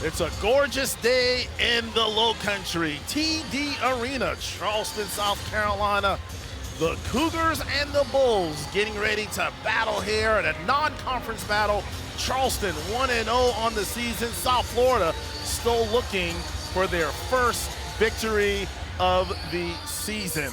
It's a gorgeous day in the Low Country. TD Arena, Charleston, South Carolina. The Cougars and the Bulls getting ready to battle here at a non-conference battle. Charleston 1-0 on the season. South Florida still looking for their first victory of the season.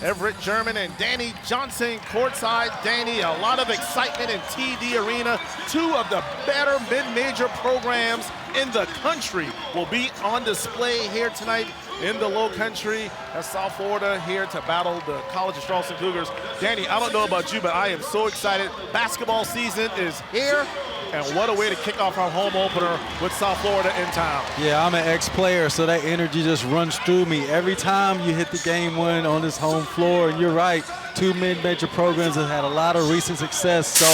Everett German and Danny Johnson courtside. Danny, a lot of excitement in TD Arena. Two of the better mid-major programs in the country will be on display here tonight in the Low Country as South Florida here to battle the College of Charleston Cougars. Danny, I don't know about you, but I am so excited. Basketball season is here, and what a way to kick off our home opener with South Florida in town. Yeah, I'm an ex-player, so that energy just runs through me. Every time you hit the game win on this home floor, and you're right, two mid-major programs have had a lot of recent success, so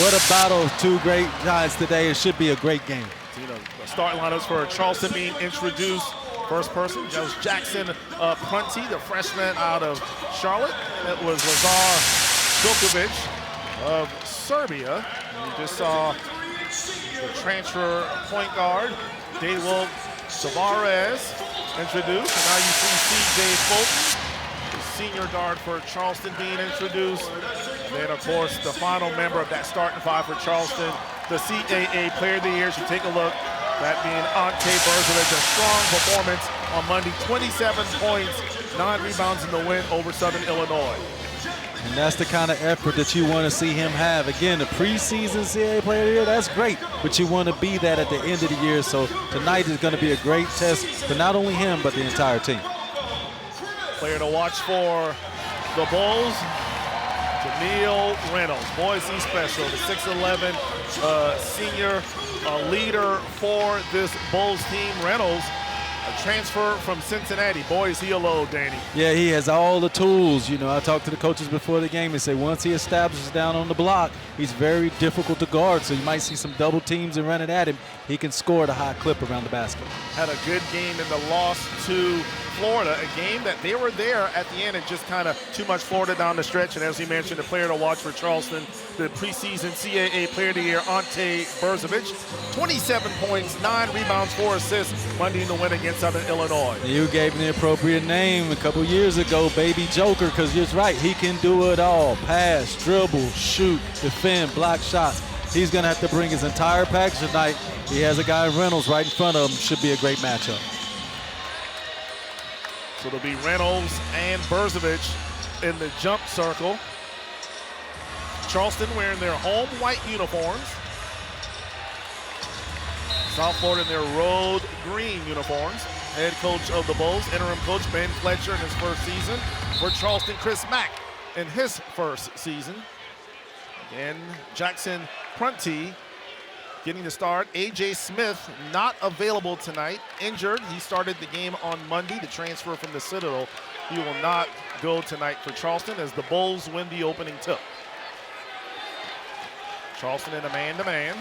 what a battle of two great guys today. It should be a great game. You know, the starting lineups for Charleston being introduced. First person, that was Jackson Prunty, the freshman out of Charlotte. It was Lazar Djokovic of Serbia. And you just saw the transfer point guard, Daewoo Tavares, introduced. And now you see C.J. Fulton, the senior guard for Charleston, being introduced. And then, of course, the final member of that starting five for Charleston, the CAA Player of the Year. So take a look. That being Ante Berzovic, a strong performance on Monday. 27 points, 9 rebounds in the win over Southern Illinois. And that's the kind of effort that you want to see him have. Again, the preseason CAA Player of the Year, that's great, but you want to be that at the end of the year. So tonight is going to be a great test for not only him, but the entire team. Player to watch for the Bulls, Jameel Reynolds, Boise Special, the 6'11" senior leader for this Bulls team. Reynolds, a transfer from Cincinnati. Boy, is he a load, Danny. Yeah, he has all the tools. You know, I talked to the coaches before the game and say once he establishes down on the block, he's very difficult to guard. So you might see some double teams and running at him. He can score at a high clip around the basket. Had a good game in the loss to Florida, a game that they were there at the end and just kind of too much Florida down the stretch. And as we mentioned, the player to watch for Charleston, the preseason CAA Player of the Year, Ante Berzovic. 27 points, 9 rebounds, 4 assists Monday in the win against Southern Illinois. You gave him the appropriate name a couple years ago, Baby Joker, because you're right, he can do it all. Pass, dribble, shoot, defend, block shots. He's going to have to bring his entire package tonight. He has a guy, Reynolds, right in front of him. Should be a great matchup. So it'll be Reynolds and Berzovic in the jump circle. Charleston wearing their home white uniforms. South Florida in their road green uniforms. Head coach of the Bulls, interim coach Ben Fletcher in his first season. For Charleston, Chris Mack in his first season. Again, Jackson Prunty getting the start. A.J. Smith not available tonight, injured. He started the game on Monday, the transfer from the Citadel. He will not go tonight for Charleston as the Bulls win the opening tip. Charleston in a man-to-man.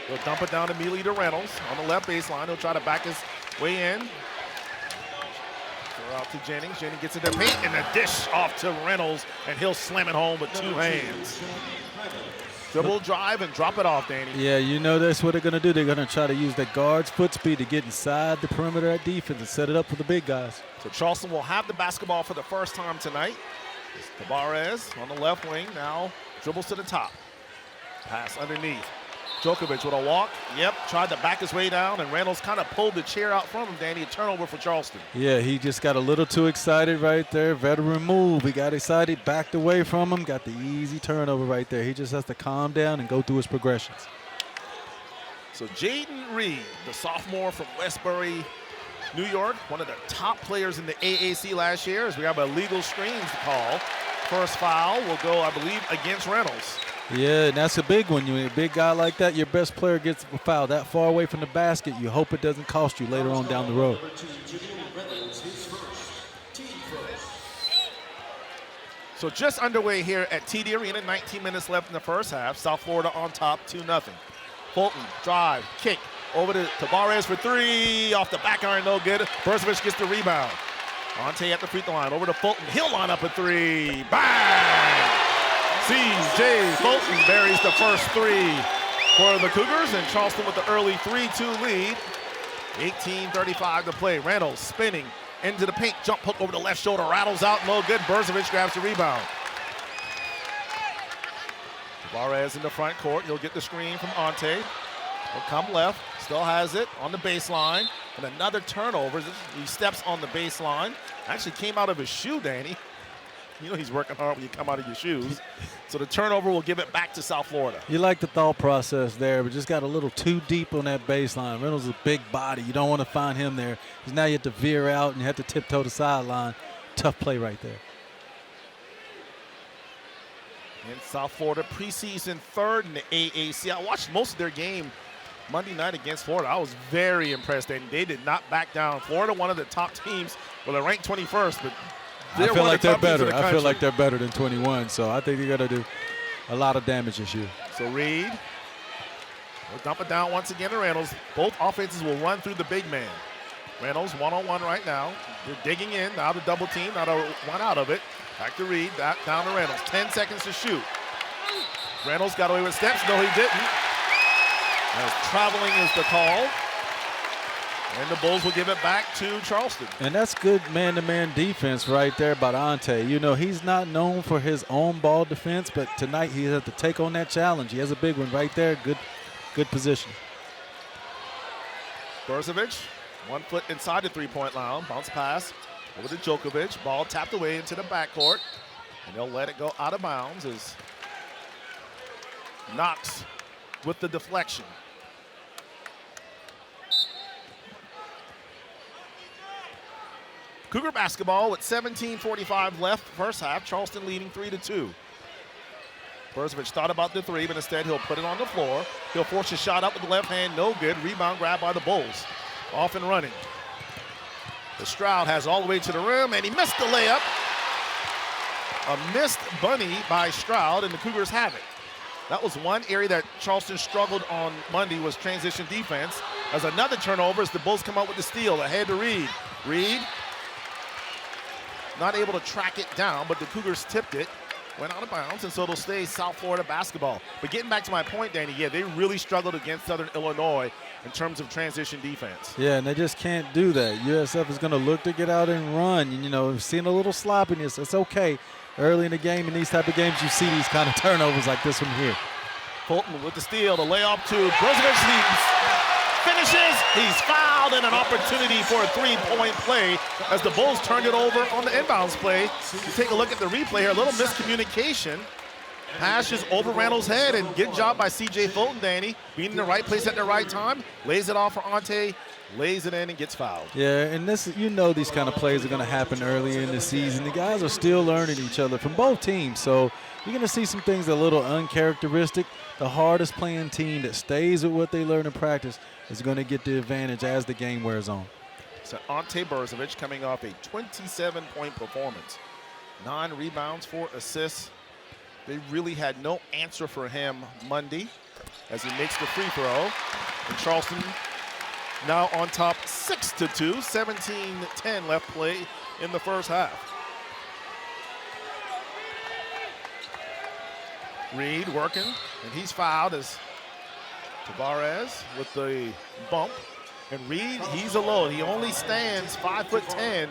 He'll dump it down immediately to Reynolds on the left baseline. He'll try to back his way in. Throw out to Jennings. Jennings gets in the paint and a dish off to Reynolds, and he'll slam it home with 2 hands. Dribble, drive, and drop it off, Danny. Yeah, you know that's what they're going to do. They're going to try to use that guard's foot speed to get inside the perimeter at defense and set it up for the big guys. So Charleston will have the basketball for the first time tonight. It's Tavares on the left wing. Now dribbles to the top. Pass underneath. Djokovic with a walk. Yep, tried to back his way down, and Reynolds kind of pulled the chair out from him, Danny. A turnover for Charleston. Yeah, he just got a little too excited right there. Veteran move. He got excited, backed away from him, got the easy turnover right there. He just has to calm down and go through his progressions. So Jaden Reed, the sophomore from Westbury, New York, one of the top players in the AAC last year, as we have illegal screens to call. First foul will go, I believe, against Reynolds. Yeah, and that's a big one. You're a big guy like that, your best player gets a foul that far away from the basket. You hope it doesn't cost you later on down the road. So just underway here at TD Arena, 19 minutes left in the first half. South Florida on top, 2-0. Fulton, drive, kick, over to Tavares for 3, off the back iron, no good. Berzovic gets the rebound. Ante at the free throw line, over to Fulton. He'll line up a 3, bang! C.J. Fulton buries the first 3 for the Cougars, and Charleston with the early 3-2 lead. 18:35 to play. Reynolds spinning into the paint. Jump hook over the left shoulder. Rattles out. No good. Berzovich grabs the rebound. Tavares in the front court. He'll get the screen from Ante. He'll come left. Still has it on the baseline. And another turnover. He steps on the baseline. Actually came out of his shoe, Danny. You know he's working hard when you come out of your shoes. So the turnover will give it back to South Florida. You like the thought process there, but just got a little too deep on that baseline. Reynolds is a big body. You don't want to find him there, because now you have to veer out and you have to tiptoe the sideline. Tough play right there. In South Florida, preseason third in the AAC. I watched most of their game Monday night against Florida. I was very impressed, and they did not back down. Florida, one of the top teams. Well, they're ranked 21st, but I feel like they're better. I feel like they're better than 21, so I think they're going to do a lot of damage this year. So Reed will dump it down once again to Reynolds. Both offenses will run through the big man. Reynolds one-on-one right now. They're digging in, now to double team, now to one out of it. Back to Reed, back down to Reynolds. 10 seconds to shoot. Reynolds got away with steps. No, he didn't. As traveling is the call. And the Bulls will give it back to Charleston. And that's good man-to-man defense right there by Ante. You know, he's not known for his own ball defense, but tonight he has to take on that challenge. He has a big one right there. Good position. Berzovich, 1 foot inside the three-point line. Bounce pass over to Djokovic. Ball tapped away into the backcourt. And they'll let it go out of bounds as Knox with the deflection. Cougar basketball with 17:45 left first half. Charleston leading 3-2. Berzovich thought about the three, but instead he'll put it on the floor. He'll force a shot up with the left hand, no good. Rebound grab by the Bulls. Off and running. The Stroud has all the way to the rim, and he missed the layup. A missed bunny by Stroud, and the Cougars have it. That was one area that Charleston struggled on Monday, was transition defense. As another turnover as the Bulls come out with the steal. Ahead to Reed. Reed not able to track it down, but the Cougars tipped it, went out of bounds, and so it'll stay South Florida basketball. But getting back to my point, Danny, yeah, they really struggled against Southern Illinois in terms of transition defense. Yeah, and they just can't do that. USF is going to look to get out and run. And, you know, seeing a little sloppiness, it's okay. Early in the game, in these type of games, you see these kind of turnovers like this one here. Fulton with the steal, the layup to Berzovich. Finishes, he's fouled, and an opportunity for a three-point play as the Bulls turned it over on the inbounds play. You take a look at the replay here, a little miscommunication. Pass just over Randall's head, and good job by C.J. Fulton, Danny. Being in the right place at the right time, lays it off for Ante, lays it in and gets fouled. Yeah, and this, you know, these kind of plays are going to happen early in the season. The guys are still learning each other from both teams, so you're going to see some things that are a little uncharacteristic. The hardest playing team that stays with what they learn in practice is going to get the advantage as the game wears on. So Ante Berzovich coming off a 27-point performance. 9 rebounds, 4 assists. They really had no answer for him Monday as he makes the free throw. And Charleston now on top 6-2, 17-10 left play in the first half. Reed working, and he's fouled as Tavares with the bump. And Reed, he's alone. He only stands 5'10",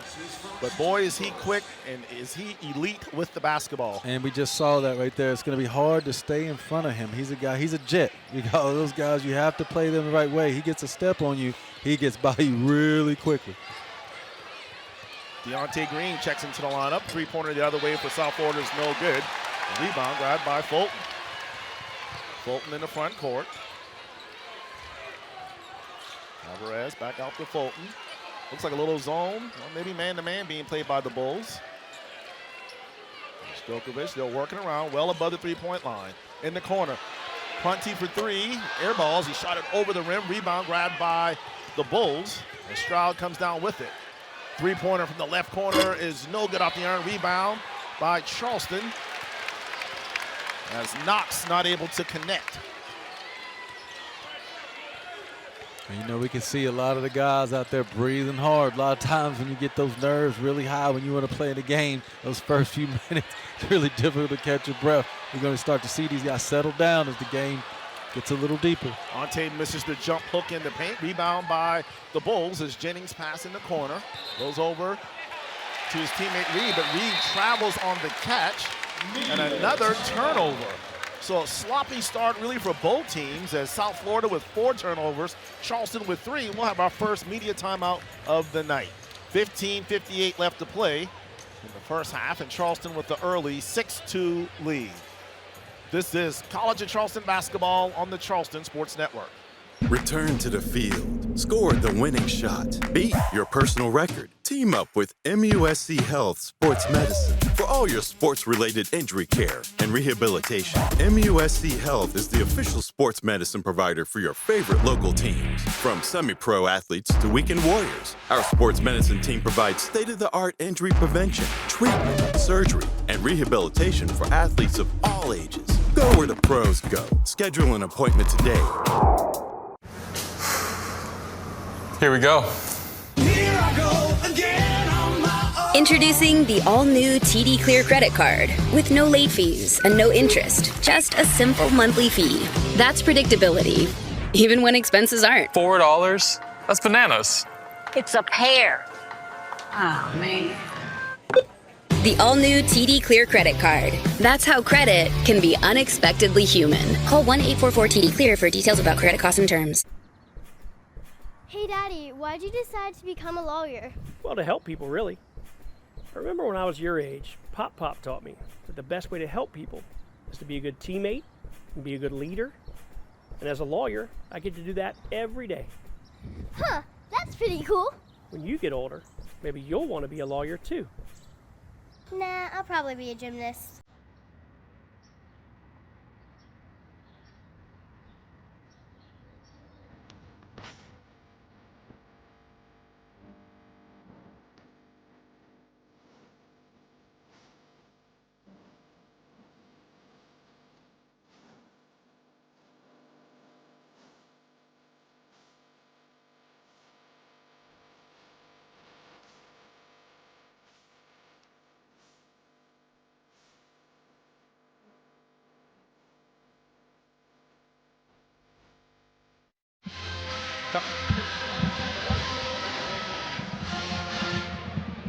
but boy, is he quick and is he elite with the basketball. And we just saw that right there. It's going to be hard to stay in front of him. He's a guy, he's a jet. You got all those guys, you have to play them the right way. He gets a step on you, he gets by you really quickly. Deontay Green checks into the lineup. Three-pointer the other way for South Florida is no good. Rebound grabbed by Fulton. Fulton in the front court. Alvarez back out to Fulton. Looks like a little zone, or maybe man-to-man being played by the Bulls. Djokovic still working around, well above the three-point line. In the corner, Prunty for three, air balls. He shot it over the rim. Rebound grabbed by the Bulls, and Stroud comes down with it. Three-pointer from the left corner is no good off the iron. Rebound by Charleston, as Knox not able to connect. You know, we can see a lot of the guys out there breathing hard. A lot of times when you get those nerves really high when you want to play in the game, those first few minutes, it's really difficult to catch your breath. You're going to start to see these guys settle down as the game Gets a little deeper. Ante misses the jump hook in the paint. Rebound by the Bulls as Jennings pass in the corner. Goes over to his teammate Reed, but Reed travels on the catch. And another turnover. So a sloppy start really for both teams as South Florida with 4 turnovers, Charleston with 3. We'll have our first media timeout of the night. 15:58 left to play in the first half, and Charleston with the early 6-2 lead. This is College of Charleston basketball on the Charleston Sports Network. Return to the field. Score the winning shot. Beat your personal record. Team up with MUSC Health Sports Medicine for all your sports-related injury care and rehabilitation. MUSC Health is the official sports medicine provider for your favorite local teams. From semi-pro athletes to weekend warriors, our sports medicine team provides state-of-the-art injury prevention, treatment, surgery, and rehabilitation for athletes of all ages. Go where the pros go. Schedule an appointment today. Here we go. Here I go again on my own. Introducing the all-new TD Clear credit card with no late fees and no interest, just a simple monthly fee. That's predictability, even when expenses aren't. $4? That's bananas. It's a pear. Oh, man. The all-new TD Clear credit card. That's how credit can be unexpectedly human. Call 1-844-TD-CLEAR for details about credit costs and terms. Hey, Daddy, why'd you decide to become a lawyer? Well, to help people, really. I remember when I was your age, Pop taught me that the best way to help people is to be a good teammate and be a good leader. And as a lawyer, I get to do that every day. Huh, that's pretty cool. When you get older, maybe you'll want to be a lawyer too. Nah, I'll probably be a gymnast.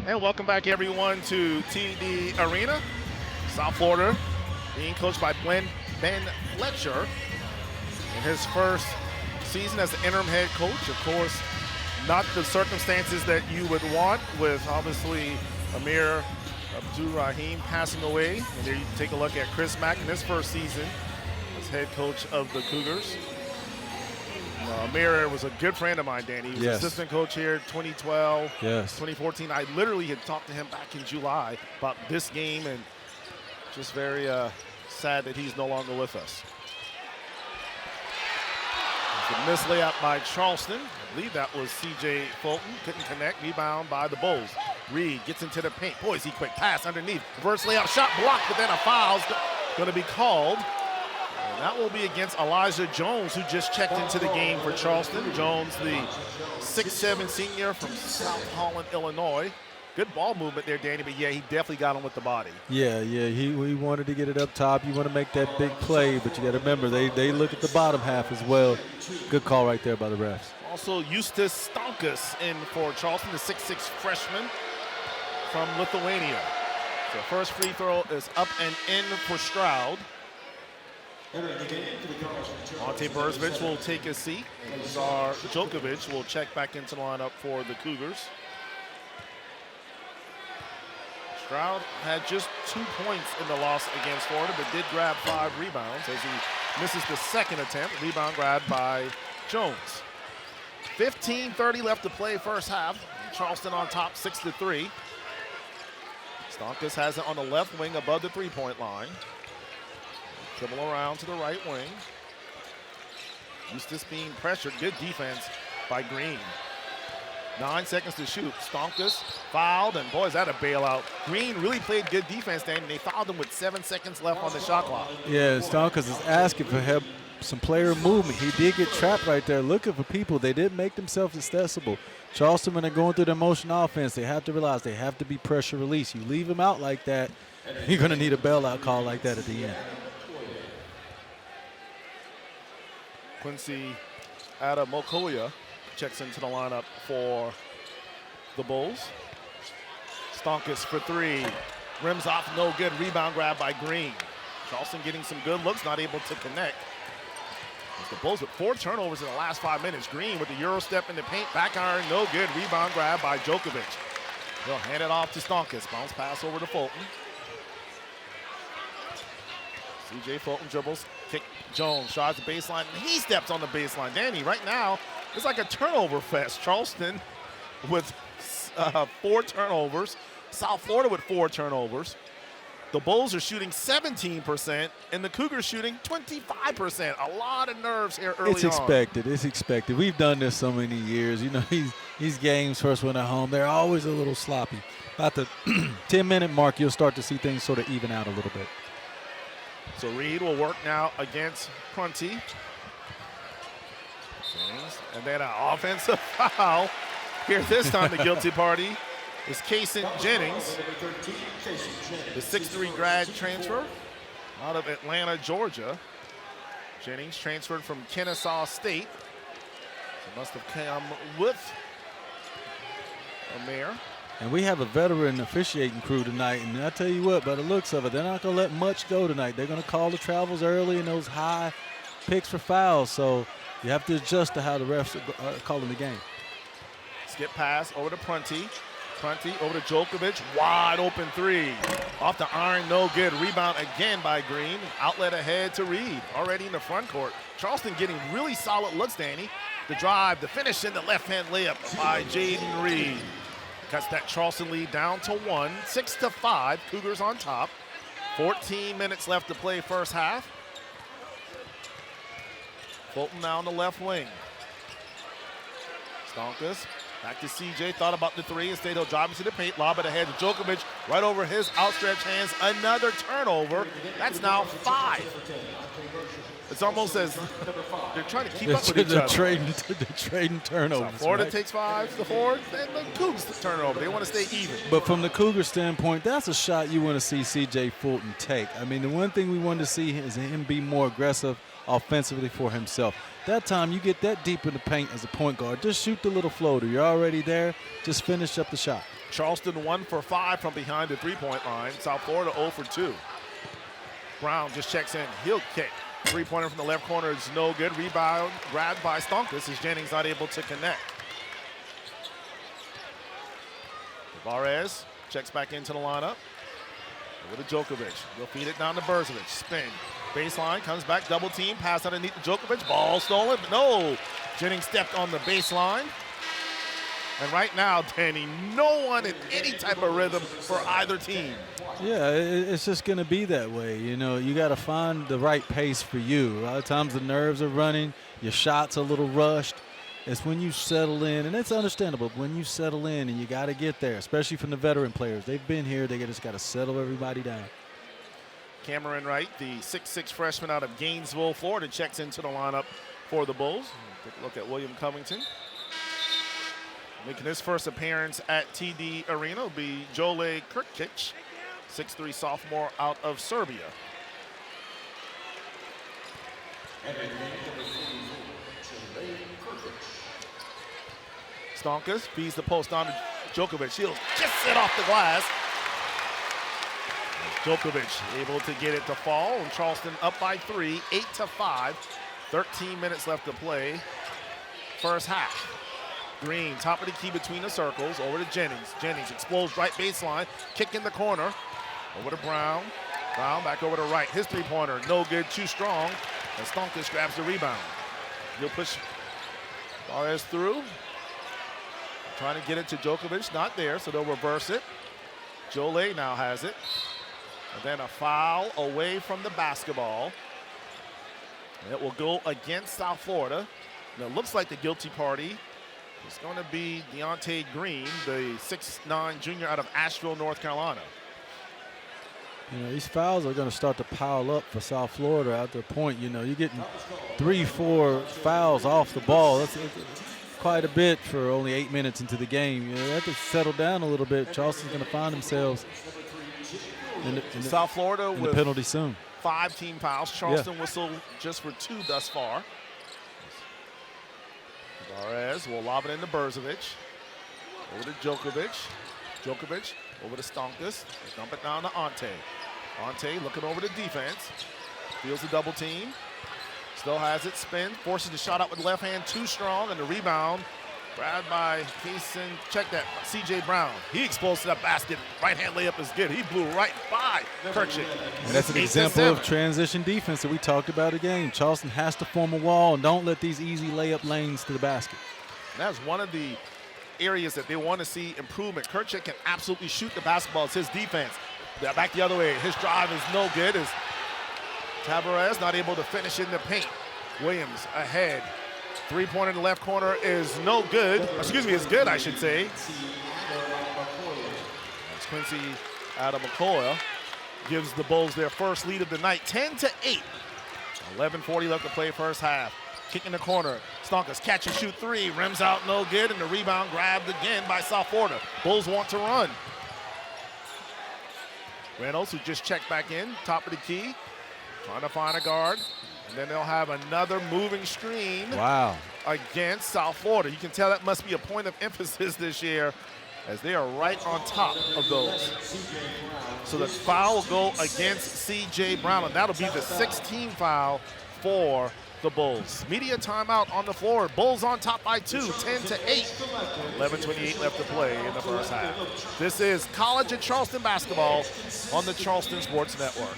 And welcome back, everyone, to TD Arena. South Florida being coached by Ben Fletcher in his first season as the interim head coach. Of course, not the circumstances that you would want, with obviously Amir Abdul-Rahim passing away. And there you take a look at Chris Mack in his first season as head coach of the Cougars. Amir was a good friend of mine, Danny. He was assistant coach here 2012, 2014. I literally had talked to him back in July about this game, and just very sad that he's no longer with us. The missed layup by Charleston. I believe that was C.J. Fulton. Couldn't connect. Rebound by the Bulls. Reed gets into the paint. Boy, is he quick. Pass underneath. Reverse layup. Shot blocked, but then a foul's going to be called. And that will be against Elijah Jones, who just checked into the game for Charleston. Jones, the 6'7" senior from South Holland, Illinois. Good ball movement there, Danny, but yeah, he definitely got him with the body. Yeah, he wanted to get it up top. You want to make that big play, but you got to remember, they look at the bottom half as well. Good call right there by the refs. Also, Eustace Stankus in for Charleston, the 6'6" freshman from Lithuania. So first free throw is up and in for Stroud. Ante Burzovich will take a seat, and Zar Djokovic will check back into the lineup for the Cougars. Stroud had just 2 points in the loss against Florida, but did grab 5 rebounds as he misses the second attempt. Rebound grabbed by Jones. 15:30 left to play first half. Charleston on top 6-3. Stankus has it on the left wing above the three-point line. Dribble around to the right wing. Eustace being pressured. Good defense by Green. 9 seconds to shoot. Stankus fouled, and boy, is that a bailout. Green really played good defense then, and they fouled him with 7 seconds left on the shot clock. Yeah, Stankus is asking for help, some player movement. He did get trapped right there looking for people. They didn't make themselves accessible. Charleston, when they're going through their motion offense, they have to realize they have to be pressure release. You leave them out like that, you're going to need a bailout call like that at the end. Quincy Adamokoya checks into the lineup for the Bulls. Stonkus for three. Rims off, no good. Rebound grab by Green. Charleston getting some good looks, not able to connect. The Bulls with 4 turnovers in the last 5 minutes. Green with the Euro step in the paint, back iron, no good. Rebound grab by Djokovic. He'll hand it off to Stonkus. Bounce pass over to Fulton. C.J. Fulton dribbles, kick Jones, drives the baseline, and he steps on the baseline. Danny, right now, it's like a turnover fest. Charleston with 4 turnovers. South Florida with 4 turnovers. The Bulls are shooting 17%, and the Cougars shooting 25%. A lot of nerves here early on. It's expected. It's expected. We've done this so many years. You know, these games, first one at home, they're always a little sloppy. About the 10-minute mark, you'll start to see things sort of even out a little bit. So Reed will work now against Prunty. And then an offensive foul. Here this time, the guilty party is Kason Jennings, the 6'3" grad transfer out of Atlanta, Georgia. Jennings transferred from Kennesaw State. So must have come with a mayor. And we have a veteran officiating crew tonight, and I tell you what, by the looks of it, they're not going to let much go tonight. They're going to call the travels early and those high picks for fouls, so you have to adjust to how the refs are calling the game. Skip pass over to Prunty. Prunty over to Djokovic, wide open three. Off the iron, no good. Rebound again by Green. Outlet ahead to Reed, already in the front court. Charleston getting really solid looks, Danny. The drive, the finish in the left-hand layup by Jaden Reed. Cuts that Charleston lead down to 1, 6-5. Cougars on top. 14 minutes left to play first half. Fulton now on the left wing. Stonkus back to CJ, thought about the three. Instead, he'll drive into the paint, lob it ahead to Djokovic, right over his outstretched hands. Another turnover. That's now 5. It's almost as they're trying to keep up with each other. They're trading turnovers. So Florida takes 5 to 4, and the Cougars turn over. They want to stay even. But from the Cougar standpoint, that's a shot you want to see C.J. Fulton take. I mean, the one thing we want to see is him be more aggressive offensively for himself. That time you get that deep in the paint as a point guard, just shoot the little floater. You're already there. Just finish up the shot. Charleston 1 for 5 from behind the three-point line. South Florida 0 for 2. Brown just checks in. He'll kick. Three-pointer from the left corner is no good. Rebound grabbed by Stonkus as Jennings not able to connect. Tavares checks back into the lineup. Over to Djokovic. He'll feed it down to Berzovic. Spin. Baseline, comes back, double team, pass underneath to Djokovic. Ball stolen, but no. Jennings stepped on the baseline. And right now, Danny, no one in any type of rhythm for either team. Yeah, it's just going to be that way. You know, you got to find the right pace for you. A lot of times the nerves are running, your shot's a little rushed. It's when you settle in, and it's understandable, but when you settle in and you got to get there, especially from the veteran players. They've been here, they just got to settle everybody down. Cameron Wright, the 6'6" freshman out of Gainesville, Florida, checks into the lineup for the Bulls. Take a look at William Covington. Making his first appearance at TD Arena will be Jole Krkic, 6'3" sophomore out of Serbia. Stonkus feeds the post on to Djokovic. He'll just sit off the glass. Djokovic able to get it to fall, and Charleston up by 3, 8-5. 13 minutes left to play. First half. Green, top of the key between the circles, over to Jennings. Jennings explodes right baseline, kick in the corner. Over to Brown. Brown back over to right. His three-pointer, no good, too strong. And Stonkus grabs the rebound. He'll push Tavares through. Trying to get it to Djokovic, not there, so they'll reverse it. Jole now has it. And then a foul away from the basketball. And it will go against South Florida. And it looks like the guilty party is going to be Deontay Green, the 6'9" junior out of Asheville, North Carolina. You know, these fouls are going to start to pile up for South Florida at the point. You know, you're getting 3-4 fouls off the ball. That's quite a bit for only 8 minutes into the game. You know, they have to settle down a little bit. Charleston's going to find themselves in South Florida in with the penalty soon. 5 team fouls. Charleston whistled just for 2 thus far. Suarez will lob it into Brzovic. Over to Djokovic. Djokovic over to Stonkus. Dump it down to Ante. Ante looking over the defense. Feels the double team. Still has it, spin, forces the shot out with the left hand, too strong, and the rebound grabbed by Kaysen. Check that, C.J. Brown. He exploded to that basket. Right hand layup is good. He blew right by Kirkchick. And that's an example of transition defense that we talked about again. Charleston has to form a wall and don't let these easy layup lanes to the basket. And that's one of the areas that they want to see improvement. Kirkchick can absolutely shoot the basketball. It's his defense. Back the other way. His drive is no good. As Tavares not able to finish in the paint. Williams ahead. Three-pointer in the left corner is no good. Excuse me, is good, I should say. That's Quincy Adamakoa gives the Bulls their first lead of the night, 10-8. 11:40 left to play first half. Kick in the corner. Stonkus catch and shoot three. Rims out, no good, and the rebound grabbed again by South Florida. Bulls want to run. Reynolds, who just checked back in, top of the key, trying to find a guard. And then they'll have another moving screen against South Florida. You can tell that must be a point of emphasis this year as they are right on top of those. So the foul will go against C.J. Brown, and that'll be the 16th foul for the Bulls. Media timeout on the floor. Bulls on top by 2, 10-8. 11:28 left to play in the first half. This is College and Charleston basketball on the Charleston Sports Network.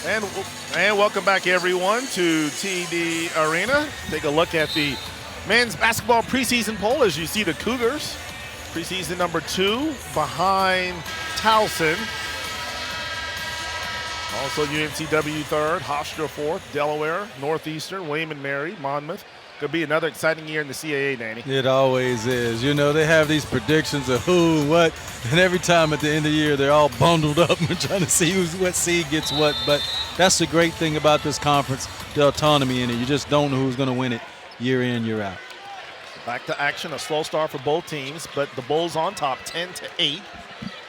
And welcome back, everyone, to TD Arena. Take a look at the men's basketball preseason poll as you see the Cougars. Preseason number 2 behind Towson. Also UNCW 3rd, Hofstra 4th, Delaware, Northeastern, William and Mary, Monmouth. Could be another exciting year in the CAA, Danny. It always is. You know, they have these predictions of who and what, and every time at the end of the year, they're all bundled up and trying to see what seed gets what. But that's the great thing about this conference, the autonomy in it. You just don't know who's going to win it year in, year out. Back to action, a slow start for both teams, but the Bulls on top, 10-8,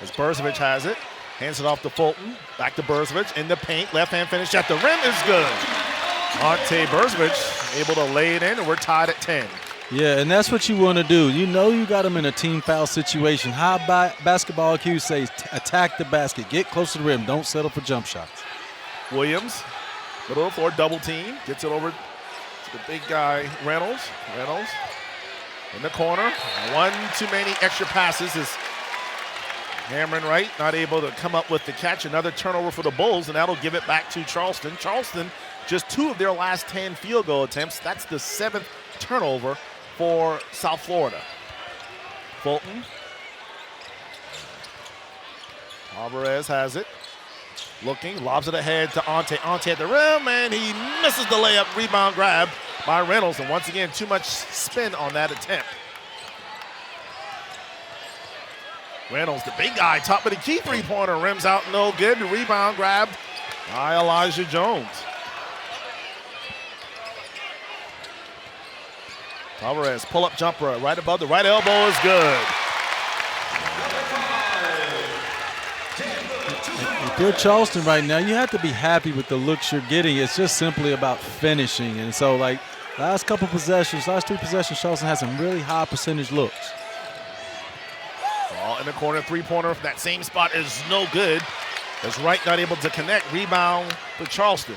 as Brzovic has it. Hands it off to Fulton. Back to Brzovic in the paint. Left hand finish at the rim is good. Ante Brzovic able to lay it in, and we're tied at 10. Yeah, and that's what you want to do. You know you got them in a team foul situation. High basketball IQ says attack the basket. Get close to the rim. Don't settle for jump shots. Williams, middle of the floor, double team. Gets it over to the big guy, Reynolds. Reynolds in the corner. One too many extra passes as Cameron Wright not able to come up with the catch. Another turnover for the Bulls, and that'll give it back to Charleston. Charleston, just 2 of their last 10 field goal attempts. That's the 7th turnover for South Florida. Fulton. Alvarez has it. Looking, lobs it ahead to Ante. Ante at the rim, and he misses the layup. Rebound grab by Reynolds, and once again, too much spin on that attempt. Reynolds, the big guy, top of the key three-pointer, rims out, no good. The rebound grabbed by Elijah Jones. Alvarez, pull-up jumper right above the right elbow is good. If you're Charleston right now, you have to be happy with the looks you're getting. It's just simply about finishing. And so, like, last 3 possessions, Charleston has some really high percentage looks. Ball in the corner, three-pointer from that same spot is no good. As Wright not able to connect, rebound for Charleston.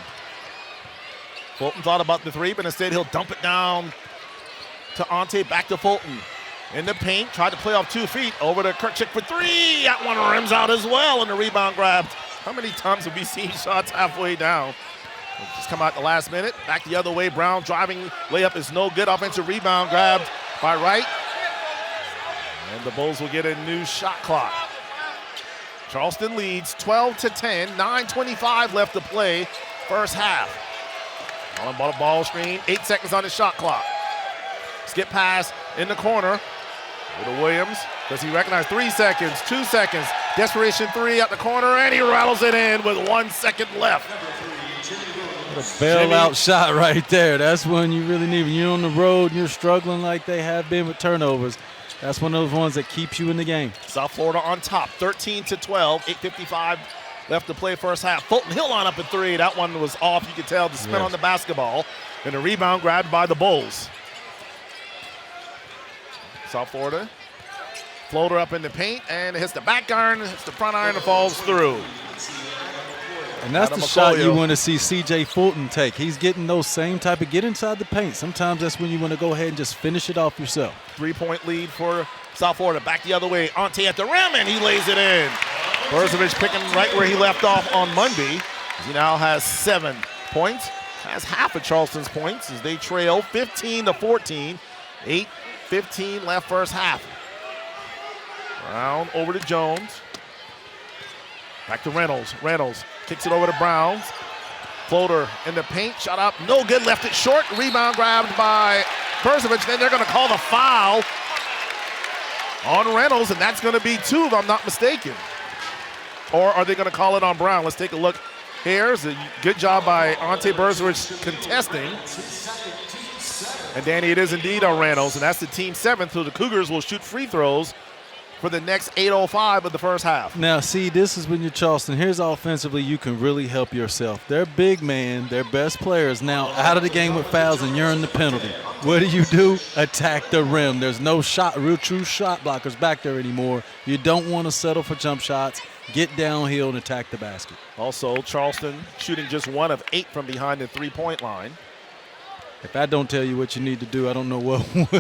Fulton thought about the 3, but instead he'll dump it down to Ante, back to Fulton. In the paint, tried to play off 2 feet, over to Kirkchick for 3. That one rims out as well, and the rebound grabbed. How many times have we seen shots halfway down? Just come out the last minute, back the other way. Brown driving, layup is no good. Offensive rebound grabbed by Wright. And the Bulls will get a new shot clock. Charleston leads 12-10, 9:25 left to play, first half. On a ball screen, 8 seconds on the shot clock. Skip pass in the corner. Over to Williams. Does he recognize 3 seconds, 2 seconds? Desperation 3 at the corner, and he rattles it in with 1 second left. A bailout shot right there. That's when you really need. When you're on the road and you're struggling like they have been with turnovers, that's one of those ones that keeps you in the game. South Florida on top, 13-12, 8:55 left to play first half. Fulton, he'll line up at 3. That one was off. You could tell the spin on the basketball. And a rebound grabbed by the Bulls. South Florida, floater up in the paint, and it hits the back iron, hits the front iron, and falls through. And that's the shot you want to see C.J. Fulton take. He's getting those same type of get inside the paint. Sometimes that's when you want to go ahead and just finish it off yourself. 3-point lead for South Florida. Back the other way. Ante at the rim, and he lays it in. Berzovich picking right where he left off on Monday. He now has 7 points. Has half of Charleston's points as they trail 15-14. 8:15 left first half. Brown over to Jones. Back to Reynolds. Reynolds kicks it over to Browns. Floater in the paint. Shot up. No good. Left it short. Rebound grabbed by Berzovich. Then they're going to call the foul on Reynolds, and that's going to be 2 if I'm not mistaken. Or are they going to call it on Brown? Let's take a look. Here's a good job by Ante Berzovich contesting. And Danny, it is indeed on Reynolds, and that's the team 7th, so the Cougars will shoot free throws for the next 8:05 of the first half. Now, see, this is when you're Charleston. Here's offensively you can really help yourself. Their big man, their best player is now out of the game with fouls, and you're in the penalty. What do? Attack the rim. There's no real true shot blockers back there anymore. You don't want to settle for jump shots. Get downhill and attack the basket. Also, Charleston shooting just 1 of 8 from behind the 3-point line. If I don't tell you what you need to do, I don't know what will.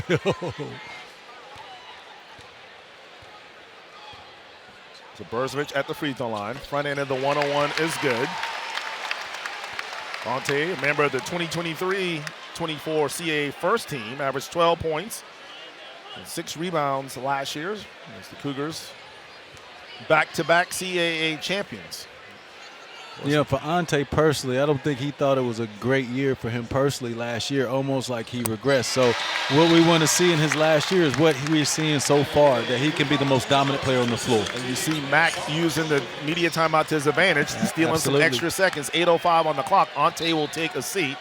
So Berzovich at the free throw line. Front end of the 101 is good. Ante, a member of the 2023-24 CAA first team, averaged 12 points and 6 rebounds last year as the Cougars back-to-back CAA champions. Yeah, for Ante personally, I don't think he thought it was a great year for him personally last year, almost like he regressed. So what we want to see in his last year is what we're seeing so far, that he can be the most dominant player on the floor. And you see Mac using the media timeout to his advantage, stealing some extra seconds. 8:05 on the clock. Ante will take a seat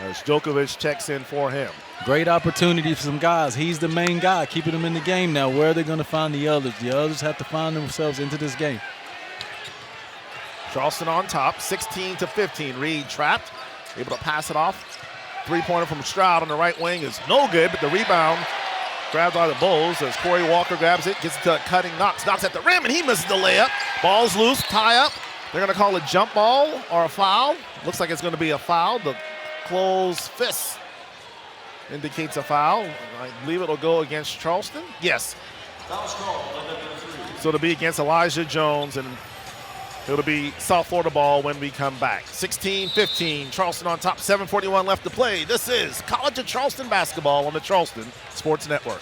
as Djokovic checks in for him. Great opportunity for some guys. He's the main guy, keeping them in the game now. Where are they going to find the others? The others have to find themselves into this game. Charleston on top, 16-15. Reed trapped, able to pass it off. 3-pointer from Stroud on the right wing is no good, but the rebound grabbed by the Bulls as Corey Walker grabs it, gets it to cutting Knox. Knox at the rim, and he misses the layup. Ball's loose, tie up. They're going to call a jump ball or a foul. Looks like it's going to be a foul. The closed fist indicates a foul. I believe it'll go against Charleston. Yes. So it'll be against Elijah Jones, and it'll be South Florida ball when we come back. 16-15, Charleston on top, 7:41 left to play. This is College of Charleston basketball on the Charleston Sports Network.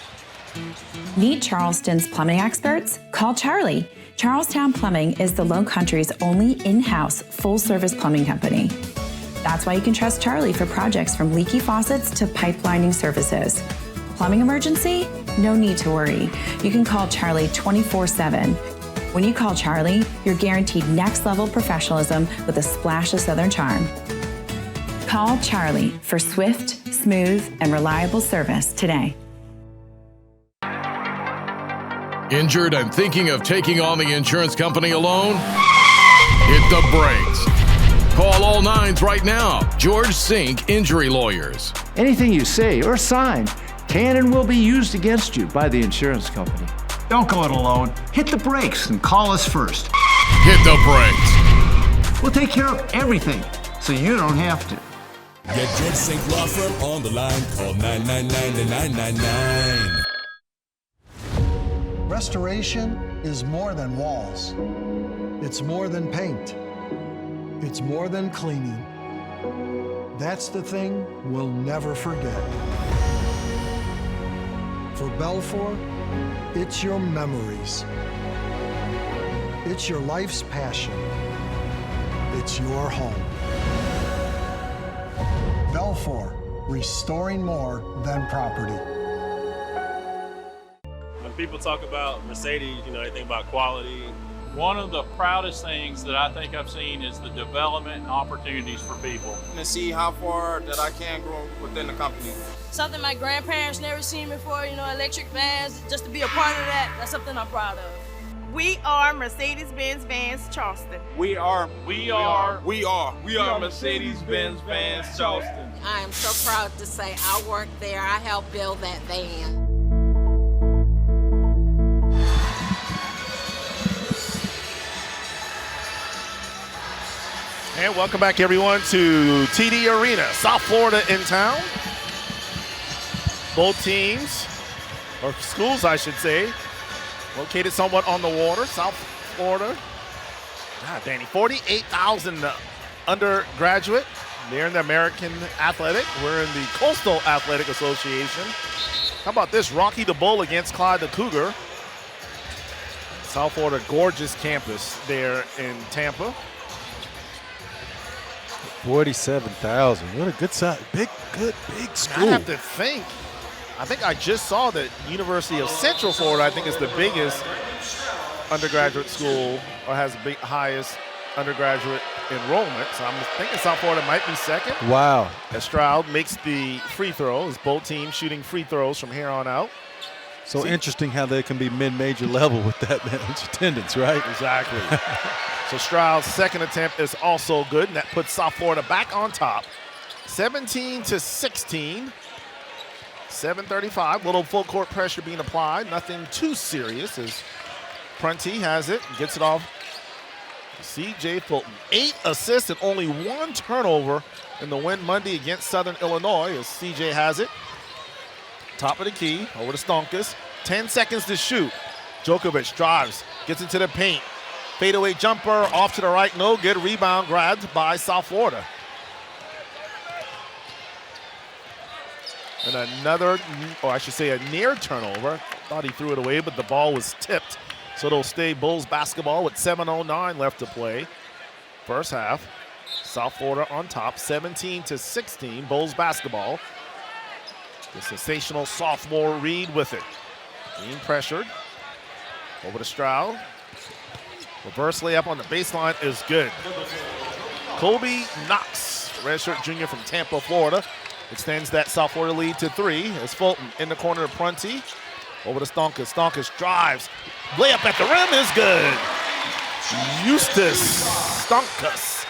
Need Charleston's plumbing experts? Call Charlie. Charlestown Plumbing is the Low Country's only in-house full-service plumbing company. That's why you can trust Charlie for projects from leaky faucets to pipelining services. Plumbing emergency? No need to worry. You can call Charlie 24/7. When you call Charlie, you're guaranteed next-level professionalism with a splash of Southern charm. Call Charlie for swift, smooth, and reliable service today. Injured and thinking of taking on the insurance company alone? Hit the brakes. Call all nines right now. George Sink Injury Lawyers. Anything you say or sign can and will be used against you by the insurance company. Don't go it alone. Hit the brakes and call us first. Hit the brakes. We'll take care of everything, so you don't have to. Get George Sink Law Firm on the line. Call 999-9999. Restoration is more than walls. It's more than paint. It's more than cleaning. That's the thing we'll never forget. For Belfour, it's your memories. It's your life's passion. It's your home. Belfour, restoring more than property. When people talk about Mercedes, they think about quality. One of the proudest things that I think I've seen is the development and opportunities for people. To see how far that I can grow within the company. Something my grandparents never seen before, electric vans, just to be a part of that, that's something I'm proud of. We are Mercedes-Benz Vans Charleston. We are Mercedes-Benz Vans Charleston. I am so proud to say I worked there. I helped build that van. And welcome back, everyone, to TD Arena, South Florida in town. Both teams, or schools, I should say, located somewhat on the water. South Florida, Danny, 48,000 undergraduate. They're in the American Athletic. We're in the Coastal Athletic Association. How about this? Rocky the Bull against Clyde the Cougar. South Florida, gorgeous campus there in Tampa. 47,000. What a good size. Big school. I have to think. I think I just saw that University of Central Florida, I think, is the biggest undergraduate school, or has the highest undergraduate enrollment. So I'm thinking South Florida might be second. Wow. As Stroud makes the free throws. Both teams shooting free throws from here on out. So interesting how they can be mid-major level with that much attendance, right? Exactly. So Stroud's second attempt is also good, and that puts South Florida back on top. 17-16. 7:35. Little full court pressure being applied. Nothing too serious as Prunty has it, gets it off C.J. Fulton. 8 assists and only 1 turnover in the win Monday against Southern Illinois as C.J. has it. Top of the key, over to Stonkus. 10 seconds to shoot. Djokovic drives, gets into the paint. Fadeaway jumper off to the right, no good. Rebound grabbed by South Florida. And another, or I should say a near turnover. Thought he threw it away, but the ball was tipped. So it'll stay Bulls basketball with 7:09 left to play. First half, South Florida on top, 17-16, Bulls basketball. The sensational sophomore Reed with it. Being pressured. Over to Stroud. Reverse layup on the baseline is good. Kobe Knox, redshirt junior from Tampa, Florida, extends that South Florida lead to 3 as Fulton in the corner of Prunty. Over to Stonkus. Stonkus drives. Layup at the rim is good. Eustace Stonkus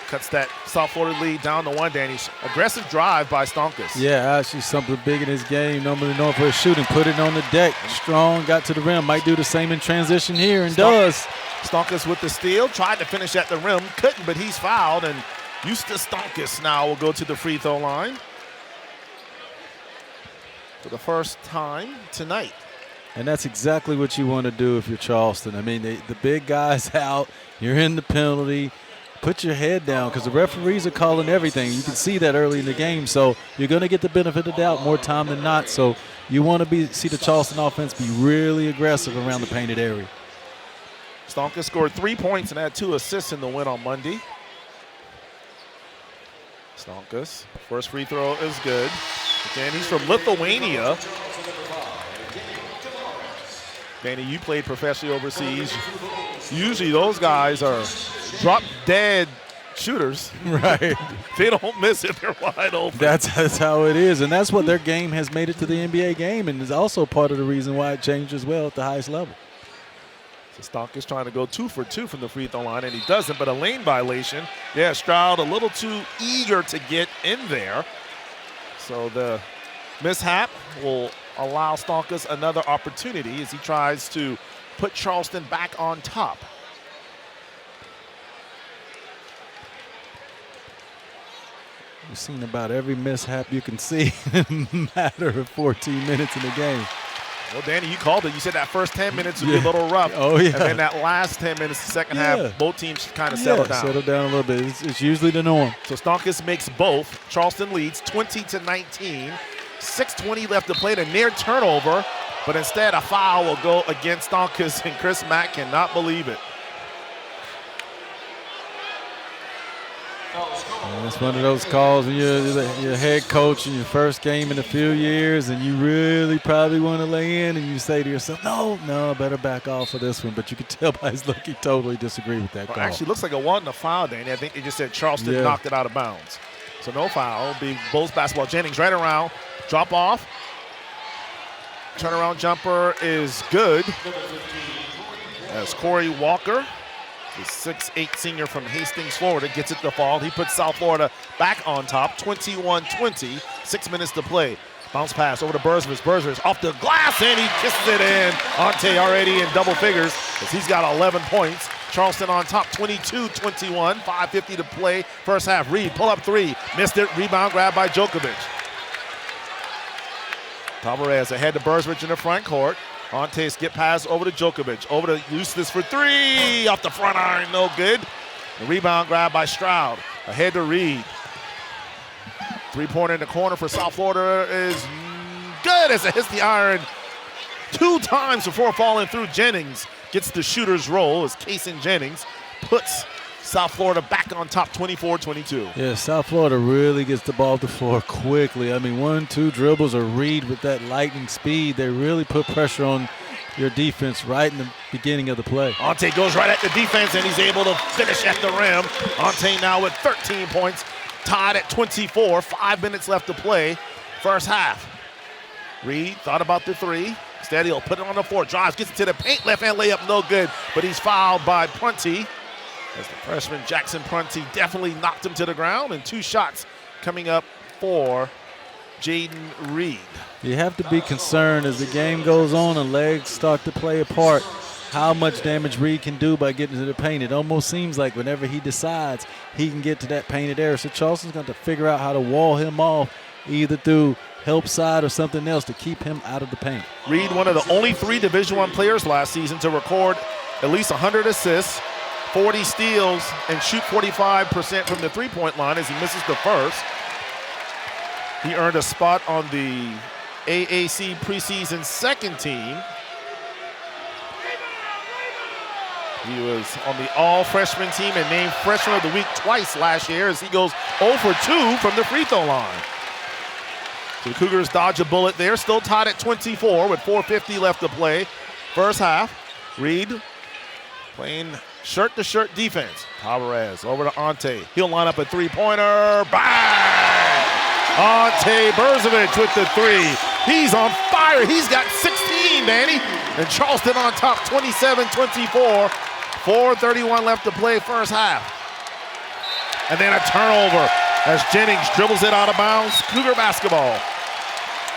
cuts that South Florida lead down to 1, Danny. Aggressive drive by Stonkus. Yeah, actually something big in his game. Normally known for his shooting. Put it on the deck. Strong, got to the rim. Might do the same in transition here, and does. Stonkus with the steal. Tried to finish at the rim. Couldn't, but he's fouled, and Eustace Stonkus now will go to the free throw line for the first time tonight. And that's exactly what you want to do if you're Charleston. I mean, the big guy's out. You're in the penalty. Put your head down because the referees are calling everything. You can see that early in the game. So you're going to get the benefit of the doubt more time than not. So you want to see the Charleston offense be really aggressive around the painted area. Stonka scored 3 points and had 2 assists in the win on Monday. Stonkus, first free throw is good. Again, he's from Lithuania. Danny, you played professionally overseas. Usually those guys are drop-dead shooters. Right. They don't miss it. They're wide open. That's how it is, and that's what their game has made it to the NBA game, and is also part of the reason why it changed as well at the highest level. So Stonkus trying to go 2 for 2 from the free throw line, and he doesn't, but a lane violation. Yeah, Stroud a little too eager to get in there. So the mishap will allow Stonkus another opportunity as he tries to put Charleston back on top. We've seen about every mishap you can see in a matter of 14 minutes in the game. Well, Danny, you called it. You said that first 10 minutes would be a little rough. Oh, yeah. And then that last 10 minutes, the second half, both teams kind of settle down. Settle down a little bit. It's usually the norm. So Stonkus makes both. Charleston leads 20-19. 6:20 left to play. The near turnover, but instead a foul will go against Stonkus, and Chris Mack cannot believe it. And it's one of those calls when you're head coach in your first game in a few years and you really probably want to lay in and you say to yourself, no, I better back off for this one. But you can tell by his look he totally disagreed with that call. Actually, looks like it wasn't a foul, Danny. I think they just said Charleston knocked it out of bounds. So no foul. It'll be Bulls basketball. Jennings right around. Drop off. Turnaround jumper is good. As Corey Walker, the 6'8" senior from Hastings, Florida, gets it to fall. He puts South Florida back on top, 21-20, 6 minutes to play. Bounce pass over to Bursvich. Bursvich off the glass, and he kisses it in. Ante already in double figures as he's got 11 points. Charleston on top, 22-21, 5:50 to play. First half, Reed, pull up 3, missed it, rebound grab by Djokovic. Tavares ahead to Bursvich in the front court. Ante skip pass over to Djokovic. Over to Eustace for 3. Off the front iron, no good. The rebound grab by Stroud. Ahead to Reed. 3-pointer in the corner for South Florida is good as it hits the iron 2 times before falling through. Jennings gets the shooter's roll as Kason Jennings puts South Florida back on top, 24-22. Yeah, South Florida really gets the ball off the floor quickly. I mean, 1-2 dribbles or Reed with that lightning speed. They really put pressure on your defense right in the beginning of the play. Ante goes right at the defense, and he's able to finish at the rim. Ante now with 13 points, tied at 24. 5 minutes left to play, first half. Reed thought about the 3. Instead, he'll put it on the floor. Drives, gets it to the paint, left-hand layup, no good. But he's fouled by Prunty. As the freshman Jackson Prunty definitely knocked him to the ground, and 2 shots coming up for Jaden Reed. You have to be concerned as the game goes on and legs start to play a part, how much damage Reed can do by getting to the paint. It almost seems like whenever he decides he can get to that painted area. So Charleston's going to figure out how to wall him off either through help side or something else to keep him out of the paint. Reed, one of the only 3 Division I players last season to record at least 100 assists, 40 steals, and shoot 45% from the three-point line as he misses the first. He earned a spot on the AAC preseason second team. He was on the all-freshman team and named freshman of the week twice last year as he goes 0 for 2 from the free throw line. So the Cougars dodge a bullet there, still tied at 24 with 4:50 left to play. First half, Reed playing shirt-to-shirt defense. Tavares over to Ante. He'll line up a 3-pointer. Bang! Ante Bursvich with the 3. He's on fire. He's got 16, Danny. And Charleston on top, 27-24. 4:31 left to play first half. And then a turnover as Jennings dribbles it out of bounds. Cougar basketball.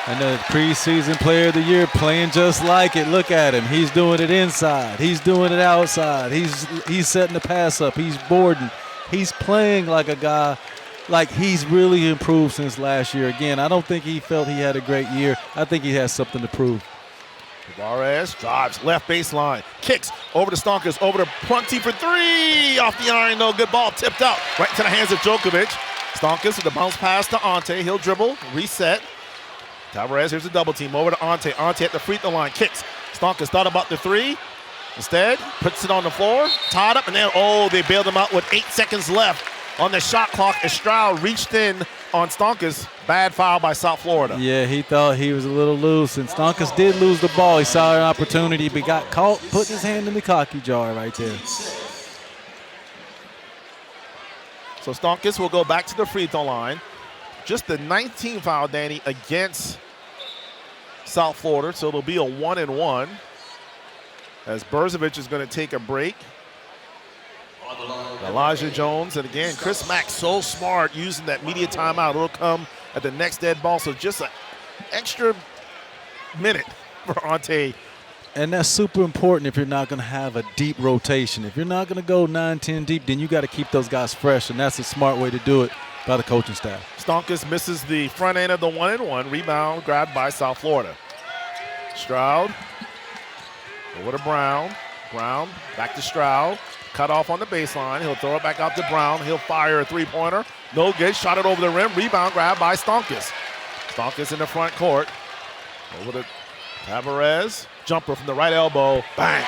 And the preseason player of the year playing just like it. Look at him. He's doing it inside. He's doing it outside. He's setting the pass up. He's boarding. He's playing like a guy, like he's really improved since last year. Again, I don't think he felt he had a great year. I think he has something to prove. Tavares drives left baseline, kicks over to Stonkus, over to Prunty for three. Off the iron, no good ball, tipped out right into the hands of Djokovic. Stonkus with the bounce pass to Ante. He'll dribble, reset. Tavares, here's a double team over to Ante. Ante at the free throw line, kicks. Stonkus thought about the three. Instead, puts it on the floor, tied up, and then, they bailed him out with 8 seconds left on the shot clock. Estrada reached in on Stonkus. Bad foul by South Florida. Yeah, he thought he was a little loose, and Stonkus did lose the ball. He saw an opportunity, but got caught putting his hand in the cocky jar right there. So Stonkus will go back to the free throw line. Just the 19th foul, Danny, against South Florida, so it'll be a 1-and-1 as Berzovic is going to take a break. Elijah Jones, and again, Chris Mack so smart using that media timeout. It'll come at the next dead ball, so just an extra minute for Ante. And that's super important if you're not going to have a deep rotation. If you're not going to go 9-10 deep, then you got to keep those guys fresh, and that's a smart way to do it by the coaching staff. Stonkus misses the front end of the 1-and-1. Rebound grabbed by South Florida. Stroud over to Brown. Brown back to Stroud. Cut off on the baseline. He'll throw it back out to Brown. He'll fire a three-pointer. No good. Shot it over the rim. Rebound grab by Stonkus. Stonkus in the front court. Over to Tavares. Jumper from the right elbow. Bang.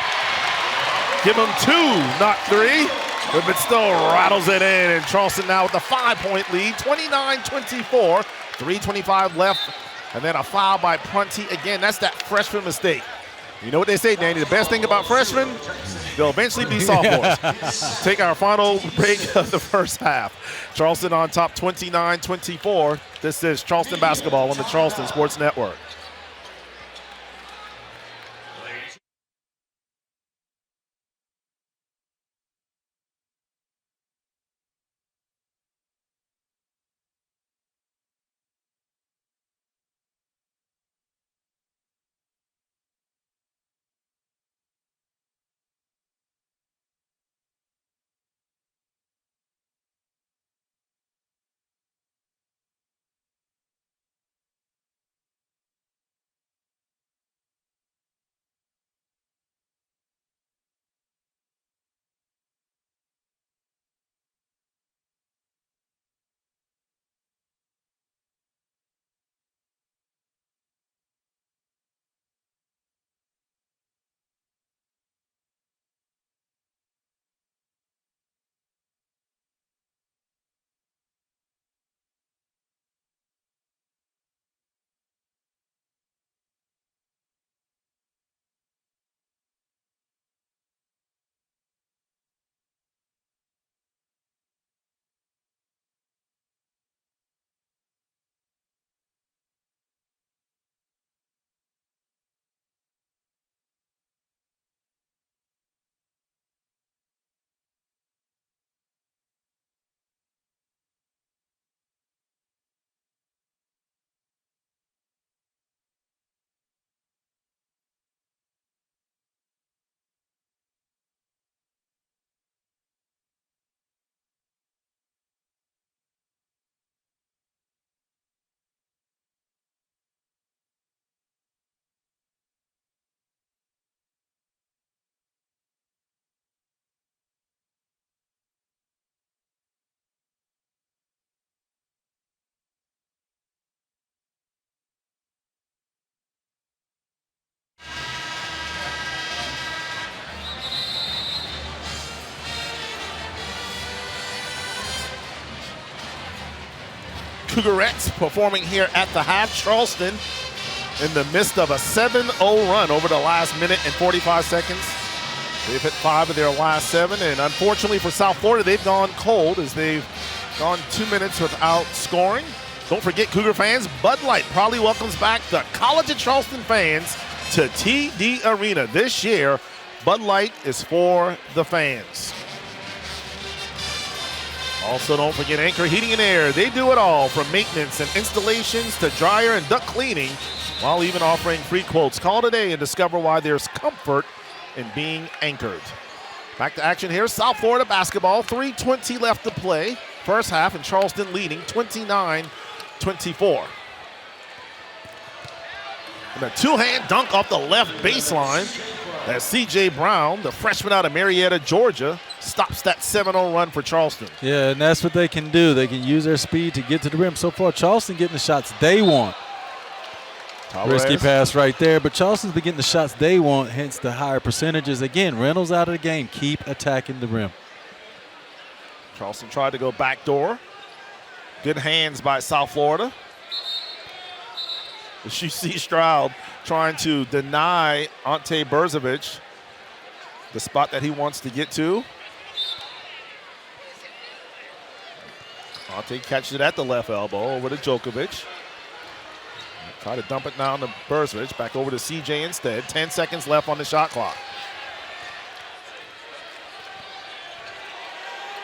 Give him two, not three. But still rattles it in. And Charleston now with a 5-point lead. 29-24. 3:25 left. And then a foul by Prunty. Again, that's that freshman mistake. You know what they say, Danny? The best thing about freshmen, they'll eventually be sophomores. Take our final break of the first half. Charleston on top 29-24. This is Charleston basketball on the Charleston Sports Network. Cougarettes performing here at the half. Charleston in the midst of a 7-0 run over the last minute and 45 seconds. They've hit 5 of their last 7, and unfortunately for South Florida, they've gone cold as they've gone 2 minutes without scoring. Don't forget, Cougar fans, Bud Light probably welcomes back the College of Charleston fans to TD Arena. This year, Bud Light is for the fans. Also, don't forget Anchor Heating and Air. They do it all, from maintenance and installations to dryer and duct cleaning, while even offering free quotes. Call today and discover why there's comfort in being anchored. Back to action here. South Florida basketball. 3:20 left to play. First half, and Charleston leading 29-24. And a two-hand dunk off the left baseline as C.J. Brown, the freshman out of Marietta, Georgia, stops that 7-0 run for Charleston. Yeah, and that's what they can do. They can use their speed to get to the rim. So far, Charleston getting the shots they want. Risky pass right there, but Charleston's been getting the shots they want, hence the higher percentages. Again, Reynolds out of the game. Keep attacking the rim. Charleston tried to go backdoor. Good hands by South Florida. As you see Stroud trying to deny Ante Berzovic the spot that he wants to get to. Ante catches it at the left elbow over to Djokovic. Try to dump it down to Berzovic. Back over to CJ instead. 10 seconds left on the shot clock.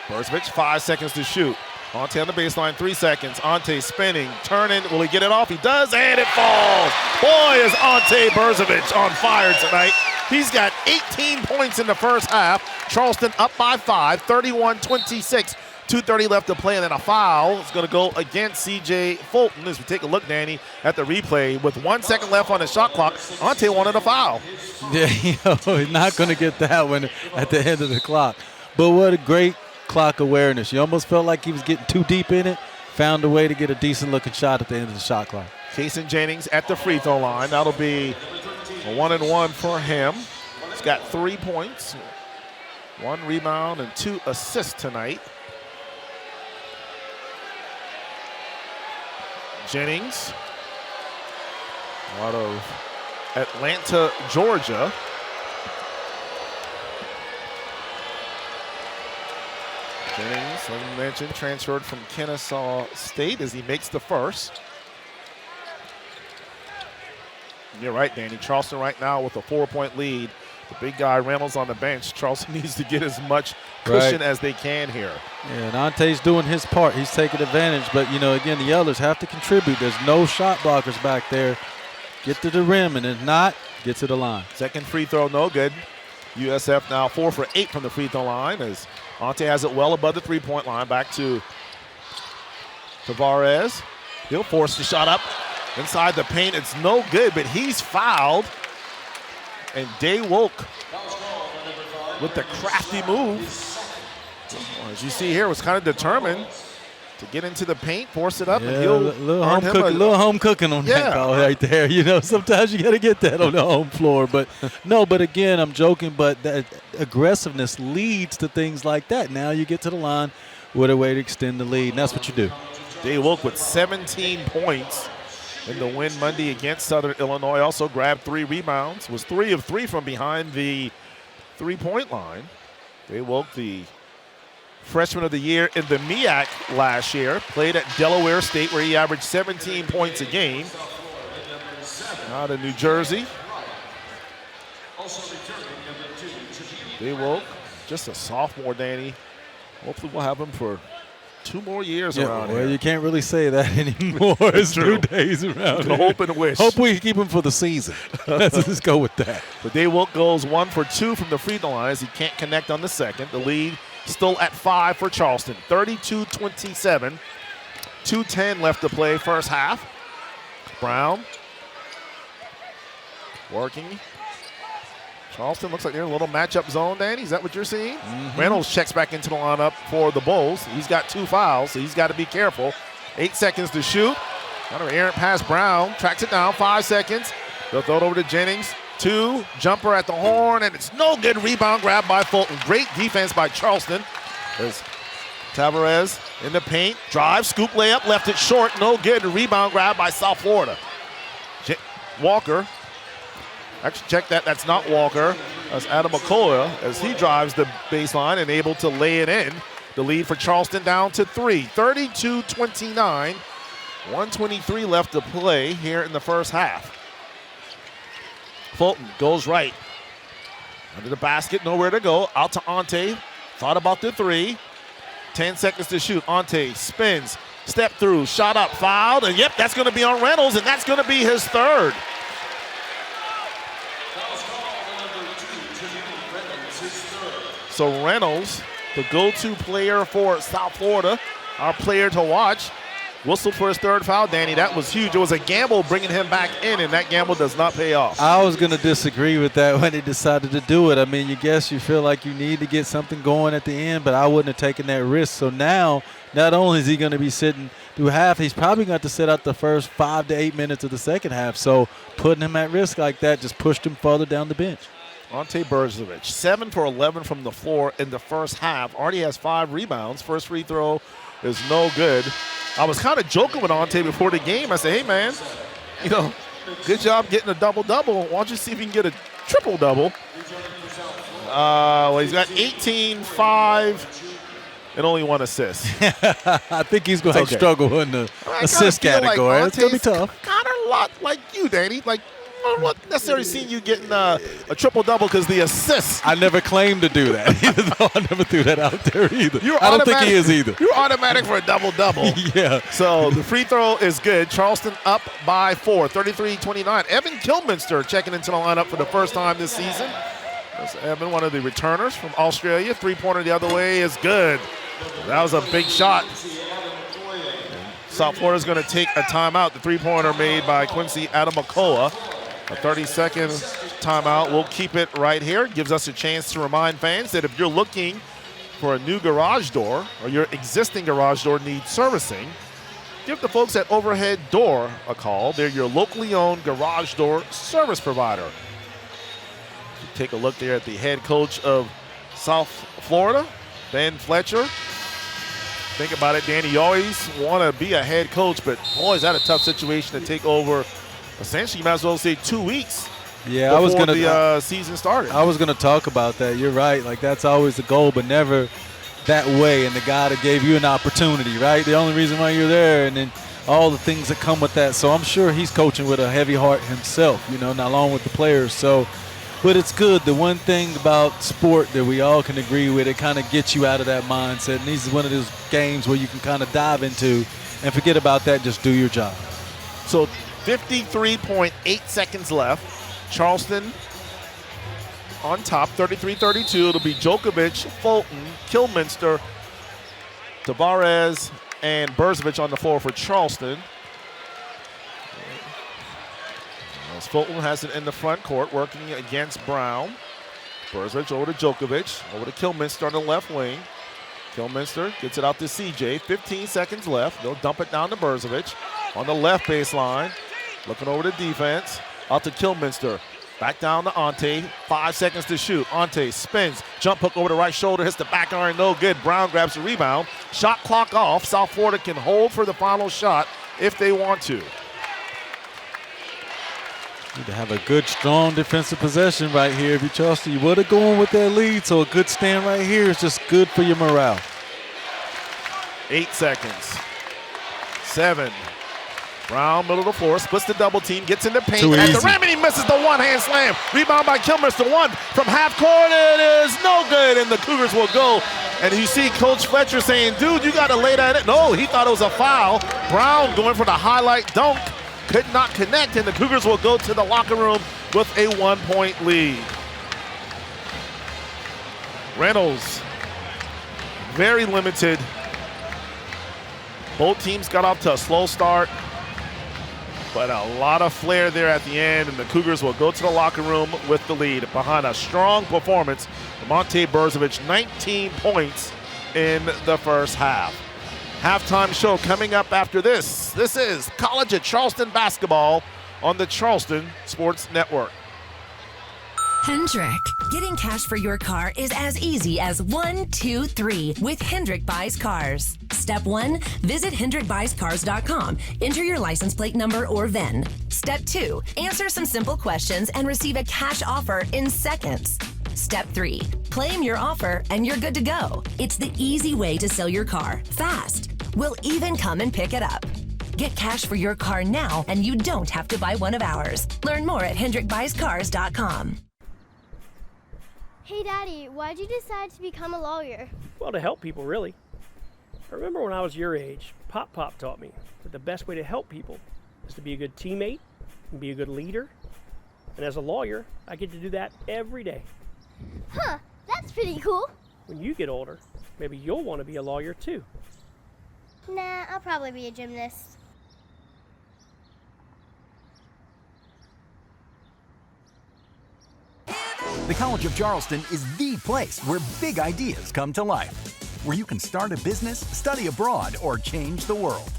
Berzovic, 5 seconds to shoot. Ante on the baseline, 3 seconds. Ante spinning, turning. Will he get it off? He does, and it falls. Boy, is Ante Berzovic on fire tonight. He's got 18 points in the first half. Charleston up by 5, 31-26. 2:30 left to play, and then a foul is going to go against C.J. Fulton. As we take a look, Danny, at the replay, with 1 second left on the shot clock, Ante wanted a foul. Yeah, he's not going to get that one at the end of the clock. But what a great clock awareness. You almost felt like he was getting too deep in it, found a way to get a decent-looking shot at the end of the shot clock. Kason Jennings at the free throw line. That'll be a 1-and-1 for him. He's got 3 points, 1 rebound, and 2 assists tonight. Jennings out of Atlanta, Georgia. Jennings, as I mentioned, transferred from Kennesaw State as he makes the first. You're right, Danny. Charleston right now with a 4-point lead. The big guy Reynolds on the bench. Charleston needs to get as much cushion as they can here. Yeah, and Ante's doing his part. He's taking advantage. But, you know, again, the others have to contribute. There's no shot blockers back there. Get to the rim, and if not, get to the line. Second free throw, no good. USF now 4 for 8 from the free throw line as Ante has it well above the three-point line. Back to Tavares. He'll force the shot up inside the paint. It's no good, but he's fouled. And Day Woke with the crafty move. As you see here, was kind of determined to get into the paint, force it up, and he'll little home cooking on that call right there. You know, sometimes you got to get that on the home floor. But no, but again, I'm joking, but that aggressiveness leads to things like that. Now you get to the line with a way to extend the lead, and that's what you do. Day Woke with 17 points in the win Monday against Southern Illinois. Also grabbed 3 rebounds, was 3 of 3 from behind the three-point line. Day Woke, the freshman of the year in the MEAC last year, played at Delaware State where he averaged 17 points a game. Out of New Jersey. Day Woke, just a sophomore, Danny. Hopefully we'll have him for 2 more years around here. Well, you can't really say that anymore. It's 2 days around here. Hope and wish. Hope we keep him for the season. Let's just go with that. But Day Woke goes 1 for 2 from the free throw line as he can't connect on the second. The lead still at 5 for Charleston. 32-27. 2:10 left to play first half. Brown working. Charleston looks like they're in a little matchup zone, Danny. Is that what you're seeing? Mm-hmm. Reynolds checks back into the lineup for the Bulls. He's got 2 fouls, so he's got to be careful. 8 seconds to shoot. Kind of an errant pass. Brown tracks it down. 5 seconds. They'll throw it over to Jennings. 2, jumper at the horn, and it's no good. Rebound grab by Fulton. Great defense by Charleston. There's Tavares in the paint. Drive, scoop layup, left it short. No good. Rebound grab by South Florida. Walker. Actually, check that. That's not Walker. That's Adam McCullough as he drives the baseline and able to lay it in. The lead for Charleston down to 3. 32-29. 1:23 left to play here in the first half. Fulton goes right. Under the basket, nowhere to go. Out to Ante. Thought about the 3. 10 seconds to shoot. Ante spins. Step through. Shot up. Fouled. And yep, that's going to be on Reynolds, and that's going to be his 3rd. So Reynolds, the go-to player for South Florida, our player to watch, Whistled for his third foul, Danny. That was huge. It was a gamble bringing him back in, and that gamble does not pay off. I was going to disagree with that when he decided to do it. I mean, you feel like you need to get something going at the end, but I wouldn't have taken that risk. So now, not only is he going to be sitting through half, he's probably going to sit out the first 5 to 8 minutes of the second half. So putting him at risk like that just pushed him further down the bench. Ante Berzovic, 7 for 11 from the floor in the first half. Already has 5 rebounds. First free throw is no good. I was kind of joking with Ante before the game. I said, hey, man, good job getting a double-double. Why don't you see if you can get a triple-double? Well, he's got 18, 5, and only 1 assist. I think he's going to struggle in the assist category. It's going to be tough. Kind of a lot like you, Danny. Like, I'm not necessarily seeing you getting a triple-double because the assists. I never claimed to do that, even though I never threw that out there either. I don't think he is either. You're automatic for a double-double. Yeah. So the free throw is good. Charleston up by 4, 33-29. Evan Kilminster checking into the lineup for the first time this season. That's Evan, one of the returners from Australia. Three-pointer the other way is good. That was a big shot. South Florida's going to take a timeout. The three-pointer made by Quincy Adamakoa. A 30-second timeout. We'll keep it right here. Gives us a chance to remind fans that if you're looking for a new garage door or your existing garage door needs servicing, give the folks at Overhead Door a call. They're your locally owned garage door service provider. Take a look there at the head coach of South Florida, Ben Fletcher. Think about it, Danny. You always want to be a head coach, but boy, is that a tough situation to take over. Essentially, you might as well say 2 weeks. Yeah, before I was going the season started. I was going to talk about that. You're right. Like, that's always the goal, but never that way. And the guy that gave you an opportunity, right? The only reason why you're there, and then all the things that come with that. So I'm sure he's coaching with a heavy heart himself, not along with the players. So, but it's good. The one thing about sport that we all can agree with, it kind of gets you out of that mindset. And this is one of those games where you can kind of dive into and forget about that. Just do your job. So 53.8 seconds left. Charleston on top, 33-32. It'll be Djokovic, Fulton, Kilminster, Tavares, and Berzovic on the floor for Charleston. As Fulton has it in the front court, working against Brown. Berzovic over to Djokovic, over to Kilminster on the left wing. Kilminster gets it out to CJ. 15 seconds left. They'll dump it down to Berzovic on the left baseline. Looking over the defense. Out to Kilminster. Back down to Ante. 5 seconds to shoot. Ante spins. Jump hook over the right shoulder. Hits the back iron. No good. Brown grabs the rebound. Shot clock off. South Florida can hold for the final shot if they want to. Need to have a good, strong defensive possession right here if you Charleston. You would have gone with that lead, so a good stand right here is just good for your morale. 8 seconds. 7. Brown, middle of the floor, splits the double team, gets in the paint. At the rim, and he misses the one-hand slam. Rebound by Kilminster. 1 from half court. It is no good, and the Cougars will go. And you see Coach Fletcher saying, dude, you got to lay that in. No, he thought it was a foul. Brown going for the highlight dunk. Could not connect, and the Cougars will go to the locker room with a 1-point lead. Reynolds, very limited. Both teams got off to a slow start, but a lot of flair there at the end, and the Cougars will go to the locker room with the lead behind a strong performance from Ante Berzovic, 19 points in the first half. Halftime show coming up after this. This is College at Charleston basketball on the Charleston Sports Network. Hendrick. Getting cash for your car is as easy as 1, 2, 3 with Hendrick Buys Cars. Step 1, visit HendrickBuysCars.com. Enter your license plate number or VIN. Step 2, answer some simple questions and receive a cash offer in seconds. Step 3, claim your offer and you're good to go. It's the easy way to sell your car fast. We'll even come and pick it up. Get cash for your car now and you don't have to buy one of ours. Learn more at HendrickBuysCars.com. Hey, Daddy, why'd you decide to become a lawyer? Well, to help people, really. I remember when I was your age, Pop taught me that the best way to help people is to be a good teammate and be a good leader. And as a lawyer, I get to do that every day. Huh, that's pretty cool. When you get older, maybe you'll want to be a lawyer too. Nah, I'll probably be a gymnast. The College of Charleston is the place where big ideas come to life, where you can start a business, study abroad, or change the world.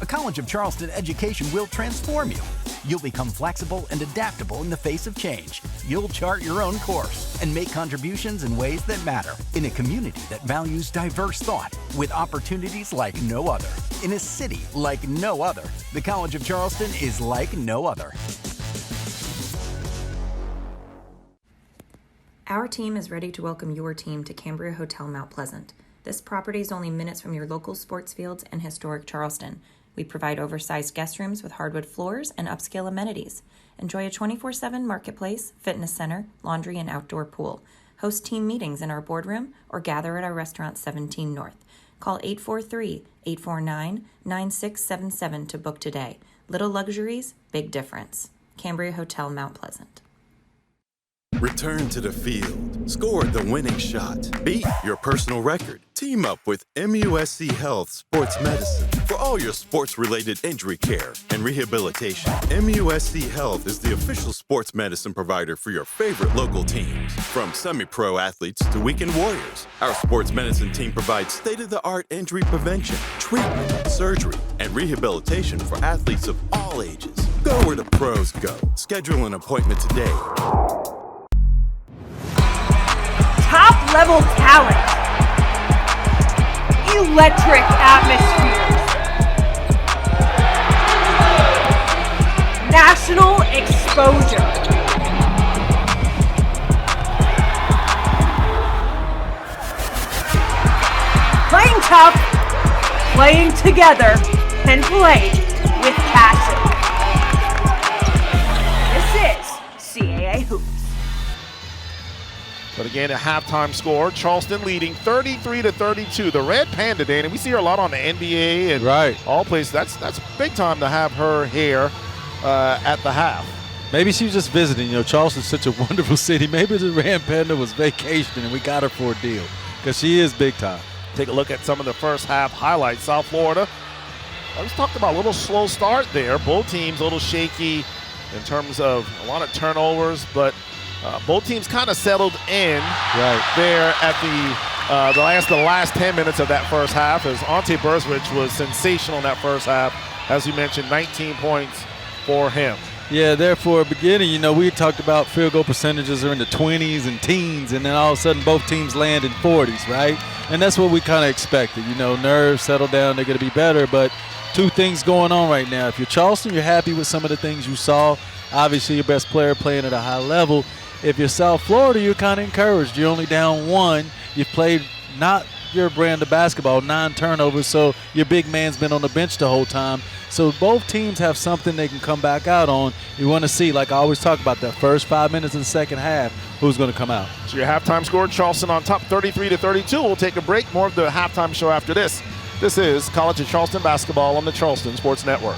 A College of Charleston education will transform you. You'll become flexible and adaptable in the face of change. You'll chart your own course and make contributions in ways that matter in a community that values diverse thought with opportunities like no other. In a city like no other, the College of Charleston is like no other. Our team is ready to welcome your team to Cambria Hotel Mount Pleasant. This property is only minutes from your local sports fields and historic Charleston. We provide oversized guest rooms with hardwood floors and upscale amenities. Enjoy a 24/7 marketplace, fitness center, laundry, and outdoor pool. Host team meetings in our boardroom or gather at our restaurant 17 North. Call 843-849-9677 to book today. Little luxuries, big difference. Cambria Hotel Mount Pleasant. Return to the field. Score the winning shot. Beat your personal record. Team up with MUSC Health Sports Medicine for all your sports-related injury care and rehabilitation. MUSC Health is the official sports medicine provider for your favorite local teams. From semi-pro athletes to weekend warriors, our sports medicine team provides state-of-the-art injury prevention, treatment, surgery, and rehabilitation for athletes of all ages. Go where the pros go. Schedule an appointment today. Top-level talent. Electric atmospheres. National exposure. Playing tough, playing together, and play with passion. This is CAA Hoops. But again, a halftime score, Charleston leading 33-32. The Red Panda, Danny, we see her a lot on the NBA and all places. That's big time to have her here at the half. Maybe she was just visiting. You know, Charleston's such a wonderful city. Maybe the Red Panda was vacationing and we got her for a deal because she is big time. Take a look at some of the first half highlights. South Florida, I just talked about a little slow start there. Both teams a little shaky in terms of a lot of turnovers, but both teams kind of settled in there at the last 10 minutes of that first half as Ante Burswich was sensational in that first half. As you mentioned, 19 points for him. Yeah, there for a beginning, you know, we talked about field goal percentages are in the 20s and teens, and then all of a sudden both teams land in 40s, right? And that's what we kind of expected. You know, nerves settle down, they're going to be better, but two things going on right now. If you're Charleston, you're happy with some of the things you saw. Obviously, your best player playing at a high level. If you're South Florida, you're kind of encouraged. You're only down one. You've played not your brand of basketball, 9 turnovers, so your big man's been on the bench the whole time. So both teams have something they can come back out on. You want to see, like I always talk about, that first 5 minutes of the second half, who's going to come out. So your halftime score, Charleston on top 33-32. We'll take a break. More of the halftime show after this. This is College of Charleston basketball on the Charleston Sports Network.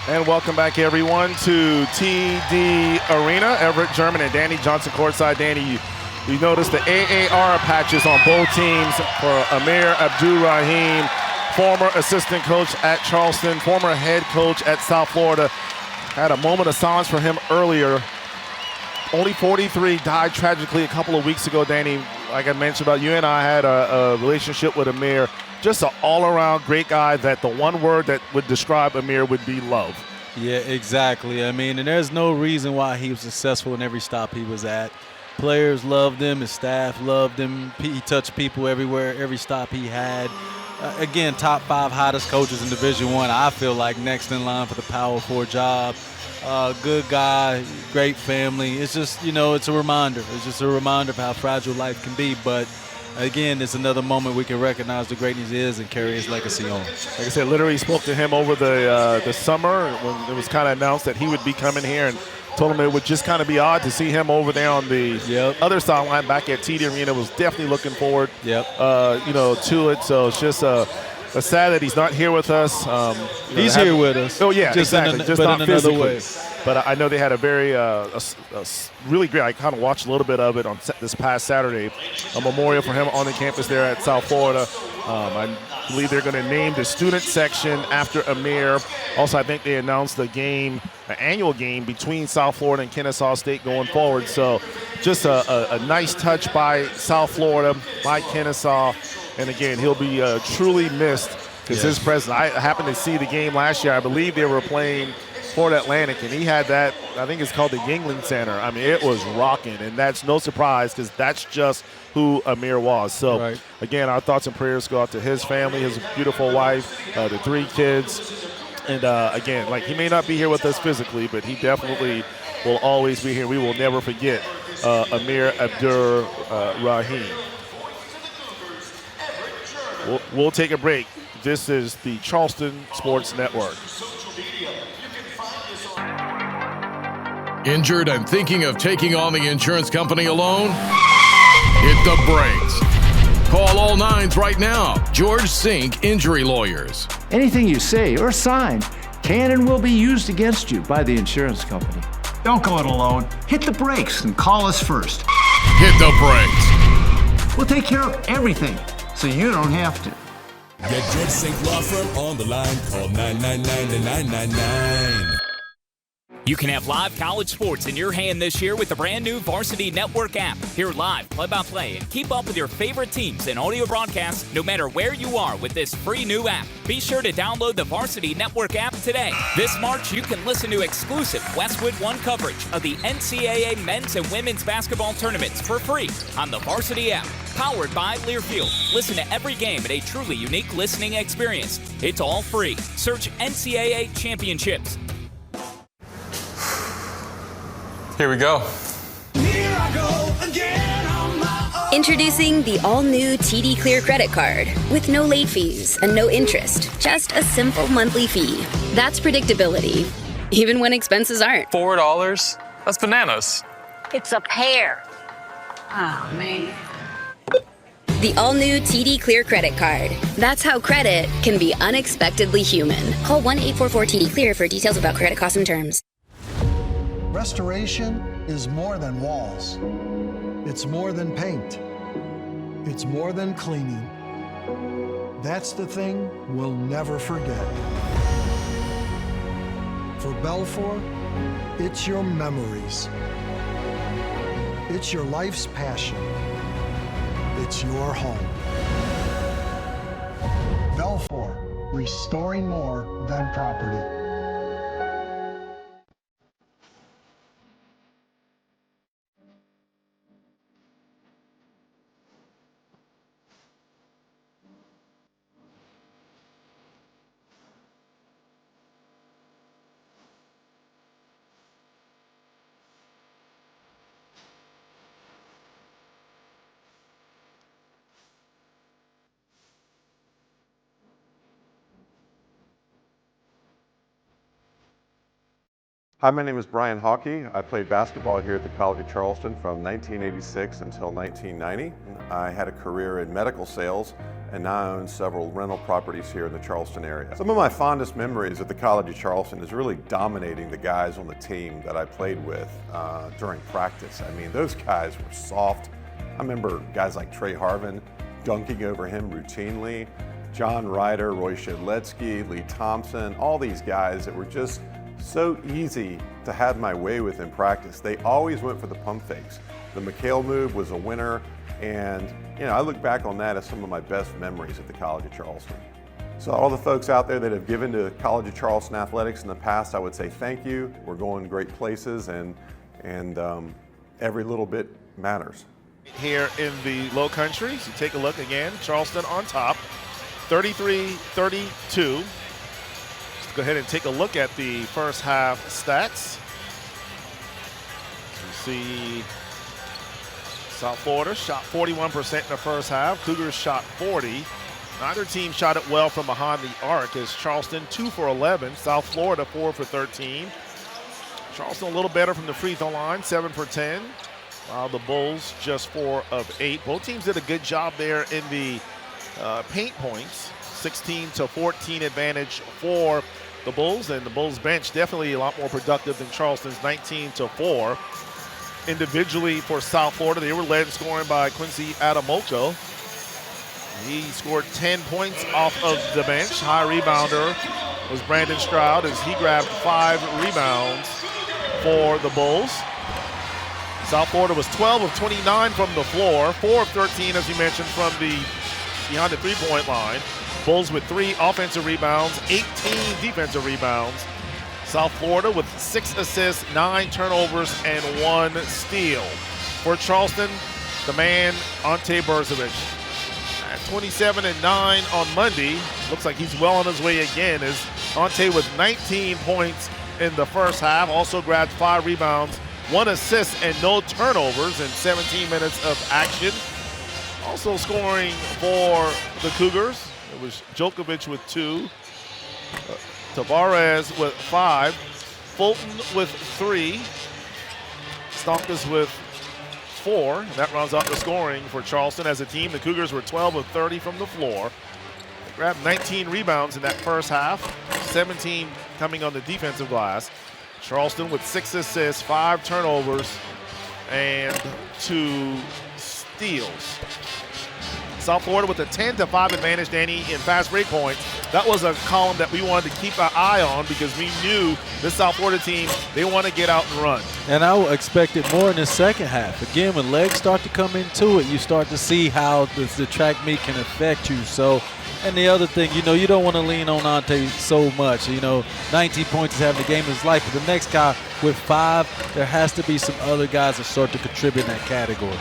And welcome back, everyone, to TD Arena. Everett German and Danny Johnson courtside. Danny, you noticed the AAR patches on both teams for Amir Abdur-Rahim, former assistant coach at Charleston, former head coach at South Florida. Had a moment of silence for him earlier. Only 43, died tragically a couple of weeks ago, Danny. Like I mentioned about you and I had a relationship with Amir. Just an all-around great guy that the one word that would describe Amir would be love. Yeah, exactly. I mean, and there's no reason why he was successful in every stop he was at. Players loved him. His staff loved him. He touched people everywhere, every stop he had. Again, top 5 hottest coaches in Division I. I feel like next in line for the Power 4 job. Good guy, great family. It's just, it's a reminder. It's just a reminder of how fragile life can be. But again, it's another moment we can recognize the greatness he is and carry his legacy on. Like I said, literally spoke to him over the summer when it was kind of announced that he would be coming here, and told him it would just kind of be odd to see him over there on the other sideline back at TD Arena. Was definitely looking forward, to it. So it's just sad that he's not here with us. He's here with us. Oh yeah, just exactly. just not in another way. But I know they had a very, really great. I kind of watched a little bit of it on this past Saturday. A memorial for him on the campus there at South Florida. I believe they're going to name the student section after Amir. Also, I think they announced the game, an annual game between South Florida and Kennesaw State going forward. So just a nice touch by South Florida, by Kennesaw. And again, he'll be truly missed because his presence. I happened to see the game last year. I believe they were playing Florida Atlantic, and he had that, I think it's called the Yingling Center. I mean, it was rocking, and that's no surprise because that's just who Amir was. So, again, our thoughts and prayers go out to his family, his beautiful wife, the 3 kids. And, again, like he may not be here with us physically, but he definitely will always be here. We will never forget Amir Abdur-Rahim. We'll take a break. This is the Charleston Sports Network. Injured and thinking of taking on the insurance company alone? Hit the brakes. Call all 9s right now. George Sink Injury Lawyers. Anything you say or sign can and will be used against you by the insurance company. Don't go it alone. Hit the brakes and call us first. Hit the brakes. We'll take care of everything, so you don't have to. Get George Sink Law Firm on the line. Call 999-9999. You can have live college sports in your hand this year with the brand new Varsity Network app. Hear live, play-by-play, and keep up with your favorite teams and audio broadcasts no matter where you are with this free new app. Be sure to download the Varsity Network app today. This March, you can listen to exclusive Westwood One coverage of the NCAA men's and women's basketball tournaments for free on the Varsity app. Powered by Learfield. Listen to every game at a truly unique listening experience. It's all free. Search NCAA Championships. Here we go. Here I go again on my own. Introducing the all-new TD Clear credit card with no late fees and no interest, just a simple monthly fee. That's predictability, even when expenses aren't. $4? That's bananas. It's a pear. Oh, man. The all-new TD Clear credit card. That's how credit can be unexpectedly human. Call 1-844-TD-CLEAR for details about credit costs and terms. Restoration is more than walls. It's more than paint. It's more than cleaning. That's the thing we'll never forget. For Belfour, it's your memories. It's your life's passion. It's your home. Belfour, restoring more than property. Hi, my name is Brian Hawkey. I played basketball here at the College of Charleston from 1986 until 1990. I had a career in medical sales and now I own several rental properties here in the Charleston area. Some of my fondest memories at the College of Charleston is really dominating the guys on the team that I played with during practice. I mean, those guys were soft. I remember guys like Trey Harvin dunking over him routinely, John Ryder, Roy Shedletsky, Lee Thompson, all these guys that were just so easy to have my way with in practice. They always went for the pump fakes. The McHale move was a winner, and I look back on that as some of my best memories at the College of Charleston. So all the folks out there that have given to College of Charleston athletics in the past, I would say thank you. We're going great places, and every little bit matters. Here in the Low Country, so take a look again. Charleston on top, 33-32. Let's go ahead and take a look at the first half stats. You see South Florida shot 41% in the first half. Cougars shot 40. Neither team shot it well from behind the arc, as Charleston 2 for 11, South Florida 4 for 13. Charleston a little better from the free throw line, 7 for 10. While the Bulls just 4 of 8. Both teams did a good job there in the paint points. 16-14 advantage for the Bulls, and the Bulls bench definitely a lot more productive than Charleston's 19-4. Individually for South Florida, they were led in scoring by Quincy Adamoko. He scored 10 points off of the bench. High rebounder was Brandon Stroud, as he grabbed 5 rebounds for the Bulls. South Florida was 12 of 29 from the floor, 4 of 13, as you mentioned, from behind the three-point line. Bulls with 3 offensive rebounds, 18 defensive rebounds. South Florida with 6 assists, 9 turnovers, and 1 steal. For Charleston, the man, Ante Berzovic. At 27-9 on Monday, looks like he's well on his way again, as Ante with 19 points in the first half, also grabbed 5 rebounds, 1 assist, and no turnovers in 17 minutes of action. Also scoring for the Cougars, it was Djokovic with 2, Tavares with 5, Fulton with 3, Stonkus with 4. And that rounds out the scoring for Charleston as a team. The Cougars were 12 of 30 from the floor. They grabbed 19 rebounds in that first half, 17 coming on the defensive glass. Charleston with 6 assists, 5 turnovers, and 2 steals. South Florida with a 10-5 advantage, Danny, in fast break points. That was a column that we wanted to keep our eye on because we knew this South Florida team, they want to get out and run. And I expected more in the second half. Again, when legs start to come into it, you start to see how the track meet can affect you. So, and the other thing, you don't want to lean on Ante so much. 19 points is having the game of his life, but the next guy with 5, there has to be some other guys that start to contribute in that category.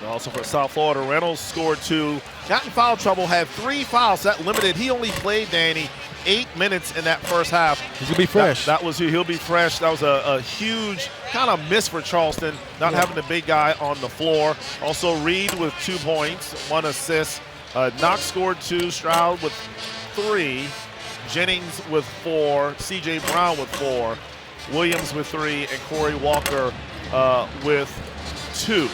Also for South Florida, Reynolds scored 2. Got in foul trouble, had 3 fouls. That limited. He only played, Danny, 8 minutes in that first half. He's going to be fresh. He'll be fresh. That was a huge kind of miss for Charleston, not having the big guy on the floor. Also Reed with 2 points, 1 assist. Knox scored 2, Stroud with 3, Jennings with 4, C.J. Brown with 4, Williams with 3, and Corey Walker with 2.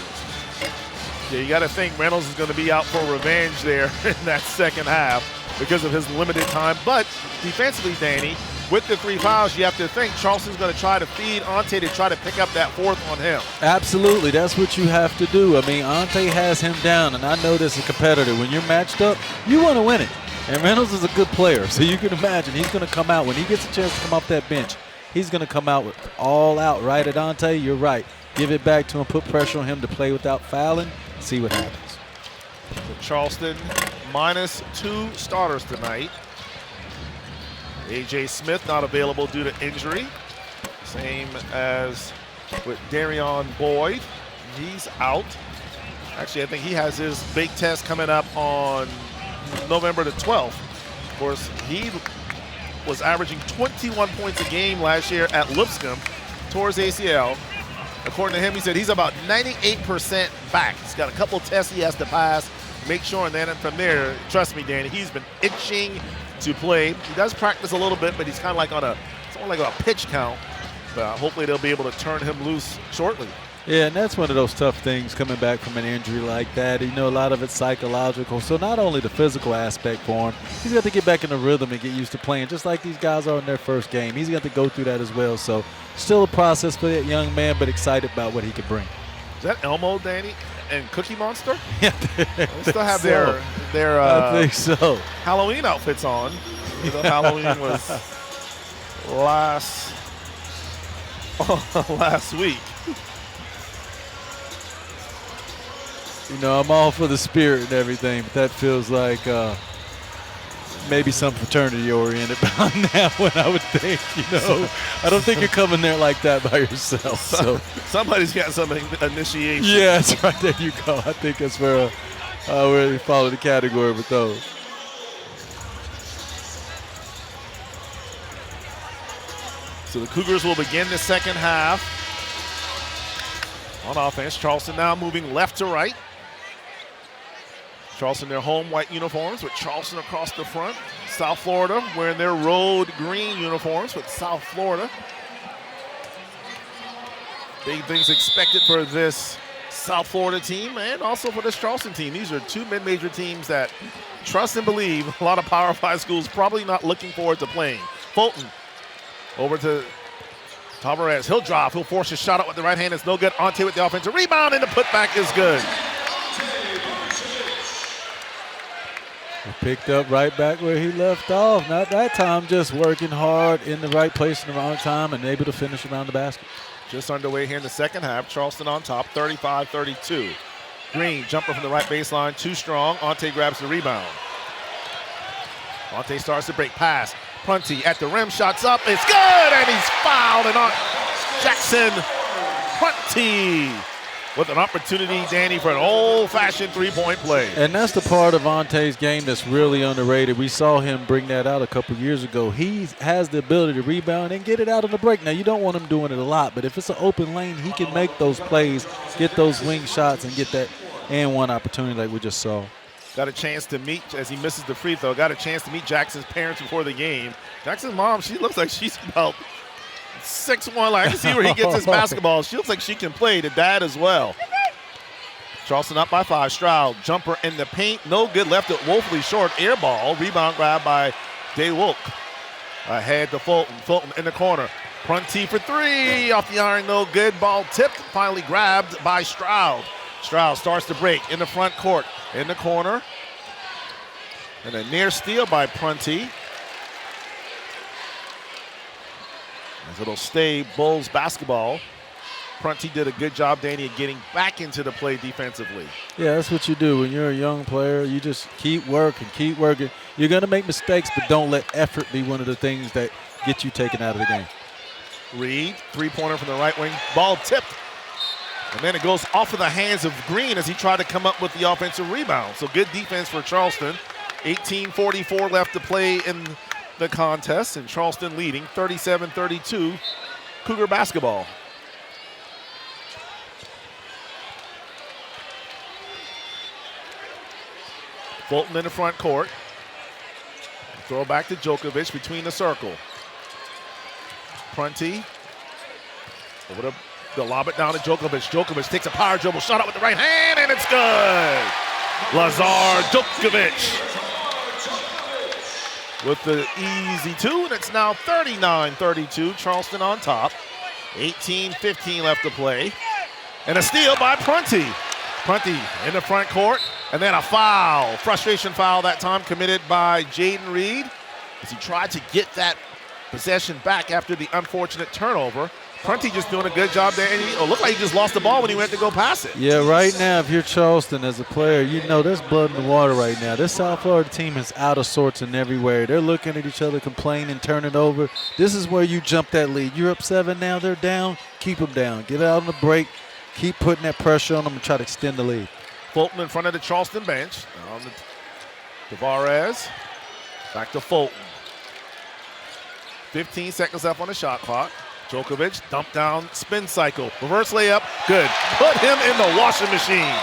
Yeah, you got to think Reynolds is going to be out for revenge there in that second half because of his limited time. But defensively, Danny, with the 3 fouls, you have to think Charleston's going to try to feed Ante to try to pick up that 4th on him. Absolutely. That's what you have to do. I mean, Ante has him down, and I know this is a competitor. When you're matched up, you want to win it. And Reynolds is a good player, so you can imagine he's going to come out. When he gets a chance to come off that bench, he's going to come out with all out right at Ante. You're right. Give it back to him, put pressure on him to play without fouling. See what happens. Charleston -2 starters tonight. A.J. Smith not available due to injury. Same as with Darion Boyd. He's out. Actually, I think he has his big test coming up on November the 12th. Of course, he was averaging 21 points a game last year at Lipscomb towards ACL. According to him, he said he's about 98% back. He's got a couple tests he has to pass, make sure, and then from there, trust me, Danny, he's been itching to play. He does practice a little bit, but he's kind of like on a pitch count. But hopefully they'll be able to turn him loose shortly. Yeah, and that's one of those tough things coming back from an injury like that. You know, a lot of it's psychological. So not only the physical aspect for him, he's got to get back in the rhythm and get used to playing just like these guys are in their first game. He's got to go through that as well. So still a process for that young man, but excited about what he could bring. Is that Elmo, Danny, and Cookie Monster? Yeah, they still have their I think so. Halloween outfits on. You know, Halloween was last week. You know, I'm all for the spirit and everything, but that feels like maybe some fraternity-oriented by now when I would think, you know. I don't think you're coming there like that by yourself. So somebody's got some initiation. Yeah, that's right. There you go. I think that's where we follow the category with those. So the Cougars will begin the second half. On offense, Charleston now moving left to right. Charleston, their home white uniforms with Charleston across the front. South Florida wearing their road green uniforms with South Florida. Big things expected for this South Florida team and also for this Charleston team. These are two mid-major teams that trust and believe a lot of Power 5 schools probably not looking forward to playing. Fulton over to Tavares. He'll drop. He'll force a shot out with the right hand. It's no good. Ante with the offensive rebound, and the putback is good. Picked up right back where he left off. Not that time, just working hard in the right place in the wrong time and able to finish around the basket. Just underway here in the second half. Charleston on top, 35-32. Green, jumper from the right baseline, too strong. Ante grabs the rebound. Ante starts to break pass. Prunty at the rim, shots up, it's good, and he's fouled. And Jackson Prunty with an opportunity, Danny, for an old-fashioned three-point play. And that's the part of Ante's game that's really underrated. We saw him bring that out a couple years ago. He has the ability to rebound and get it out on the break. Now, you don't want him doing it a lot, but if it's an open lane, he can make those plays, get those wing shots, and get that and one opportunity like we just saw. Got a chance to meet, as he misses the free throw, got a chance to meet Jackson's parents before the game. Jackson's mom, she looks like she's about 6'1". Like, I can see where he gets his basketball. She looks like she can play. The dad as well. Charleston up by 5. Stroud, jumper in the paint. No good, left it woefully short. Air ball. Rebound grab by DeWolk. Ahead to Fulton. Fulton in the corner. Prunty for 3. Off the iron, no good. Ball tipped. Finally grabbed by Stroud. Stroud starts to break in the front court. In the corner. And a near steal by Prunty. As it'll stay Bulls basketball. Prunty did a good job, Danny, of getting back into the play defensively. Yeah, that's what you do. When you're a young player, you just keep working, keep working. You're going to make mistakes, but don't let effort be one of the things that get you taken out of the game. Reed, three-pointer from the right wing. Ball tipped. And then it goes off of the hands of Green as he tried to come up with the offensive rebound. So good defense for Charleston. 18:44 left to play in the contest, and Charleston leading 37-32 Cougar basketball. Fulton in the front court. Throw back to Djokovic between the circle. Prunty over to they'll lob it down to Djokovic. Djokovic takes a power dribble, shot out with the right hand, and it's good. Lazar Djokovic with the easy two, and it's now 39-32. Charleston on top. 18:15 left to play. And a steal by Prunty. Prunty in the front court, and then a foul. Frustration foul that time committed by Jaden Reed as he tried to get that possession back after the unfortunate turnover. Prunty just doing a good job there, and it looked like he just lost the ball when he went to go pass it. Yeah, right now, if you're Charleston as a player, you know there's blood in the water right now. This South Florida team is out of sorts in every way. They're looking at each other, complaining, turning over. This is where you jump that lead. You're up 7 now, they're down. Keep them down. Get out on the break. Keep putting that pressure on them and try to extend the lead. Fulton in front of the Charleston bench. On the Tavares. Back to Fulton. 15 seconds left on the shot clock. Djokovic, dump down, spin cycle. Reverse layup, good. Put him in the washing machine.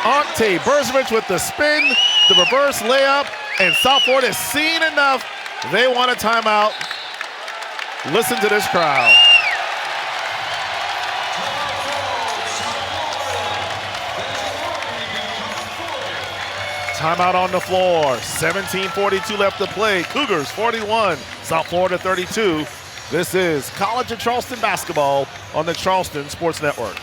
Ante Berzovic with the spin, the reverse layup, and South Florida has seen enough. They want a timeout. Listen to this crowd. Timeout on the floor. 17:42 left to play. Cougars 41, South Florida 32. This is College of Charleston basketball on the Charleston Sports Network.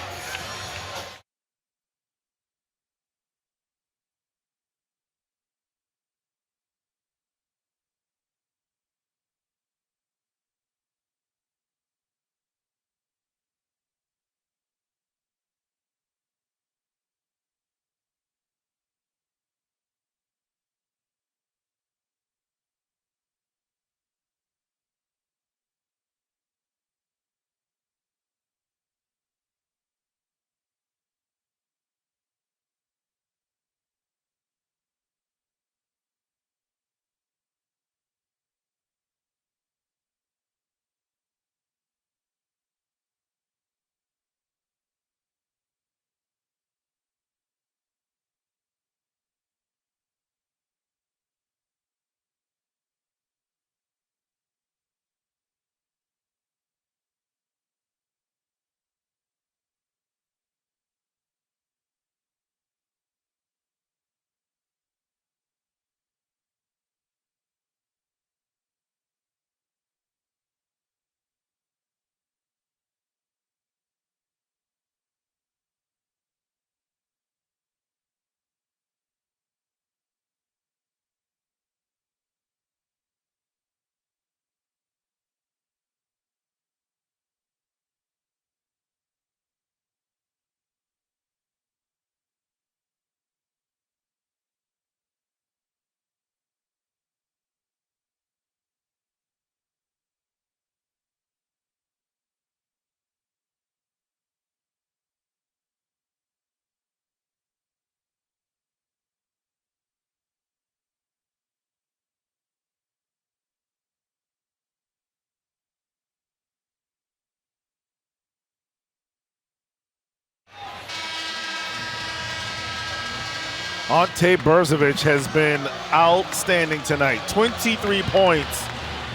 Ante Berzovic has been outstanding tonight. 23 points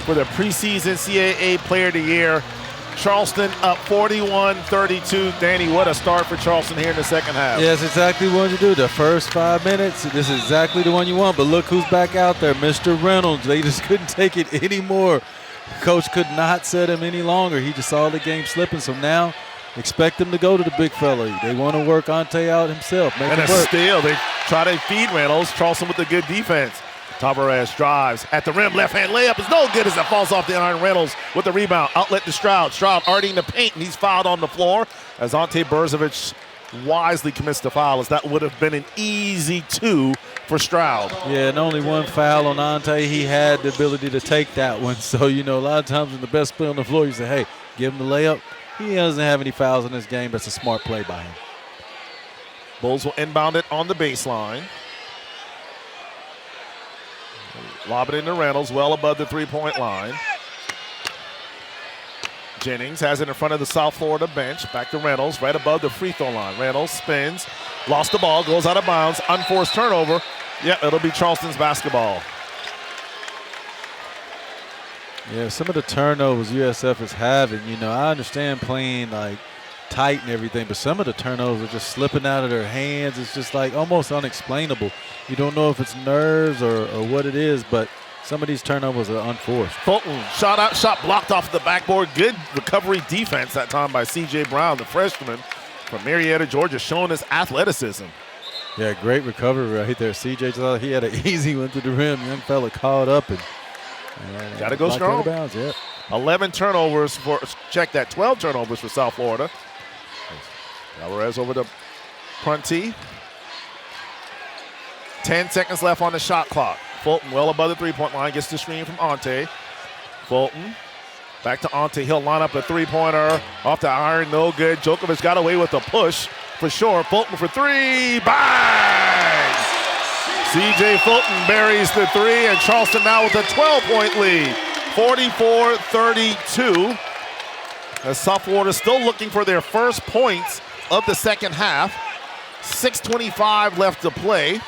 for the preseason CAA Player of the Year. Charleston up 41-32. Danny, what a start for Charleston here in the second half. Yeah, that's exactly what you do. The first 5 minutes, this is exactly the one you want. But look who's back out there, Mr. Reynolds. They just couldn't take it anymore. Coach could not set him any longer. He just saw the game slipping. So now expect him to go to the big fella. They want to work Ante out himself. Make and him a work. steal. They try to feed Reynolds. Charleston with a good defense. Tavares drives at the rim. Left-hand layup is no good as it falls off the iron. Reynolds with the rebound. Outlet to Stroud. Stroud already in the paint, and he's fouled on the floor as Ante Berzovic wisely commits the foul, as that would have been an easy 2 for Stroud. Yeah, and only one foul on Ante. He had the ability to take that one. So, you know, a lot of times when the best player on the floor, you say, hey, give him the layup. He doesn't have any fouls in this game. That's a smart play by him. Bulls will inbound it on the baseline. Lob it into Reynolds, well above the three-point line. Jennings has it in front of the South Florida bench. Back to Reynolds, right above the free throw line. Reynolds spins, lost the ball, goes out of bounds, unforced turnover. Yeah, it'll be Charleston's basketball. Yeah, some of the turnovers USF is having, you know, I understand playing like tight and everything, but some of the turnovers are just slipping out of their hands. It's just like almost unexplainable. You don't know if it's nerves or what it is, but some of these turnovers are unforced. Fulton, shot blocked off the backboard. Good recovery defense that time by C.J. Brown, the freshman from Marietta, Georgia, showing his athleticism. Yeah, great recovery right there. C.J. thought he had an easy one to the rim. Young fella caught up and got to go strong. Bounds, yeah. 11 turnovers for, check that, 12 turnovers for South Florida. Alvarez over the front tee. 10 seconds left on the shot clock. Fulton well above the three-point line, gets the screen from Ante. Fulton back to Ante. He'll line up a three-pointer off the iron, no good. Djokovic got away with a push for sure. Fulton for three, bang! C.J. Fulton buries the three, and Charleston now with a 12-point lead, 44-32. As South Florida still looking for their first points of the second half. 6:25 left to play.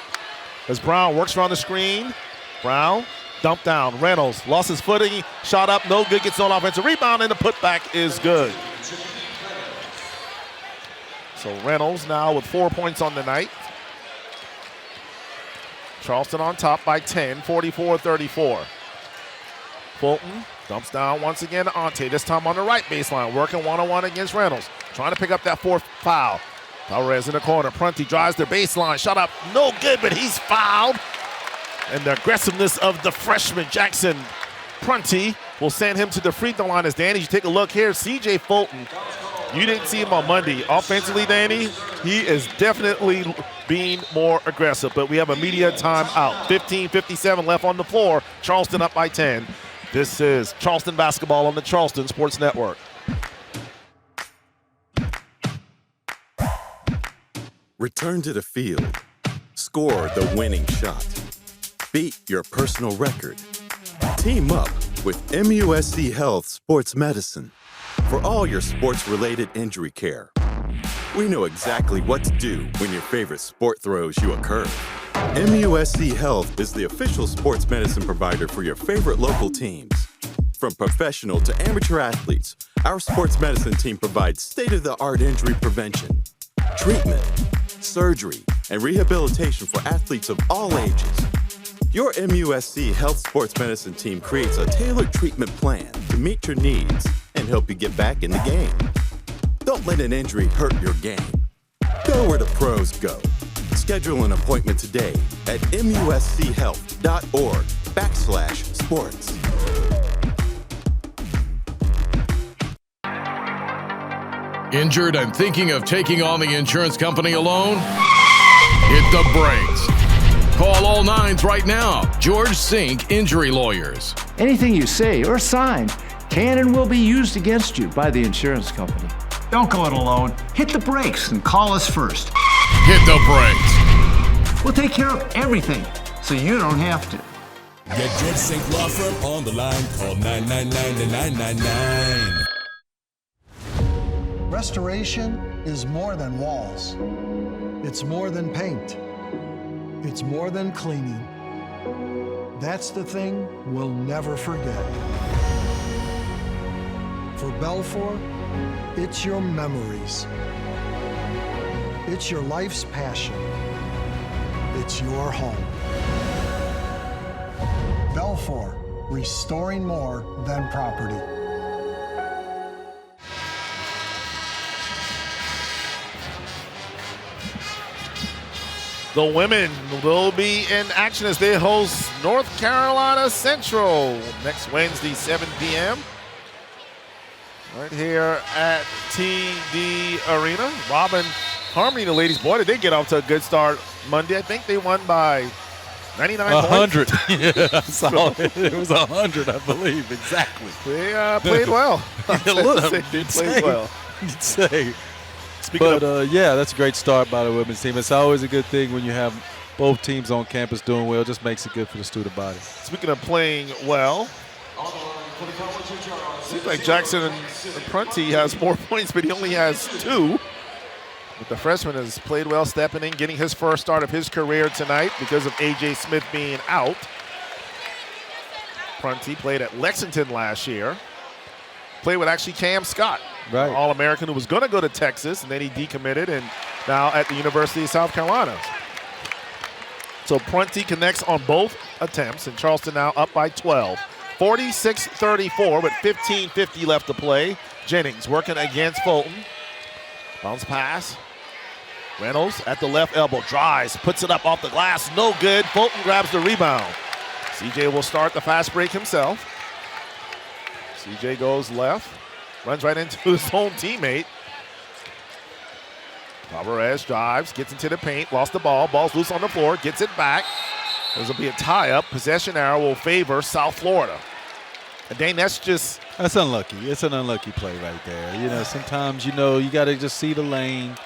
As Brown works around the screen. Brown dumped down. Reynolds lost his footing, shot up, no good, gets on offensive rebound, and the putback is good. So Reynolds now with 4 points on the night. Charleston on top by 10, 44-34. Fulton dumps down once again to Ante, this time on the right baseline, working one-on-one against Reynolds. Trying to pick up that fourth foul. Alvarez in the corner. Prunty drives the baseline. Shot up, no good, but he's fouled. And the aggressiveness of the freshman, Jackson Prunty, will send him to the free throw line. As Danny, you take a look here, C.J. Fulton. You didn't see him on Monday. Offensively, Danny, he is definitely being more aggressive. But we have a media timeout. 15:57 left on the floor. Charleston up by 10. This is Charleston basketball on the Charleston Sports Network. Return to the field. Score the winning shot. Beat your personal record. Team up with MUSC Health Sports Medicine for all your sports-related injury care. We know exactly what to do when your favorite sport throws you a curve. MUSC Health is the official sports medicine provider for your favorite local teams. From professional to amateur athletes, our sports medicine team provides state-of-the-art injury prevention, treatment, surgery, and rehabilitation for athletes of all ages. Your MUSC Health Sports Medicine team creates a tailored treatment plan to meet your needs and help you get back in the game. Don't let an injury hurt your game. Go where the pros go. Schedule an appointment today at muschealth.org/sports. Injured and thinking of taking on the insurance company alone? Hit the brakes. Call all nines right now. George Sink Injury Lawyers. Anything you say or sign can and will be used against you by the insurance company. Don't go it alone. Hit the brakes and call us first. Hit the brakes. We'll take care of everything, so you don't have to. Get George Sink Law Firm on the line. Call 999-9999. Restoration is more than walls. It's more than paint. It's more than cleaning. That's the thing we'll never forget. For Belfour, it's your memories. It's your life's passion. It's your home. Belfour, restoring more than property. The women will be in action as they host North Carolina Central next Wednesday, 7 p.m. right here at TD Arena. Robin Harmony, the ladies, boy, did they get off to a good start Monday. I think they won by 99 100. points. Yeah, I saw it. It was 100, I believe, exactly. They played well. Look, they played well. You'd say. Speaking yeah, that's a great start by the women's team. It's always a good thing when you have both teams on campus doing well. It just makes it good for the student body. Speaking of playing well, seems like Jackson Prunty has 4 points, but he only has 2. But the freshman has played well, stepping in, getting his first start of his career tonight because of A.J. Smith being out. Prunty played at Lexington last year. Played with actually Cam Scott, right, All-American who was going to go to Texas, and then he decommitted, and now at the University of South Carolina. So Prunty connects on both attempts, and Charleston now up by 12. 46-34 with 15:50 left to play. Jennings working against Fulton. Bounce pass. Reynolds at the left elbow, drives, puts it up off the glass, no good. Fulton grabs the rebound. CJ will start the fast break himself. CJ goes left, runs right into his own teammate. Alvarez drives, gets into the paint, lost the ball. Ball's loose on the floor, gets it back. This will be a tie-up. Possession arrow will favor South Florida. And Dane, that's unlucky. It's an unlucky play right there. You know, sometimes, you got to just see the lane,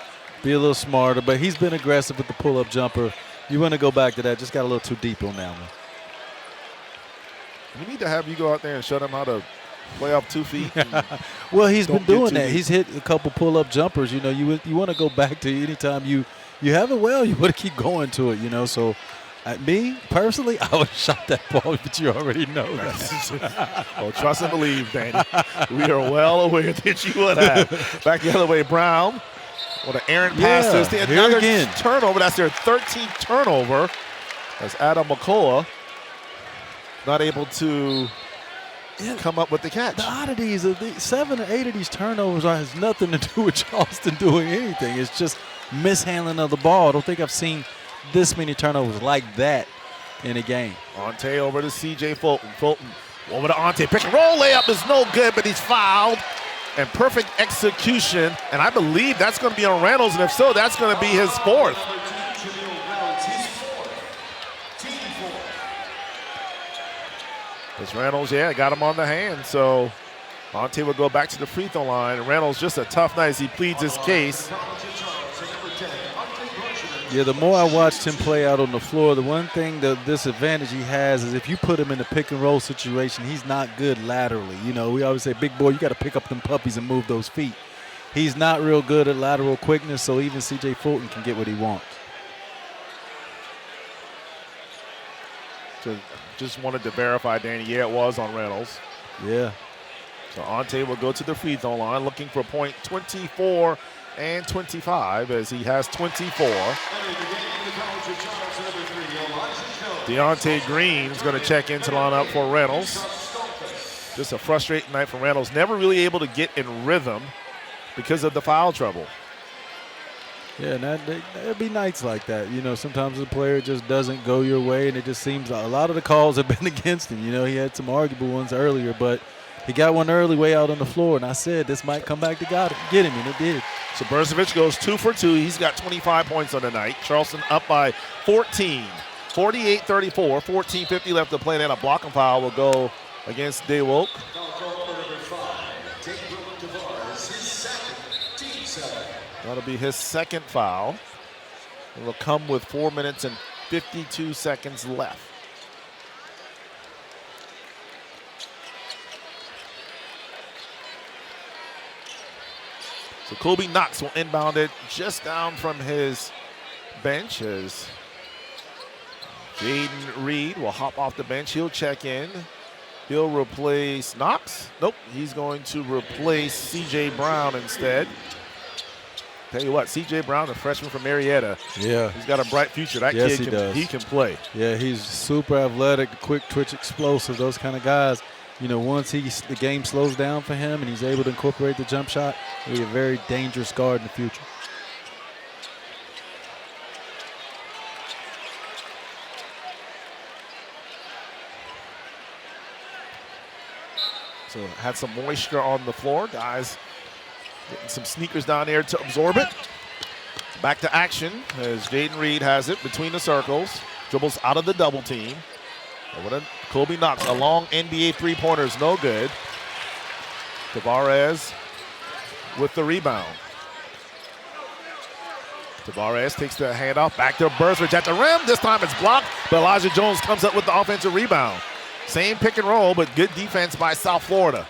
be a little smarter. But he's been aggressive with the pull-up jumper. You want to go back to that. Just got a little too deep on that one. We need to have you go out there and show them how to play off 2 feet. Well, he's been doing that. He's hit a couple pull-up jumpers. You want to go back to anytime you have it well, you want to keep going to it, So me, personally, I would have shot that ball, but you already know that. Well, trust and believe, Danny. We are well aware that you would have. Back the other way, Brown. What an errant pass. Yeah, Another again. turnover. That's their 13th turnover. As Adam McCullough not able to come up with the catch. The oddities of 7 or 8 of these turnovers has nothing to do with Charleston doing anything. It's just mishandling of the ball. I don't think I've seen this many turnovers like that in a game. Ante over to C.J. Fulton. Fulton over to Ante. Pick and roll layup is no good, but he's fouled. And perfect execution. And I believe that's going to be on Reynolds. And if so, that's going to be his fourth. As Reynolds, got him on the hand. So Ante will go back to the free throw line. And Reynolds, just a tough night as he pleads his case. Yeah, the more I watched him play out on the floor, the one thing, the disadvantage he has is if you put him in a pick and roll situation, he's not good laterally. You know, we always say, big boy, you got to pick up them puppies and move those feet. He's not real good at lateral quickness, so even C.J. Fulton can get what he wants. So just wanted to verify, Danny, it was on Reynolds. Yeah. So Ante will go to the free throw line looking for point 24 and 25 as he has 24. Deontay Green is going to check into the lineup for Reynolds. Just a frustrating night for Reynolds. Never really able to get in rhythm because of the foul trouble. Yeah, and there'd be nights like that. You know, sometimes the player just doesn't go your way, and it just seems a lot of the calls have been against him. You know, he had some arguable ones earlier, but he got one early way out on the floor, and I said this might come back to get him, and it did. So Brzovic goes 2 for 2. He's got 25 points on the night. Charleston up by 14, 48-34, 14:50 left to play. Then a blocking foul will go against DeWolk. That'll be his second foul. It will come with 4 minutes and 52 seconds left. So Kobe Knox will inbound it just down from his bench as Jaden Reed will hop off the bench. He'll check in. He'll replace Knox. Nope, he's going to replace C.J. Brown instead. Tell you what, C.J. Brown, a freshman from Marietta. Yeah. He's got a bright future. That yes, kid he can play. Yeah, he's super athletic, quick twitch, explosive, those kind of guys. You know, once the game slows down for him and he's able to incorporate the jump shot, he'll be a very dangerous guard in the future. So had some moisture on the floor. Guys getting some sneakers down there to absorb it. Back to action as Jaden Reed has it between the circles. Dribbles out of the double team. Over to Kobe Knox. A long NBA three-pointer is no good. Tavares with the rebound. Tavares takes the handoff back to Brzovic at the rim. This time it's blocked, but Elijah Jones comes up with the offensive rebound. Same pick and roll, but good defense by South Florida.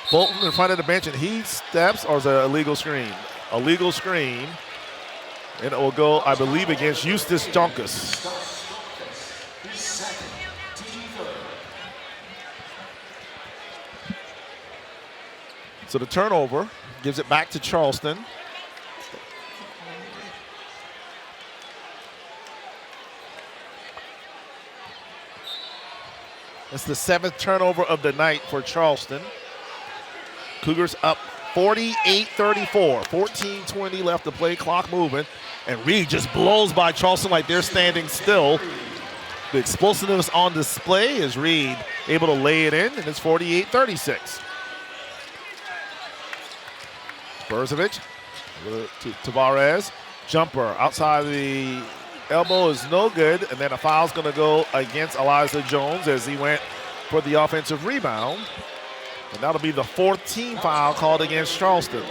Fulton in front of the bench, and he steps, or is it an illegal screen? Illegal screen. And it will go, I believe, against Eustace Jonkus. So the turnover gives it back to Charleston. That's the 7th turnover of the night for Charleston. Cougars up 48-34, 14:20 left to play, clock moving. And Reed just blows by Charleston like they're standing still. The explosiveness on display is Reed able to lay it in, and it's 48-36. Brzovic to Tavares. Jumper outside the elbow is no good, and then a foul's going to go against Elijah Jones as he went for the offensive rebound. And that'll be the 4th team foul called against Charleston.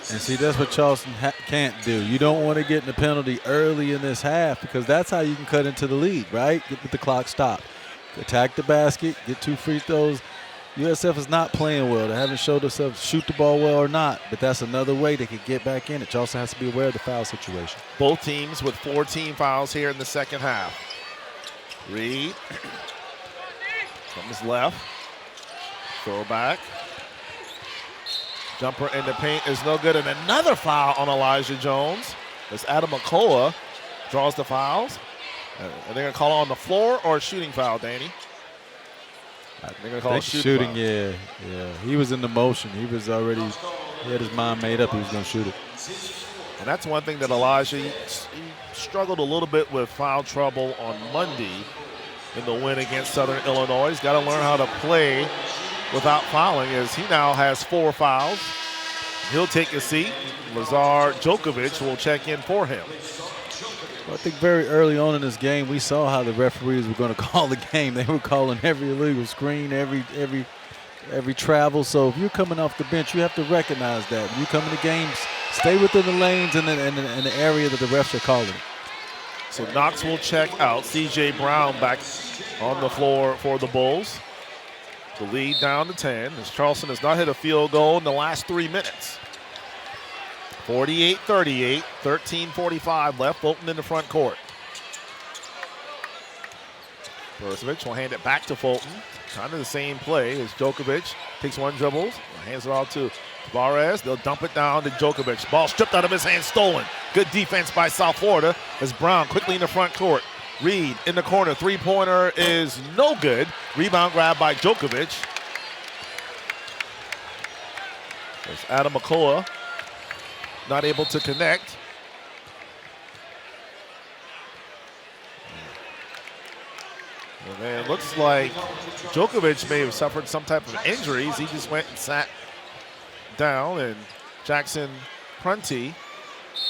And see, that's what Charleston can't do. You don't want to get in the penalty early in this half because that's how you can cut into the lead, right? Get the clock stopped. Attack the basket, get 2 free throws. USF is not playing well. They haven't showed themselves shoot the ball well or not, but that's another way they could get back in it. Charleston has to be aware of the foul situation. Both teams with 4 team fouls here in the second half. Reed from his left. Throw back. Jumper in the paint is no good, and another foul on Elijah Jones as Adam McCullough draws the fouls. Are they going to call on the floor or a shooting foul, Danny? They're going to call a shooting foul. Yeah. He was in the motion. He was already, he had his mind made up he was going to shoot it. And that's one thing that Elijah, he struggled a little bit with foul trouble on Monday in the win against Southern Illinois. He's got to learn how to play without fouling, as he now has 4 fouls. He'll take a seat. Lazar Djokovic will check in for him. Well, I think very early on in this game, we saw how the referees were going to call the game. They were calling every illegal screen, every travel. So if you're coming off the bench, you have to recognize that. When you come into games, stay within the lanes and in the area that the refs are calling. So Knox will check out. C.J. Brown back on the floor for the Bulls. The lead down to 10 as Charleston has not hit a field goal in the last 3 minutes. 48-38, 13:45 left. Fulton in the front court. Brozovic will hand it back to Fulton. Kind of the same play as Djokovic takes one dribble, hands it off to Tavares. They'll dump it down to Djokovic. Ball stripped out of his hand, stolen. Good defense by South Florida as Brown quickly in the front court. Reed in the corner. Three-pointer is no good. Rebound grab by Djokovic. There's Adam McCullough. Not able to connect. And then it looks like Djokovic may have suffered some type of injuries. He just went and sat down, and Jackson Prunty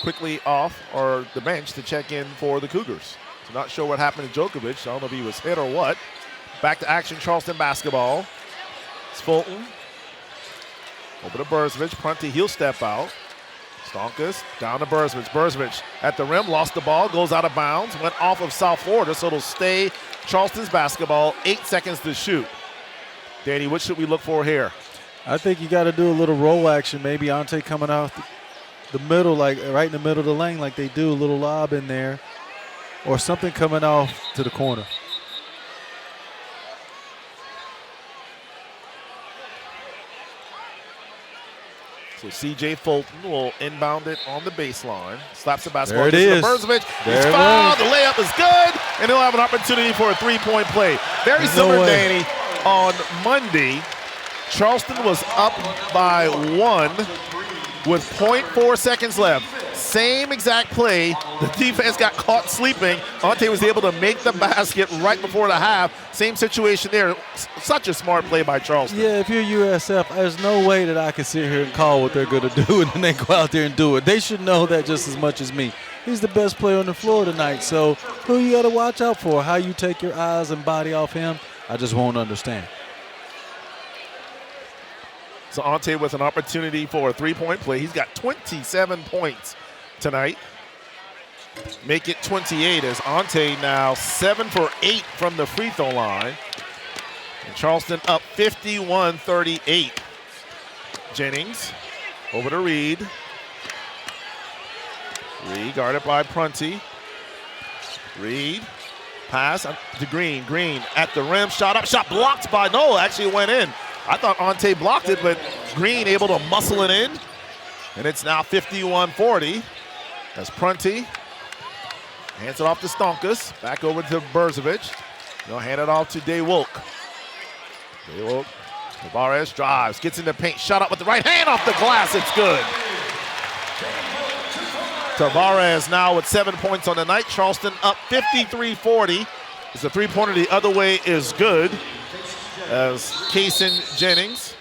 quickly off or the bench to check in for the Cougars. So not sure what happened to Djokovic. I don't know if he was hit or what. Back to action, Charleston basketball. It's Fulton. Over to Brozovic. Prunty, he'll step out. Stonkus down to Brozovic. Brozovic at the rim, lost the ball, goes out of bounds, went off of South Florida, so it'll stay Charleston's basketball. 8 seconds to shoot. Danny, what should we look for here? I think you got to do a little roll action. Maybe Ante coming out the middle, like right in the middle of the lane, like they do, a little lob in there, or something coming off to the corner. So C.J. Fulton will inbound it on the baseline. Slaps the basketball. There it is. Brozovic. It's fouled. The layup is good. And he'll have an opportunity for a three-point play. Very similar, Danny. On Monday, Charleston was up by 1 with 0.4 seconds left. Same exact play. The defense got caught sleeping. Ante was able to make the basket right before the half. Same situation there. Such a smart play by Charleston. Yeah, if you're USF, there's no way that I can sit here and call what they're going to do and then they go out there and do it. They should know that just as much as me. He's the best player on the floor tonight. So who you got to watch out for? How you take your eyes and body off him, I just won't understand. So Ante with an opportunity for a three-point play. He's got 27 points tonight. Make it 28 as Ante now 7 for 8 from the free throw line. And Charleston up 51-38. Jennings over to Reed. Reed guarded by Prunty. Reed pass to Green. Green at the rim, shot up, shot blocked by no, actually went in. I thought Ante blocked it, but Green able to muscle it in. And it's now 51-40 as Prunty hands it off to Stonkus. Back over to Brozovic. They'll hand it off to DeWolk. DeWolk, Tavares drives, gets in the paint, shot up with the right hand off the glass. It's good. Tavares now with 7 points on the night. Charleston up 53-40. It's a three-pointer the other way is good. As Kaysen Jennings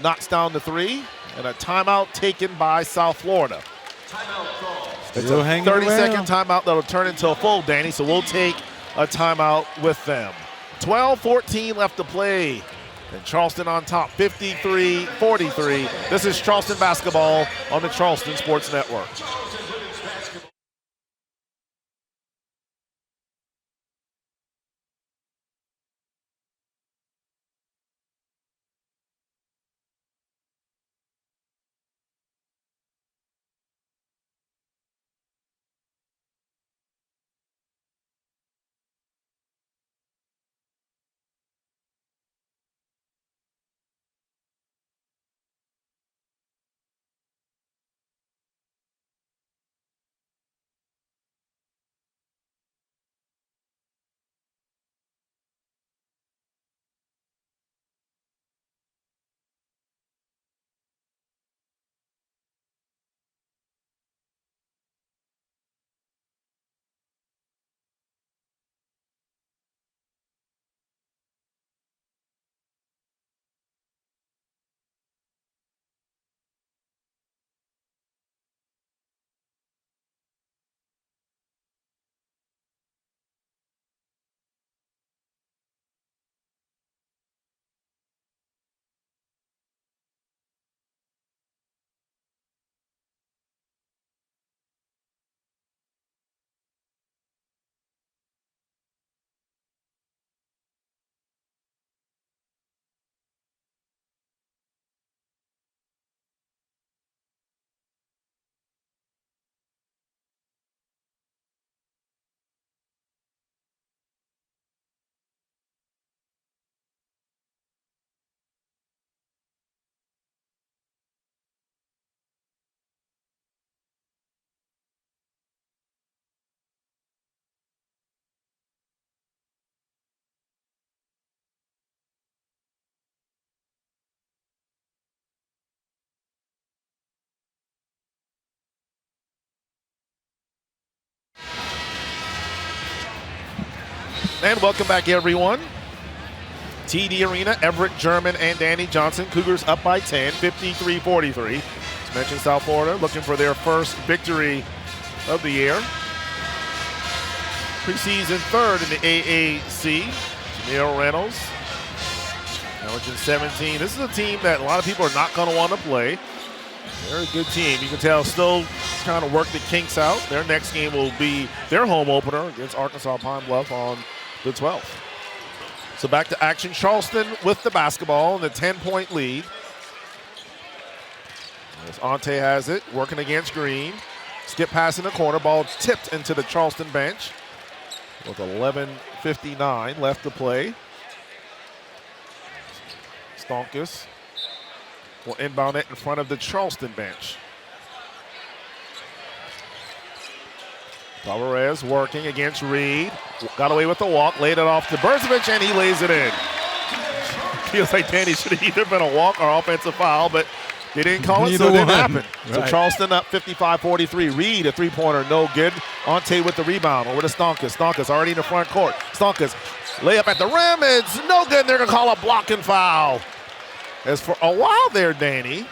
knocks down the three, and a timeout taken by South Florida. It's a 30-second timeout that'll turn into a full, Danny, so we'll take a timeout with them. 12-14 left to play, and Charleston on top, 53-43. This is Charleston basketball on the Charleston Sports Network. And welcome back, everyone. TD Arena, Everett German and Danny Johnson. Cougars up by 10, 53-43. As mentioned, South Florida looking for their first victory of the year. Preseason third in the AAC. Jamil Reynolds, averaging 17. This is a team that a lot of people are not going to want to play. They're a good team. You can tell still trying to work the kinks out. Their next game will be their home opener against Arkansas Pine Bluff on the 12th. So back to action. Charleston with the basketball in the 10-point lead. As Ante has it, working against Green. Skip pass in the corner. Ball tipped into the Charleston bench with 11:59 left to play. Stonkus will inbound it in front of the Charleston bench. Alvarez working against Reed. Got away with the walk, laid it off to Berzovic, and he lays it in. Feels like Danny should have either been a walk or offensive foul, but they didn't call it, so it didn't happen. Right. So Charleston up 55-43. Reed, a three-pointer, no good. Ante with the rebound over to Stonkus. Stonkus already in the front court. Stonkus, layup at the rim. It's no good. They're going to call a blocking foul. As for a while there, Danny,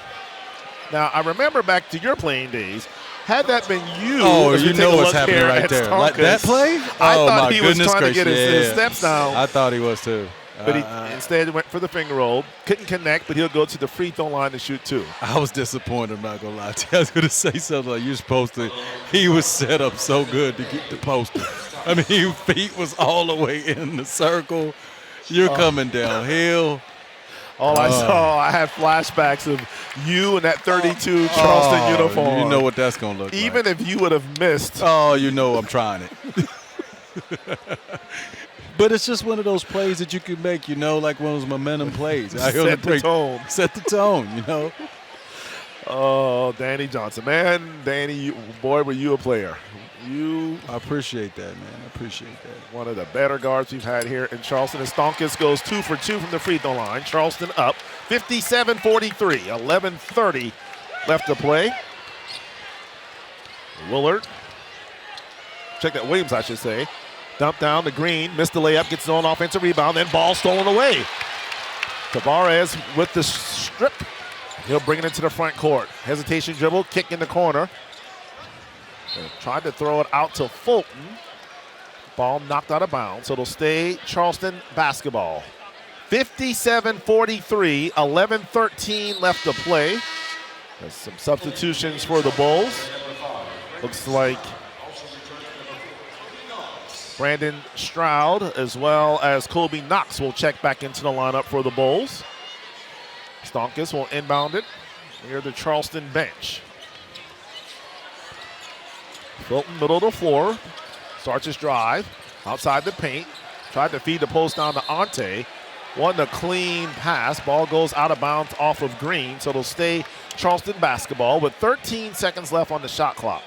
now I remember back to your playing days, had that been you, you know what's happening right there. Like that play? I thought he was trying to get his steps down. I thought he was too. But he instead went for the finger roll. Couldn't connect, but he'll go to the free throw line to shoot two. I was disappointed, I'm not going to lie to you. I was going to say something like you're supposed to. He was set up so good to get the poster. I mean, his feet was all the way in the circle. You're coming downhill. All I saw, I had flashbacks of you in that 32 Charleston uniform. You know what that's going to look like. Even if you would have missed. Oh, you know I'm trying it. But it's just one of those plays that you can make, like one of those momentum plays. Set the tone. Set the tone, Oh, Danny Johnson. Man, Danny, boy, were you a player. I appreciate that, man. I appreciate that. One of the better guards we've had here in Charleston. And Stonkus goes 2 for 2 from the free throw line. Charleston up 57-43. 11:30 left to play. Willard. Check that, Williams, I should say. Dump down to Green. Missed the layup. Gets his own offensive rebound. Then ball stolen away. Tavares with the strip. He'll bring it into the front court. Hesitation dribble. Kick in the corner. Tried to throw it out to Fulton. Ball knocked out of bounds, so it'll stay Charleston basketball. 57-43, 11:13 left to play. There's some substitutions for the Bulls. Looks like Brandon Stroud as well as Kobe Knox will check back into the lineup for the Bulls. Stonkus will inbound it near the Charleston bench. Fulton, middle of the floor, starts his drive, outside the paint, tried to feed the post down to Ante, won a clean pass, ball goes out of bounds off of Green, so it'll stay Charleston basketball with 13 seconds left on the shot clock.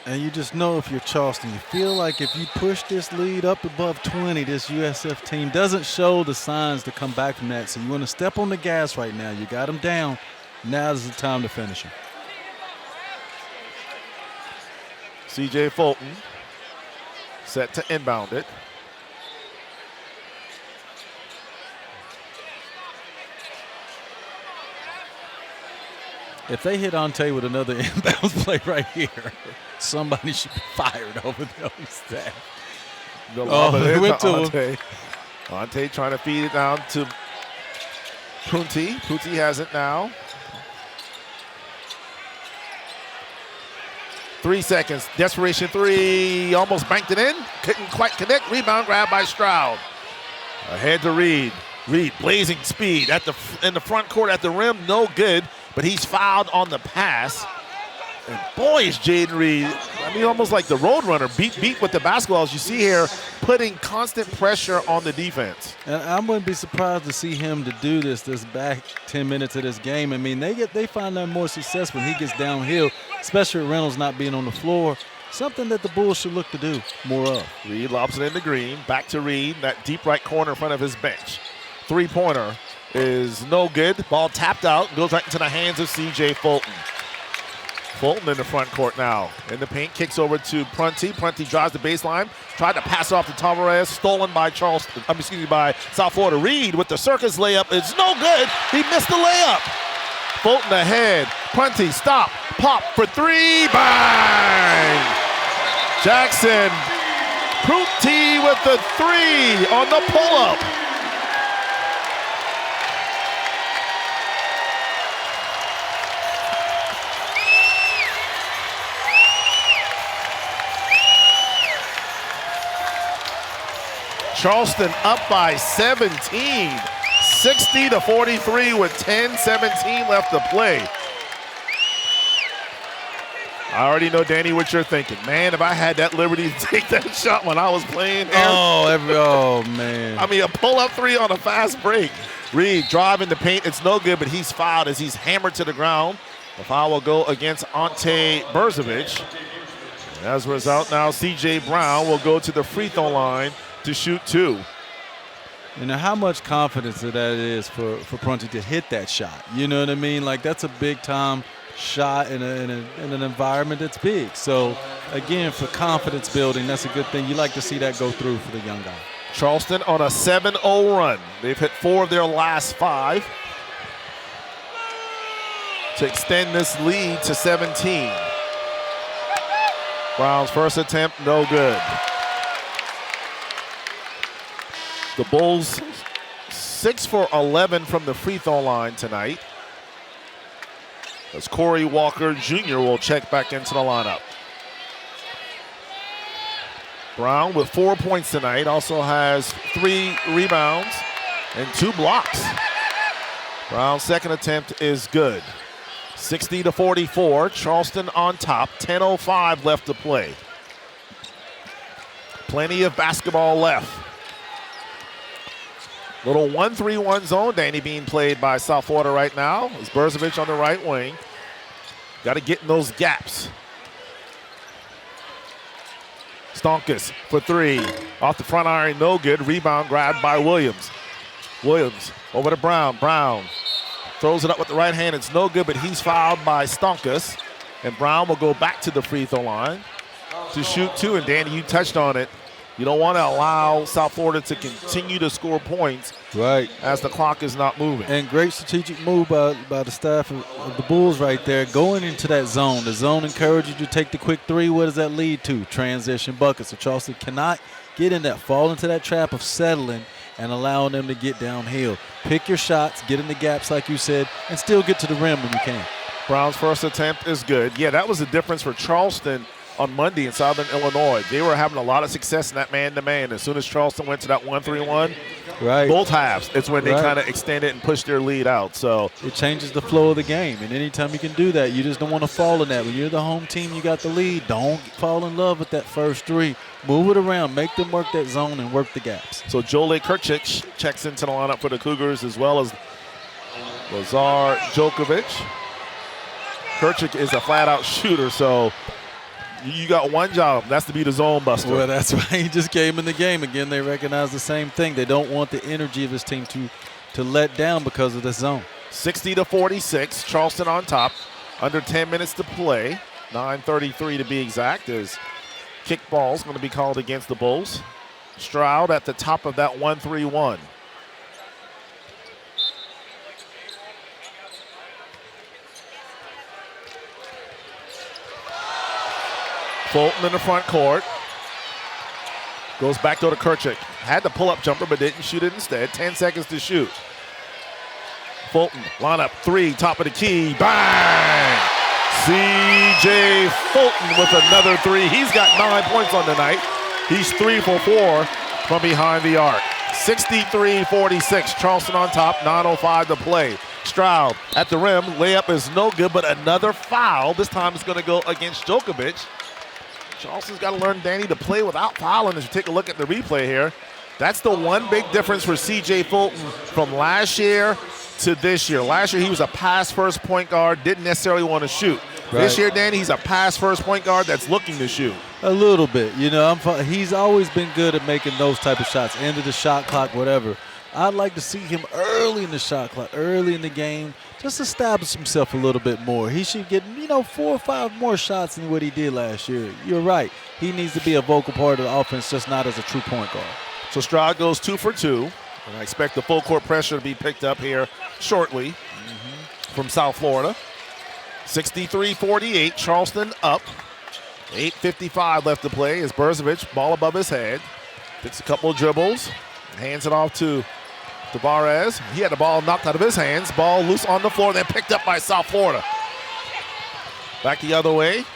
And you just know if you're Charleston, you feel like if you push this lead up above 20, this USF team doesn't show the signs to come back from that, so you want to step on the gas right now. You got them down. Now's the time to finish them. C.J. Fulton set to inbound it. If they hit Ante with another inbounds play right here, somebody should be fired over there on the staff. It went to Ante. Ante trying to feed it down to Punti. Punti has it now. 3 seconds. Desperation three. Almost banked it in. Couldn't quite connect. Rebound grab by Stroud. Ahead to Reed. Reed blazing speed in the front court at the rim. No good. But he's fouled on the pass. And boy, is Jaden Reed, almost like the Roadrunner, beat with the basketball, as you see here, putting constant pressure on the defense. And I wouldn't be surprised to see him to do this back 10 minutes of this game. They find that more success when he gets downhill, especially with Reynolds not being on the floor. Something that the Bulls should look to do more of. Reed lobs it into Green. Back to Reed, that deep right corner in front of his bench. Three-pointer is no good. Ball tapped out, goes right into the hands of C.J. Fulton. Fulton in the front court now. In the paint, kicks over to Prunty. Prunty drives the baseline. Tried to pass off to Tavares. Stolen by by South Florida. Reed with the circus layup. It's no good. He missed the layup. Fulton ahead. Prunty, stop. Pop for three. Bang! Jackson. Prunty with the three on the pull-up. Charleston up by 17, 60-43 with 10-17 left to play. I already know, Danny, what you're thinking. Man, if I had that liberty to take that shot when I was playing here. Oh, man. I mean, a pull-up three on a fast break. Reed driving the paint. It's no good, but he's fouled as he's hammered to the ground. The foul will go against Ante Berzovic. As a result, now C.J. Brown will go to the free throw line to shoot two. You know how much confidence that is for Prunty to hit that shot. You know what I mean? Like, that's a big-time shot in an environment that's big. So, again, for confidence building, that's a good thing. You like to see that go through for the young guy. Charleston on a 7-0 run. They've hit 4 of their last 5 to extend this lead to 17. Brown's first attempt, no good. The Bulls 6 for 11 from the free throw line tonight, as Corey Walker Jr. will check back into the lineup. Brown with 4 points tonight, also has 3 rebounds and 2 blocks. Brown's second attempt is good. 60-44, Charleston on top, 10:05 left to play. Plenty of basketball left. Little 1-3-1 zone, Danny, being played by South Florida right now. It's Berzovic on the right wing. Got to get in those gaps. Stonkus for 3. Off the front iron, no good. Rebound grabbed by Williams. Williams over to Brown. Brown throws it up with the right hand. It's no good, but he's fouled by Stonkus. And Brown will go back to the free throw line to shoot 2. And Danny, you touched on it. You don't want to allow South Florida to continue to score points as the clock is not moving. And great strategic move by the staff of the Bulls right there, going into that zone. The zone encourages you to take the quick 3. What does that lead to? Transition buckets. So Charleston cannot get in that, fall into that trap of settling and allowing them to get downhill. Pick your shots, get in the gaps like you said, and still get to the rim when you can. Brown's first attempt is good. Yeah, that was the difference for Charleston on Monday in Southern Illinois. They were having a lot of success in that man-to-man. As soon as Charleston went to that 1-3-1, both halves, it's when they kind of extended and pushed their lead out. So it changes the flow of the game. And anytime you can do that, you just don't want to fall in that. When you're the home team, you got the lead. Don't fall in love with that first 3. Move it around. Make them work that zone and work the gaps. So Jolie Kirchich checks into the lineup for the Cougars, as well as Lazar Djokovic. Kirchich is a flat-out shooter, so you got one job. That's to be the zone buster. Well, that's why he just came in the game. Again, they recognize the same thing. They don't want the energy of this team to let down because of the zone. 60-46, Charleston on top. Under 10 minutes to play. 9:33 to be exact, as kickball is going to be called against the Bulls. Stroud at the top of that 1-3-1. Fulton in the front court. Goes back to Kirchich. Had the pull-up jumper, but didn't shoot it instead. 10 seconds to shoot. Fulton, lineup 3, top of the key. Bang! C.J. Fulton with another 3. He's got 9 points on the night. He's 3 for 4 from behind the arc. 63-46, Charleston on top, 9:05 to play. Stroud at the rim. Layup is no good, but another foul. This time it's going to go against Djokovic. Charleston's got to learn, Danny, to play without fouling. As you take a look at the replay here, that's the one big difference for C.J. Fulton from last year to this year. Last year he was a pass-first point guard, didn't necessarily want to shoot. This year, Danny, he's a pass-first point guard that's looking to shoot. A little bit. You know, he's always been good at making those type of shots, end of the shot clock, whatever. I'd like to see him early in the shot clock, early in the game, just establish himself a little bit more. He should get, 4 or 5 more shots than what he did last year. You're right. He needs to be a vocal part of the offense, just not as a true point guard. So Stroud goes 2 for 2. And I expect the full court pressure to be picked up here shortly from South Florida. 63-48, Charleston up. 8:55 left to play as Berzovic, ball above his head. Takes a couple of dribbles, hands it off to Tavares. He had the ball knocked out of his hands. Ball loose on the floor, then picked up by South Florida. Back the other way.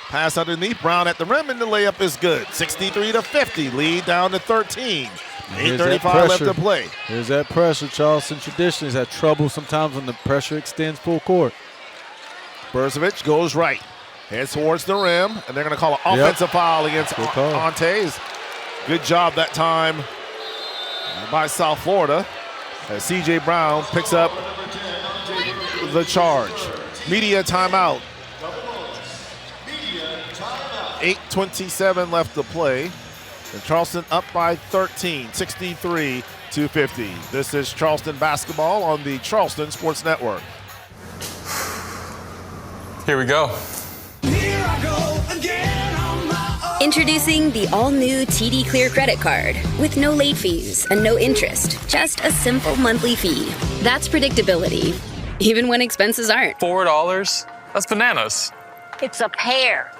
Pass underneath, Brown at the rim, and the layup is good. 63-50, lead down to 13. 8:35 left to play. Here's that pressure. Charleston traditionally has had trouble sometimes when the pressure extends full court. Berzovic goes right. Heads towards the rim, and they're going to call an offensive foul against Antes. Good job that time by South Florida as C.J. Brown picks up the charge. Media timeout. 8:27 left to play. And Charleston up by 13, 63-50. This is Charleston basketball on the Charleston Sports Network. Here we go. Here I go again on my own. Introducing the all-new TD Clear credit card with no late fees and no interest, just a simple monthly fee. That's predictability, even when expenses aren't. $4? That's bananas. It's a pear.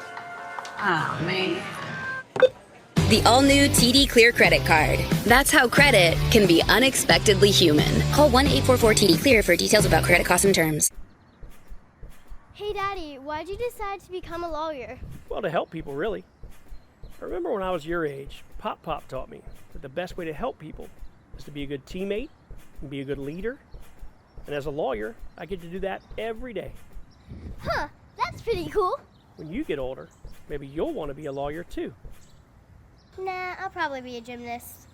Oh, man. The all-new TD Clear credit card. That's how credit can be unexpectedly human. Call 1-844-TD-CLEAR for details about credit costs and terms. Hey, Daddy, why'd you decide to become a lawyer? Well, to help people, really. I remember when I was your age, Pop taught me that the best way to help people is to be a good teammate and be a good leader. And as a lawyer, I get to do that every day. Huh, that's pretty cool. When you get older, maybe you'll want to be a lawyer too. Nah, I'll probably be a gymnast.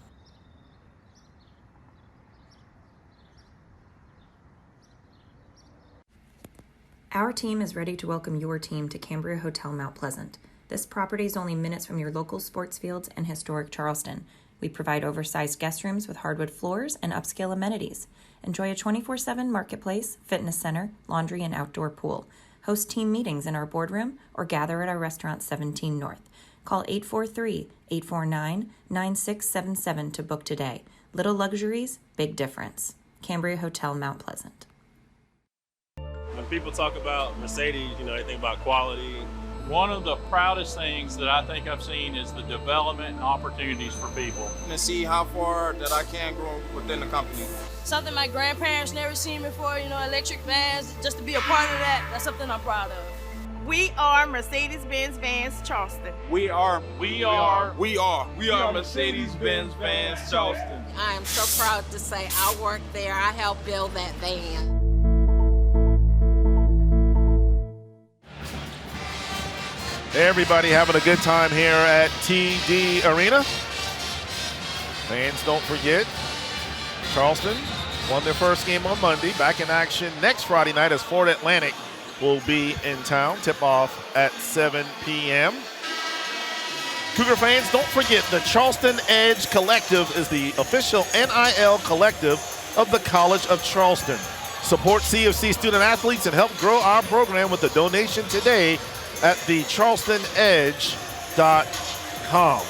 Our team is ready to welcome your team to Cambria Hotel Mount Pleasant. This property is only minutes from your local sports fields and historic Charleston. We provide oversized guest rooms with hardwood floors and upscale amenities. Enjoy a 24/7 marketplace, fitness center, laundry, and outdoor pool. Host team meetings in our boardroom or gather at our restaurant 17 North. Call 843-849-9677 to book today. Little luxuries, big difference. Cambria Hotel Mount Pleasant. When people talk about Mercedes, they think about quality. One of the proudest things that I think I've seen is the development and opportunities for people. And see how far that I can grow within the company. Something my grandparents never seen before, electric vans, just to be a part of that, that's something I'm proud of. We are Mercedes-Benz Vans Charleston. We are Mercedes-Benz Vans Charleston. I am so proud to say I worked there. I helped build that van. Everybody having a good time here at TD Arena. Fans, don't forget, Charleston won their first game on Monday. Back in action next Friday night as Florida Atlantic will be in town. Tip-off at 7 p.m. Cougar fans, don't forget the Charleston Edge Collective is the official NIL collective of the College of Charleston. Support CFC student athletes and help grow our program with a donation today at the charlestonedge.com.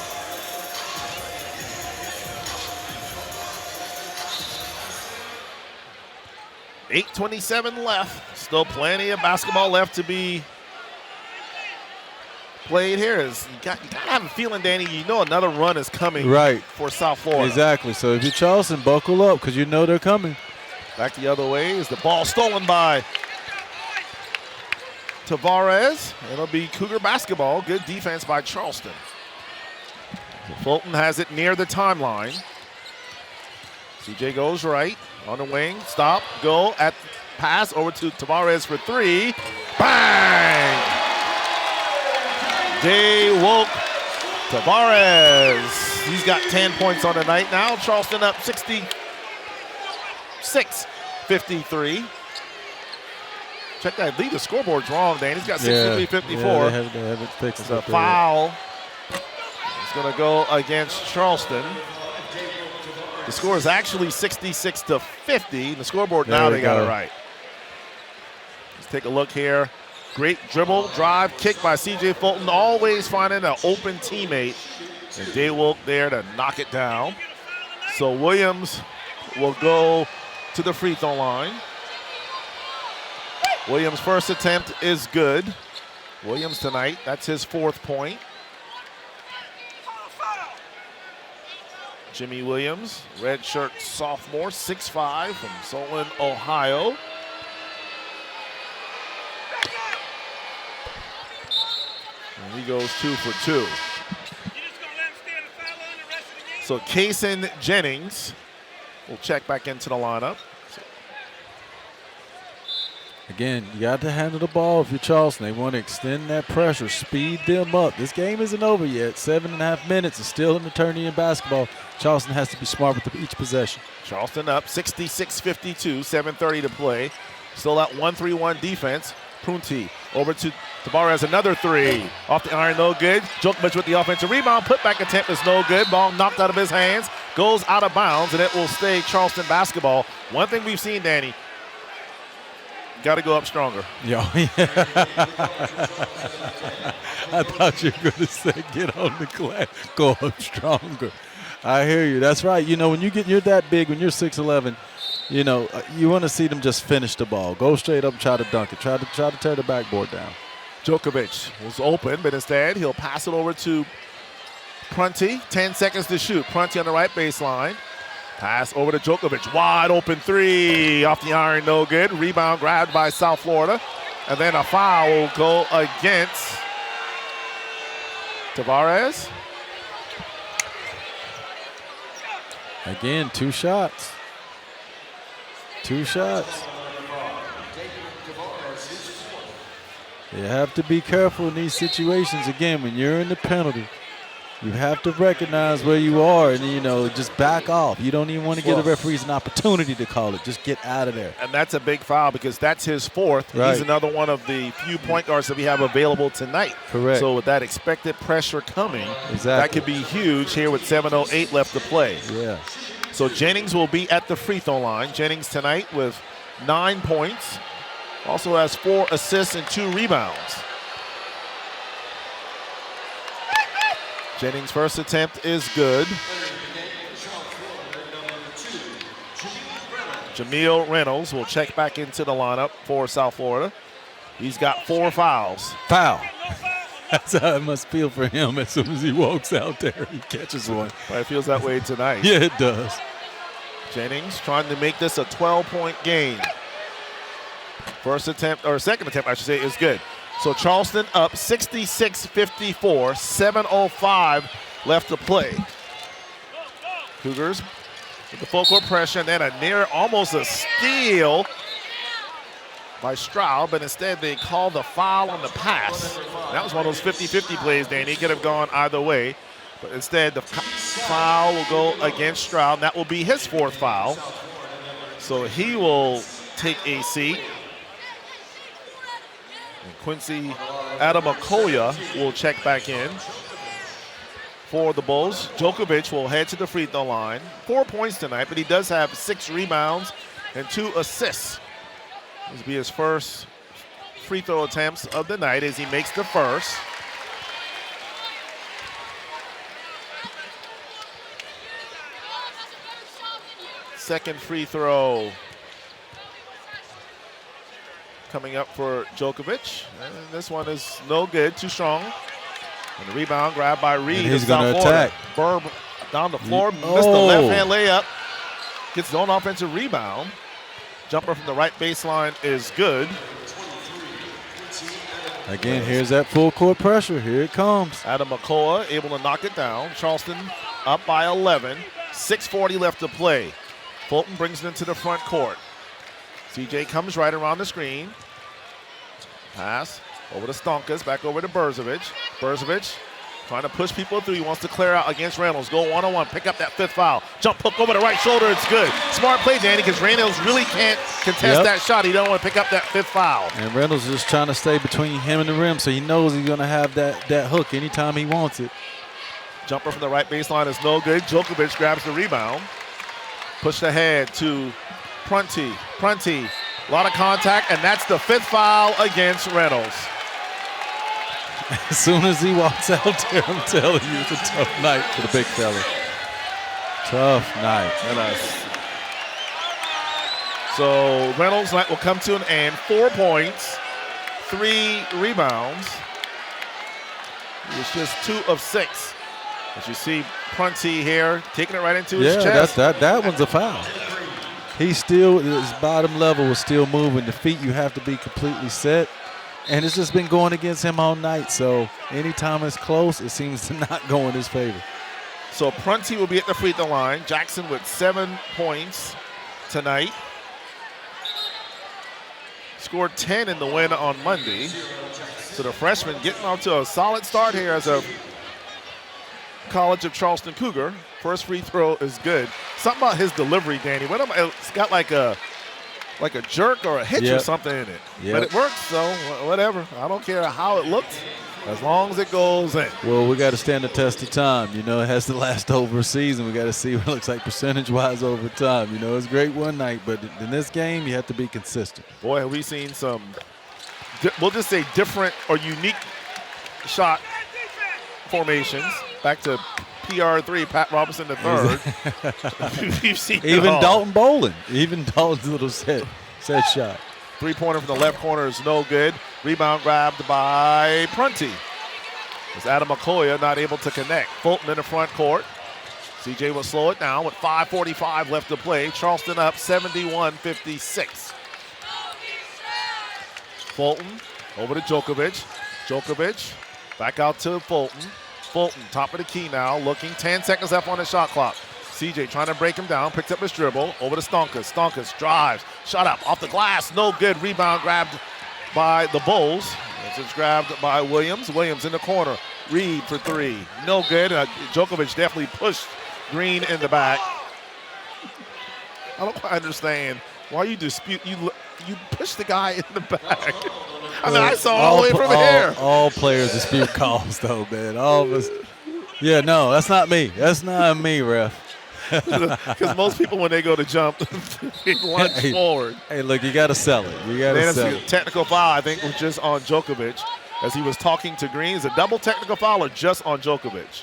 $8:27 left. Still plenty of basketball left to be played here. You got to have a feeling, Danny, another run is coming for South Florida. Exactly. So if you're Charleston, buckle up because they're coming. Back the other way is the ball stolen by Tavares. It'll be Cougar basketball. Good defense by Charleston. Fulton has it near the timeline. CJ goes right on the wing. Stop. Go at the pass over to Tavares for three. Bang! Day woke Tavares. He's got 10 points on the night now. Charleston up 66-53. Check that lead. The scoreboard's wrong, Dan. He's got 63-54. Yeah, they haven't fixed it. The foul is going to go against Charleston. The score is actually 66-50. The scoreboard now, they got it right. Let's take a look here. Great dribble, drive, kick by C.J. Fulton, always finding an open teammate. And Daywolk there to knock it down. So Williams will go to the free throw line. Williams' first attempt is good. Williams tonight, that's his 4th point. Jimmy Williams, redshirt sophomore, 6'5", from Solon, Ohio. And he goes 2 for 2. So Kaysen Jennings will check back into the lineup. Again, you got to handle the ball if you're Charleston. They want to extend that pressure, speed them up. This game isn't over yet. 7.5 minutes. It's still an eternity in basketball. Charleston has to be smart with each possession. Charleston up 66-52, 7:30 to play. Still that 1-3-1 defense. Prunty over to Tavares, another 3. Off the iron, no good. Djokovic with the offensive rebound. Putback attempt is no good. Ball knocked out of his hands. Goes out of bounds, and it will stay Charleston basketball. One thing we've seen, Danny, got to go up stronger. Yeah. I thought you were going to say get on the glass, go up stronger. I hear you. That's right. You know, when you're that big, when you're 6'11", you know, you want to see them just finish the ball. Go straight up and try to dunk it. Try to tear the backboard down. Djokovic was open, but instead he'll pass it over to Prunty. 10 seconds to shoot. Prunty on the right baseline. Pass over to Djokovic. Wide open 3. Off the iron, no good. Rebound grabbed by South Florida. And then a foul will go against Tavares. Again, 2 shots. 2 shots. You have to be careful in these situations. Again, when you're in the penalty, you have to recognize where you are and, you know, just back off. You don't even want to give the referees an opportunity to call it. Just get out of there. And that's a big foul because that's his 4th. Right. He's another one of the few point guards that we have available tonight. Correct. So with that expected pressure coming, exactly, that could be huge here with 7:08 left to play. Yeah. So Jennings will be at the free throw line. Jennings tonight with 9 points. Also has 4 assists and 2 rebounds. Jennings' first attempt is good. Jameel Reynolds will check back into the lineup for South Florida. He's got 4 fouls. Foul. That's how it must feel for him as soon as he walks out there. He catches one. But it feels that way tonight. Yeah, it does. Jennings trying to make this a 12-point game. First attempt, or second attempt, I should say, is good. So Charleston up 66-54, 7:05 left to play. Cougars with the full court pressure, and then a near, almost a steal by Stroud, but instead they called the foul on the pass. That was one of those 50-50 plays, Danny. He could have gone either way, but instead the foul will go against Stroud. That will be his 4th foul. So he will take a seat. And Quincy Adamakoya will check back in for the Bulls. Djokovic will head to the free throw line. 4 points tonight, but he does have 6 rebounds and 2 assists. This will be his first free throw attempts of the night as he makes the first. Second free throw coming up for Djokovic. And this one is no good, too strong. And the rebound grabbed by Reed. And he's going to attack. Berb down the floor, missed the left-hand layup. Gets his own offensive rebound. Jumper from the right baseline is good. Again, here's that full court pressure. Here it comes. Adam McCullough able to knock it down. Charleston up by 11. 6:40 left to play. Fulton brings it into the front court. CJ comes right around the screen. Pass over to Stonkas, back over to Berzovic. Berzovic trying to push people through. He wants to clear out against Reynolds. Go one-on-one, pick up that 5th foul. Jump hook over the right shoulder, it's good. Smart play, Danny, because Reynolds really can't contest that shot. He don't want to pick up that 5th foul. And Reynolds is just trying to stay between him and the rim, so he knows he's going to have that hook anytime he wants it. Jumper from the right baseline is no good. Djokovic grabs the rebound. Pushed ahead to Prunty. Prunty A lot of contact, and that's the 5th foul against Reynolds. As soon as he walks out there, I'm telling you, it's a tough night for the big fella. Tough night. So Reynolds' night will come to an end. 4 points, 3 rebounds. He was just 2 of 6. As you see Prunty here taking it right into his chest. That one's a foul. His bottom level was still moving. The feet, you have to be completely set. And it's just been going against him all night. So anytime it's close, it seems to not go in his favor. So Prunty will be at the free throw line. Jackson with 7 points tonight. Scored 10 in the win on Monday. So the freshman getting off to a solid start here as a College of Charleston Cougar. First free throw is good. Something about his delivery, Danny. It's got like a jerk or a hitch or something in it. But it works, so whatever. I don't care how it looks as long as it goes in. Well, we got to stand the test of time. You know, it has to last over a season. We got to see what it looks like percentage-wise over time. You know, it's great one night, but in this game, you have to be consistent. Boy, have we seen some, we'll just say different or unique shot formations. Back to PR3, Pat Robinson III. We've seen even Dalton Bolin. Even Dalton's little set shot. 3-pointer from the left corner is no good. Rebound grabbed by Prunty. As Adam McCoy not able to connect. Fulton in the front court. CJ will slow it down with 5:45 left to play. Charleston up 71-56. Fulton over to Djokovic. Djokovic back out to Fulton. Fulton, top of the key now, looking 10 seconds left on the shot clock. CJ trying to break him down, picks up his dribble, over to Stonkus. Stonkus drives, shot up, off the glass, no good. Rebound grabbed by the Bulls. It's grabbed by Williams. Williams in the corner, Reed for 3, no good. Djokovic definitely pushed Green in the back. I don't quite understand why you dispute, you push the guy in the back. I mean, I saw all the way from here. All players dispute calls, though, man. All of us. Yeah, no, that's not me. That's not me, ref. Because most people, when they go to jump, they lunge forward. Hey, look, you got to sell it. You got to sell it. Technical foul, I think, was just on Djokovic as he was talking to Green. Is it a double technical foul or just on Djokovic?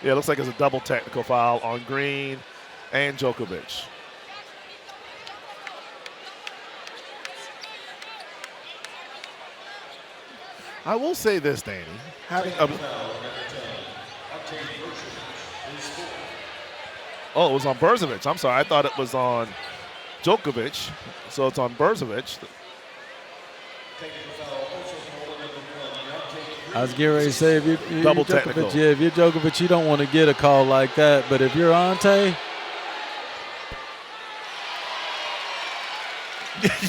Yeah, it looks like it's a double technical foul on Green and Djokovic. I will say this, Danny. Oh, it was on Brzovic. I'm sorry. I thought it was on Djokovic. So it's on Brzovic. I was getting ready to say, if you're double Djokovic, technical. Yeah, if you're Djokovic, you don't want to get a call like that. But if you're Ante,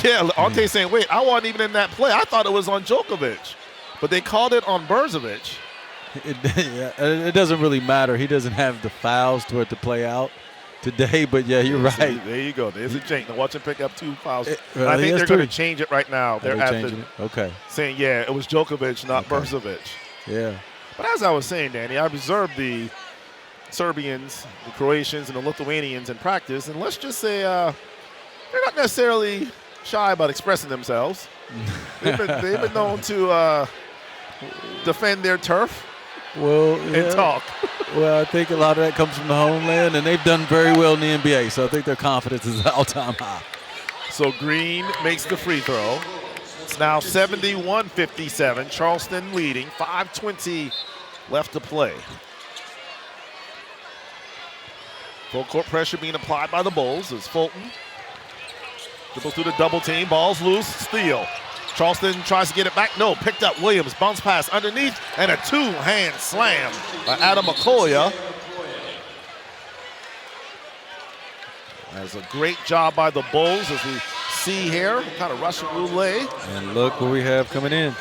yeah, Ante's saying, wait, I wasn't even in that play. I thought it was on Djokovic. But they called it on Brzovic. It doesn't really matter. He doesn't have the fouls to it to play out today. But, yeah, you're right. There you go. There's a jinx. Now watch him pick up 2 fouls. I I think they're going to change it right now. They're saying, yeah, it was Djokovic, not Brzovic. Yeah. But as I was saying, Danny, I observed the Serbians, the Croatians, and the Lithuanians in practice. And let's just say they're not necessarily shy about expressing themselves. They've been known to defend their turf and talk. Well, I think a lot of that comes from the homeland, and they've done very well in the NBA, so I think their confidence is all-time high. So Green makes the free throw. It's now 71-57. Charleston leading. 5:20 left to play. Full court pressure being applied by the Bulls as Fulton dribbles through the double team. Ball's loose. Steal. Charleston tries to get it back. No, picked up Williams. Bounce pass underneath and a 2-hand slam by Adam McCoy. That's a great job by the Bulls as we see here. Kind of Russian roulette. And look what we have coming in.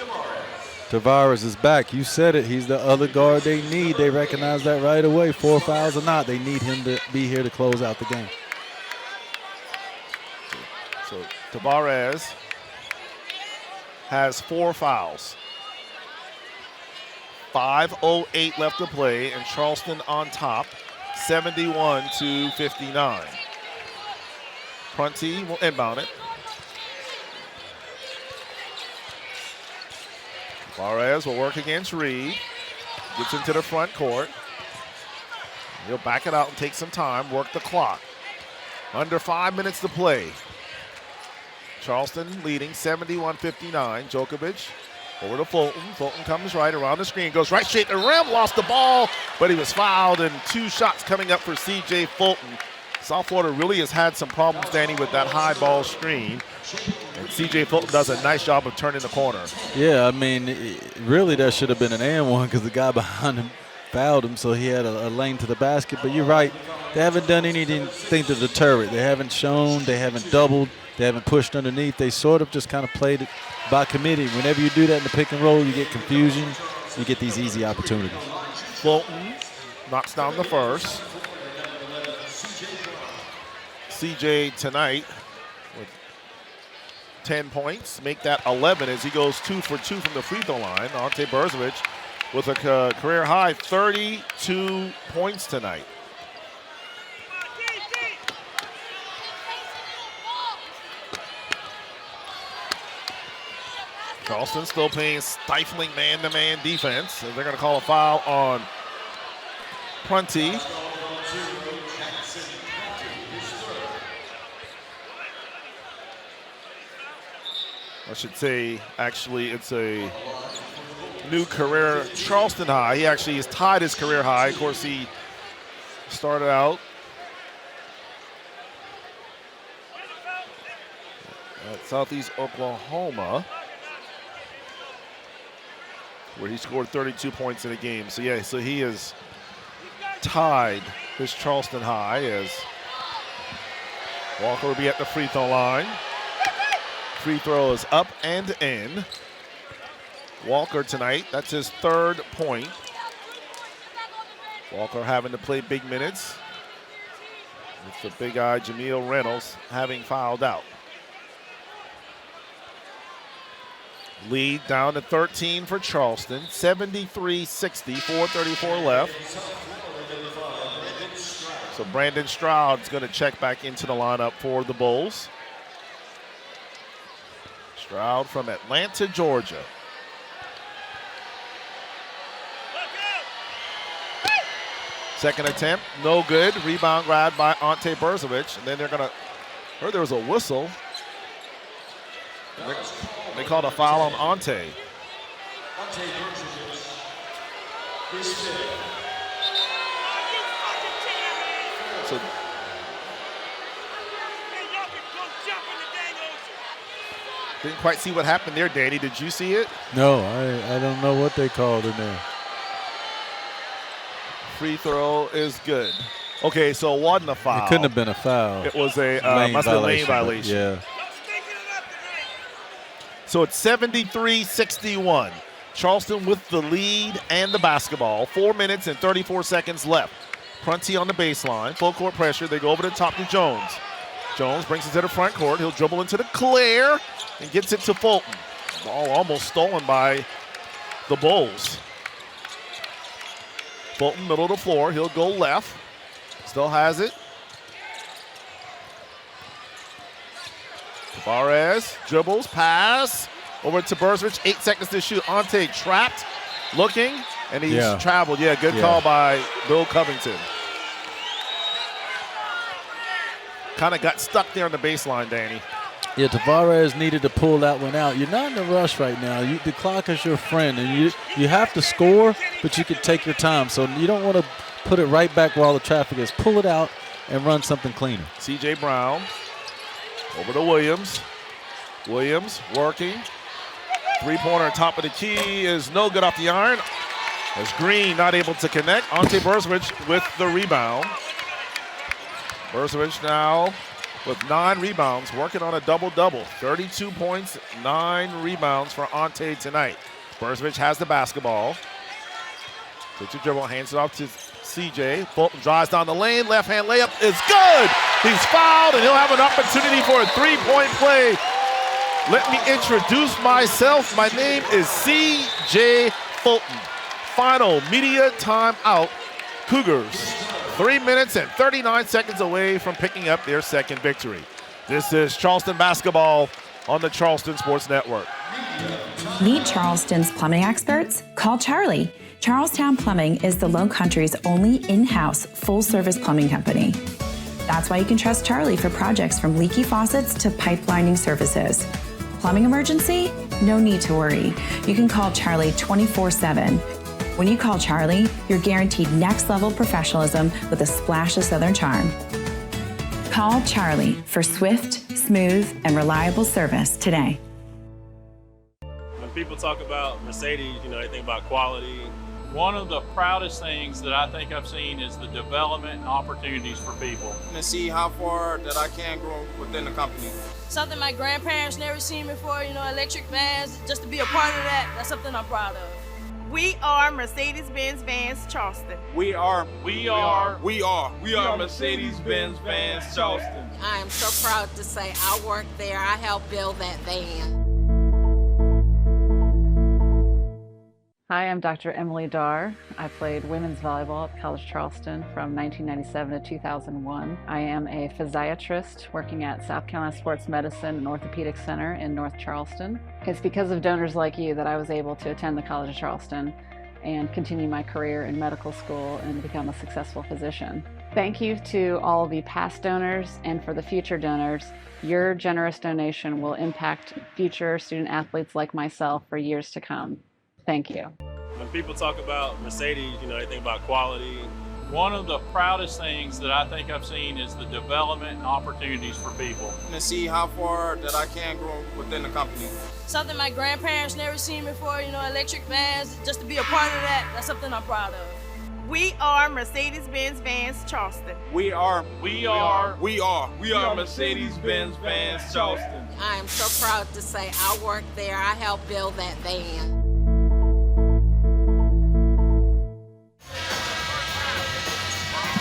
Tavares is back. You said it. He's the other guard they need. They recognize that right away. 4 fouls or not, they need him to be here to close out the game. So Tavares has 4 fouls. 5:08 left to play, and Charleston on top, 71-59. Prunty will inbound it. Flores will work against Reed. Gets into the front court. He'll back it out and take some time, work the clock. Under 5 minutes to play. Charleston leading 71-59. Djokovic over to Fulton. Fulton comes right around the screen, goes right straight to the rim, lost the ball, but he was fouled, and 2 shots coming up for C.J. Fulton. South Florida really has had some problems, Danny, with that high ball screen. And C.J. Fulton does a nice job of turning the corner. Yeah, I mean, really that should have been an and one because the guy behind him fouled him, so he had a lane to the basket. But you're right, they haven't done anything to deter it. They haven't shown, they haven't doubled, they haven't pushed underneath. They sort of just kind of played it by committee. Whenever you do that in the pick and roll, you get confusion, you get these easy opportunities. Fulton knocks down the first. CJ tonight with 10 points, make that 11 as he goes 2 for 2 from the free throw line. Ante Berzovic with a career high 32 points tonight. Charleston still playing stifling man-to-man defense. And they're going to call a foul on Prunty. I should say, actually, it's a new career Charleston high. He actually has tied his career high. Of course, he started out at Southeast Oklahoma, where he scored 32 points in a game. So, yeah, so he has tied his Charleston high as Walker will be at the free throw line. Free throw is up and in. Walker tonight, that's his 3rd point. Walker having to play big minutes with the big guy Jameel Reynolds having fouled out. Lead down to 13 for Charleston, 73-60, 4:34 left. So Brandon Stroud's going to check back into the lineup for the Bulls. Stroud from Atlanta, Georgia. Second attempt, no good. Rebound grabbed by Ante Berzovic. And then they're going to, heard there was a whistle. They called a foul on Ante. So didn't quite see what happened there, Danny. Did you see it? No, I don't know what they called in there. Free throw is good. Okay, so it wasn't a foul. It couldn't have been a foul. It was a lane violation. Yeah. So it's 73-61. Charleston with the lead and the basketball. 4 minutes and 34 seconds left. Prunty on the baseline. Full court pressure. They go over the top to Jones. Jones brings it to the front court. He'll dribble into the clear and gets it to Fulton. Ball almost stolen by the Bulls. Fulton, middle of the floor. He'll go left. Still has it. Tavares dribbles, pass, over to Berzovic. 8 seconds to shoot. Ante trapped, looking, and he's traveled. Yeah, good call by Bill Covington. Kind of got stuck there on the baseline, Danny. Yeah, Tavares needed to pull that one out. You're not in a rush right now. The clock is your friend, and you have to score, but you can take your time. So you don't want to put it right back while the traffic is. Pull it out and run something cleaner. C.J. Brown over to Williams. Williams working. Three-pointer top of the key is no good off the iron. As Green not able to connect. Ante Berzovic with the rebound. Berzovic now with 9 rebounds, working on a double-double. 32 points, 9 rebounds for Ante tonight. Berzovic has the basketball. Takes a dribble, hands it off to CJ. Fulton drives down the lane, left-hand layup is good. He's fouled, and he'll have an opportunity for a 3-point play. Let me introduce myself. My name is CJ Fulton. Final media timeout. Cougars 3 minutes and 39 seconds away from picking up their second victory. This is Charleston basketball on the Charleston Sports Network. Meet Charleston's plumbing experts? Call Charlie. Charlestown Plumbing is the Low Country's only in-house full-service plumbing company. That's why you can trust Charlie for projects from leaky faucets to pipelining services. Plumbing emergency? No need to worry. You can call Charlie 24/7. When you call Charlie, you're guaranteed next-level professionalism with a splash of Southern charm. Call Charlie for swift, smooth, and reliable service today. When people talk about Mercedes, they think about quality. One of the proudest things that I think I've seen is the development and opportunities for people. To see how far that I can grow within the company. Something my grandparents never seen before, electric vans, just to be a part of that, that's something I'm proud of. We are Mercedes-Benz Vans Charleston. We are Mercedes-Benz Vans Charleston. I am so proud to say I worked there. I helped build that van. Hi, I'm Dr. Emily Darr. I played women's volleyball at College Charleston from 1997 to 2001. I am a physiatrist working at South Carolina Sports Medicine and Orthopedic Center in North Charleston. It's because of donors like you that I was able to attend the College of Charleston and continue my career in medical school and become a successful physician. Thank you to all the past donors, and for the future donors, your generous donation will impact future student athletes like myself for years to come. Thank you. When people talk about Mercedes, they think about quality. One of the proudest things that I think I've seen is the development and opportunities for people. To see how far that I can grow within the company. Something my grandparents never seen before, electric vans, just to be a part of that, that's something I'm proud of. We are Mercedes-Benz Vans Charleston. We are Mercedes-Benz Vans Charleston. I am so proud to say I worked there. I helped build that van.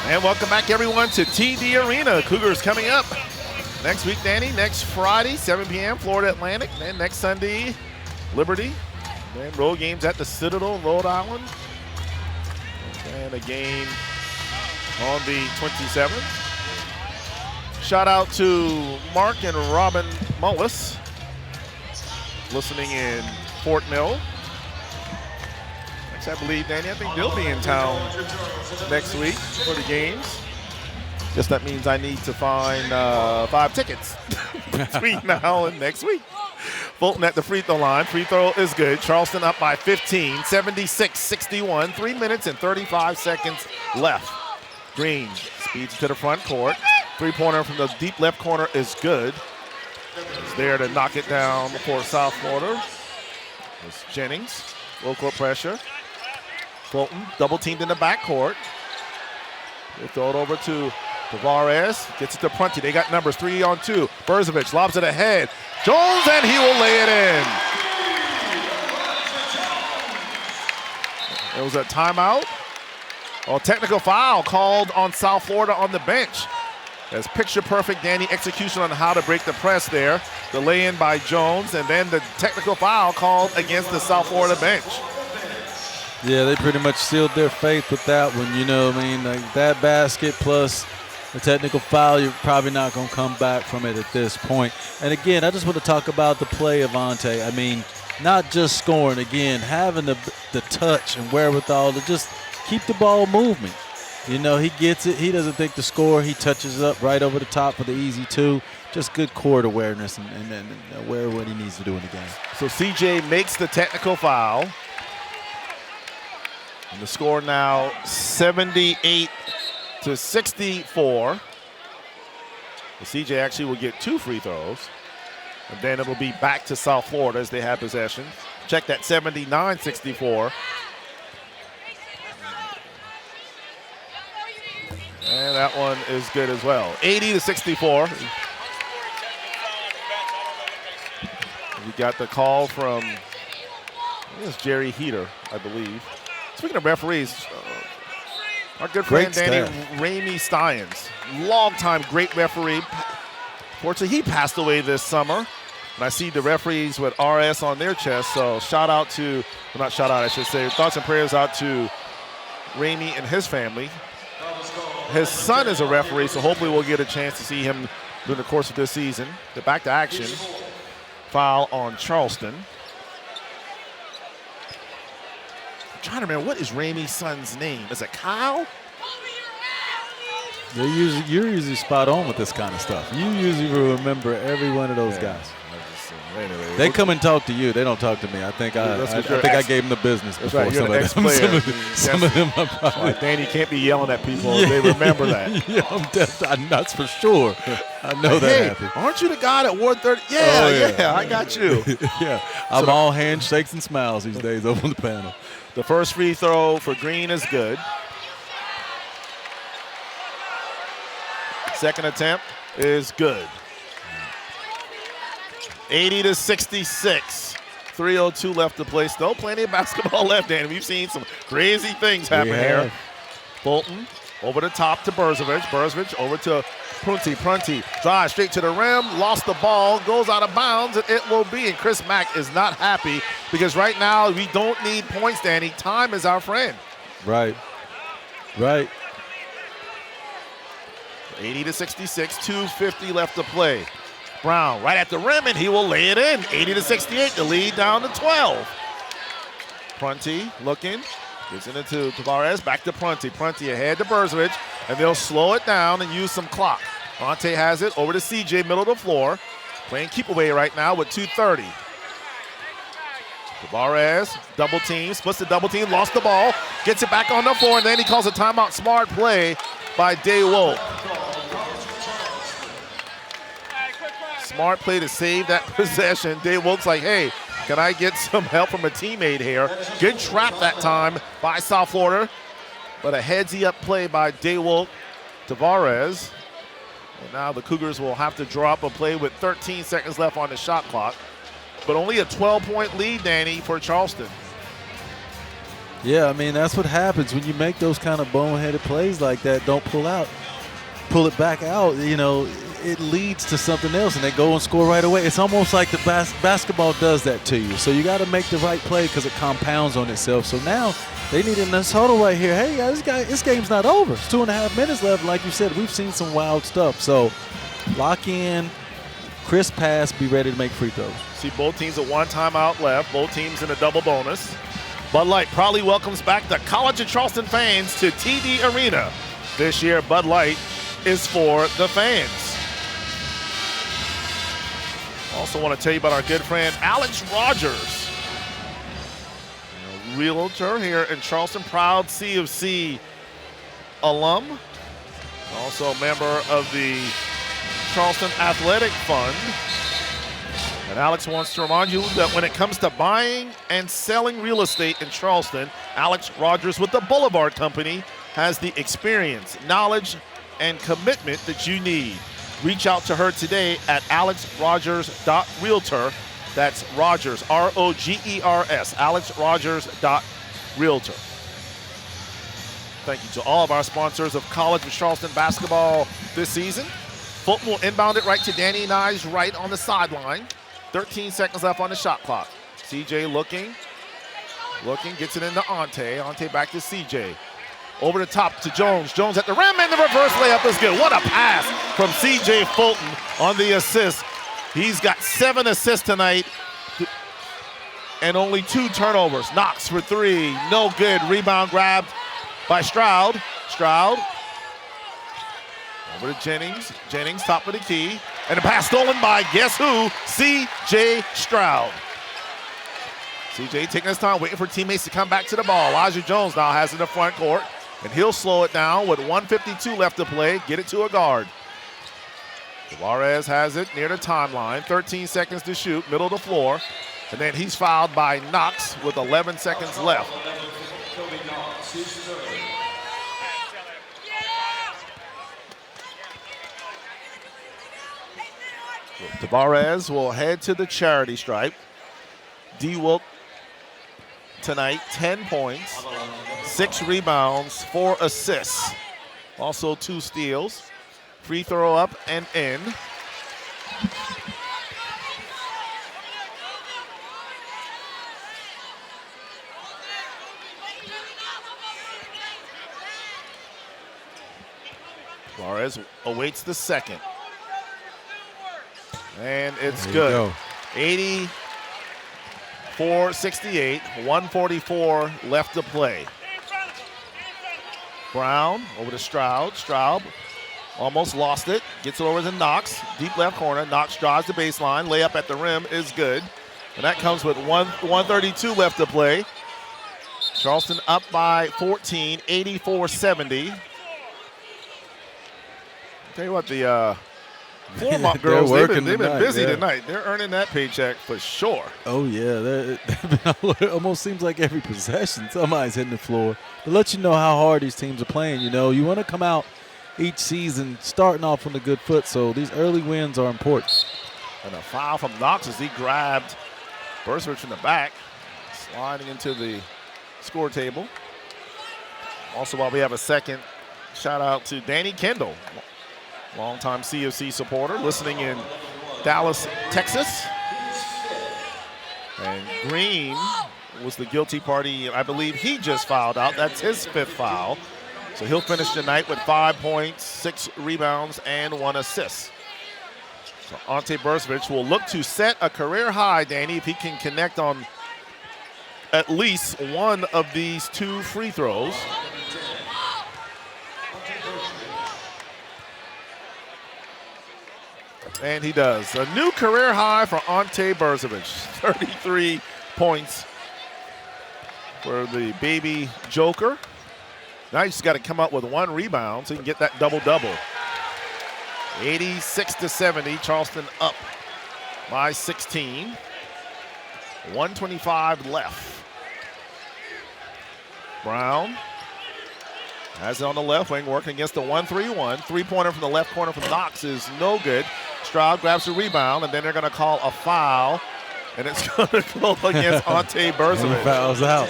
And welcome back, everyone, to TD Arena. Cougars coming up next week, Danny. Next Friday, 7 p.m., Florida Atlantic. Then next Sunday, Liberty. Then road games at the Citadel, Rhode Island. And a game on the 27th. Shout out to Mark and Robin Mullis, listening in Fort Mill. I believe, Danny, I think they'll be in town next week for the games. Guess that means I need to find 5 tickets between now and next week. Fulton at the free throw line. Free throw is good. Charleston up by 15, 76-61. 3 minutes and 35 seconds left. Green speeds to the front court. Three-pointer from the deep left corner is good. He's there to knock it down for South Florida. It's Jennings. Low court pressure. Fulton double teamed in the backcourt. They throw it over to Tavares. Gets it to Prunty. They got numbers 3-on-2. Berzovic lobs it ahead. Jones, and he will lay it in. It was a timeout. A technical foul called on South Florida on the bench. That's picture perfect Danny execution on how to break the press there. The lay-in by Jones, and then the technical foul called against the South Florida bench. Yeah, they pretty much sealed their faith with that one, like that basket plus the technical foul, you're probably not going to come back from it at this point. And again, I just want to talk about the play of Ante. Not just scoring, again, having the touch and wherewithal to just keep the ball moving. He gets it. He doesn't think the score. He touches up right over the top for the easy 2. Just good court awareness and aware of what he needs to do in the game. So CJ makes the technical foul. And the score now 78-64. CJ actually will get 2 free throws. And then it'll be back to South Florida as they have possession. Check that 79-64. And that one is good as well. 80-64. We got the call from Jerry Heater, I believe. Speaking of referees, our good friend Danny Ramey Steins, longtime great referee. Fortunately, he passed away this summer. And I see the referees with RS on their chest, so shout out to, well, not shout out, I should say, thoughts and prayers out to Ramey and his family. His son is a referee, so hopefully we'll get a chance to see him during the course of this season. They're back to action. Foul on Charleston. I'm trying to remember, what is Ramey's son's name? Is it Kyle? You're usually spot on with this kind of stuff. You usually remember every one of those guys. Anyway, they come and talk to you. They don't talk to me. I think I gave them the business before. Right, you're Some of them are probably. Danny, you can't be yelling at people. They remember that. Yeah, that's for sure. I know that happened. Aren't you the guy at Ward 30? Yeah, I got you. Yeah, I'm all handshakes and smiles these days over on the panel. The first free throw for Green is good. Second attempt is good. 80-66. 3:02 left to play. Still plenty of basketball left, Danny. We've seen some crazy things happen here. Fulton over the top to Berzovic. Berzovic over to Prunty. Prunty drives straight to the rim, lost the ball, goes out of bounds, and it will be. And Chris Mack is not happy because right now we don't need points, Danny. Time is our friend. Right. 80-66, 2:50 left to play. Brown right at the rim, and he will lay it in. 80-68, the lead down to 12. Prunty looking, gives it into Tavares, back to Prunty. Prunty ahead to Berzovic, and they'll slow it down and use some clock. Ante has it over to CJ, middle of the floor. Playing keep away right now with 2:30. Tavares, double team, splits the double team, lost the ball, gets it back on the floor, and then he calls a timeout. Smart play by Daywolf. Smart play to save that possession. Daywolf's like, hey, can I get some help from a teammate here? Good trap that time by South Florida, but a headsy up play by Daywolf. Tavares. And now the Cougars will have to draw up a play with 13 seconds left on the shot clock, but only a 12-point lead, Danny, for Charleston. Yeah, I mean, that's what happens when you make those kind of boneheaded plays like that. Don't pull it back out. You know, it leads to something else, and they go and score right away. It's almost like the basketball does that to you. So you got to make the right play because it compounds on itself. So now they need in this huddle right here. Hey, this game's not over. It's 2.5 minutes left. Like you said, we've seen some wild stuff. So lock in, crisp pass, be ready to make free throws. See both teams with one timeout left. Both teams in a double bonus. Bud Light proudly welcomes back the College of Charleston fans to TD Arena. This year, Bud Light is for the fans. Also want to tell you about our good friend Alex Rogers, a realtor here in Charleston, proud C of C alum, also a member of the Charleston Athletic Fund. And Alex wants to remind you that when it comes to buying and selling real estate in Charleston, Alex Rogers with the Boulevard Company has the experience, knowledge, and commitment that you need. Reach out to her today at alexrogers.realtor. That's Rogers, R-O-G-E-R-S, alexrogers.realtor. Thank you to all of our sponsors of College of Charleston basketball this season. Fulton will inbound it right to Danny Nye's right on the sideline. 13 seconds left on the shot clock. CJ looking, gets it into Ante. Ante back to CJ. Over the top to Jones. Jones at the rim, and the reverse layup is good. What a pass from C.J. Fulton on the assist. He's got 7 assists tonight and only 2 turnovers. Knox for 3, no good. Rebound grabbed by Stroud. Stroud over to Jennings. Jennings top of the key. And a pass stolen by guess who? C.J. Stroud. C.J. taking his time, waiting for teammates to come back to the ball. Elijah Jones now has it in the front court. And he'll slow it down with 1:52 left to play. Get it to a guard. Tavares has it near the timeline. 13 seconds to shoot, middle of the floor. And then he's fouled by Knox with 11 seconds left. Tavares will head to the charity stripe. D-Wilk tonight, 10 points, 6 rebounds, 4 assists, also 2 steals. Free throw up and in. Flores awaits the second. And it's good. 84-68, 144 left to play. Brown over to Stroud. Stroud almost lost it. Gets it over to Knox. Deep left corner. Knox drives the baseline. Layup at the rim is good. And that comes with 132 left to play. Charleston up by 14, 84-70. Tell you what, the floor mop girls, they've been busy tonight. They're earning that paycheck for sure. Oh, yeah. They've been it almost seems like every possession somebody's hitting the floor. To let you know how hard these teams are playing, you know. You want to come out each season starting off on a good foot, so these early wins are important. And a foul from Knox as he grabbed Burswich in the back, sliding into the score table. Also, while we have a second, shout out to Danny Kendall, longtime CFC supporter, listening in Dallas, Texas. And Green was the guilty party. I believe he just fouled out. That's his 5th foul. So he'll finish tonight with 5 points, 6 rebounds, and 1 assist. So Ante Burswich will look to set a career high, Danny, if he can connect on at least one of these 2 free throws. And he does. A new career high for Ante Burswich. 33 points for the baby Joker. Now he's got to come up with 1 rebound so he can get that double-double. 86-70, Charleston up by 16. 125 left. Brown has it on the left wing, working against the 1-3-1. Three-pointer from the left corner from Knox is no good. Stroud grabs the rebound, and then they're going to call a foul, and it's going to go against Ante Burswich. He fouls out.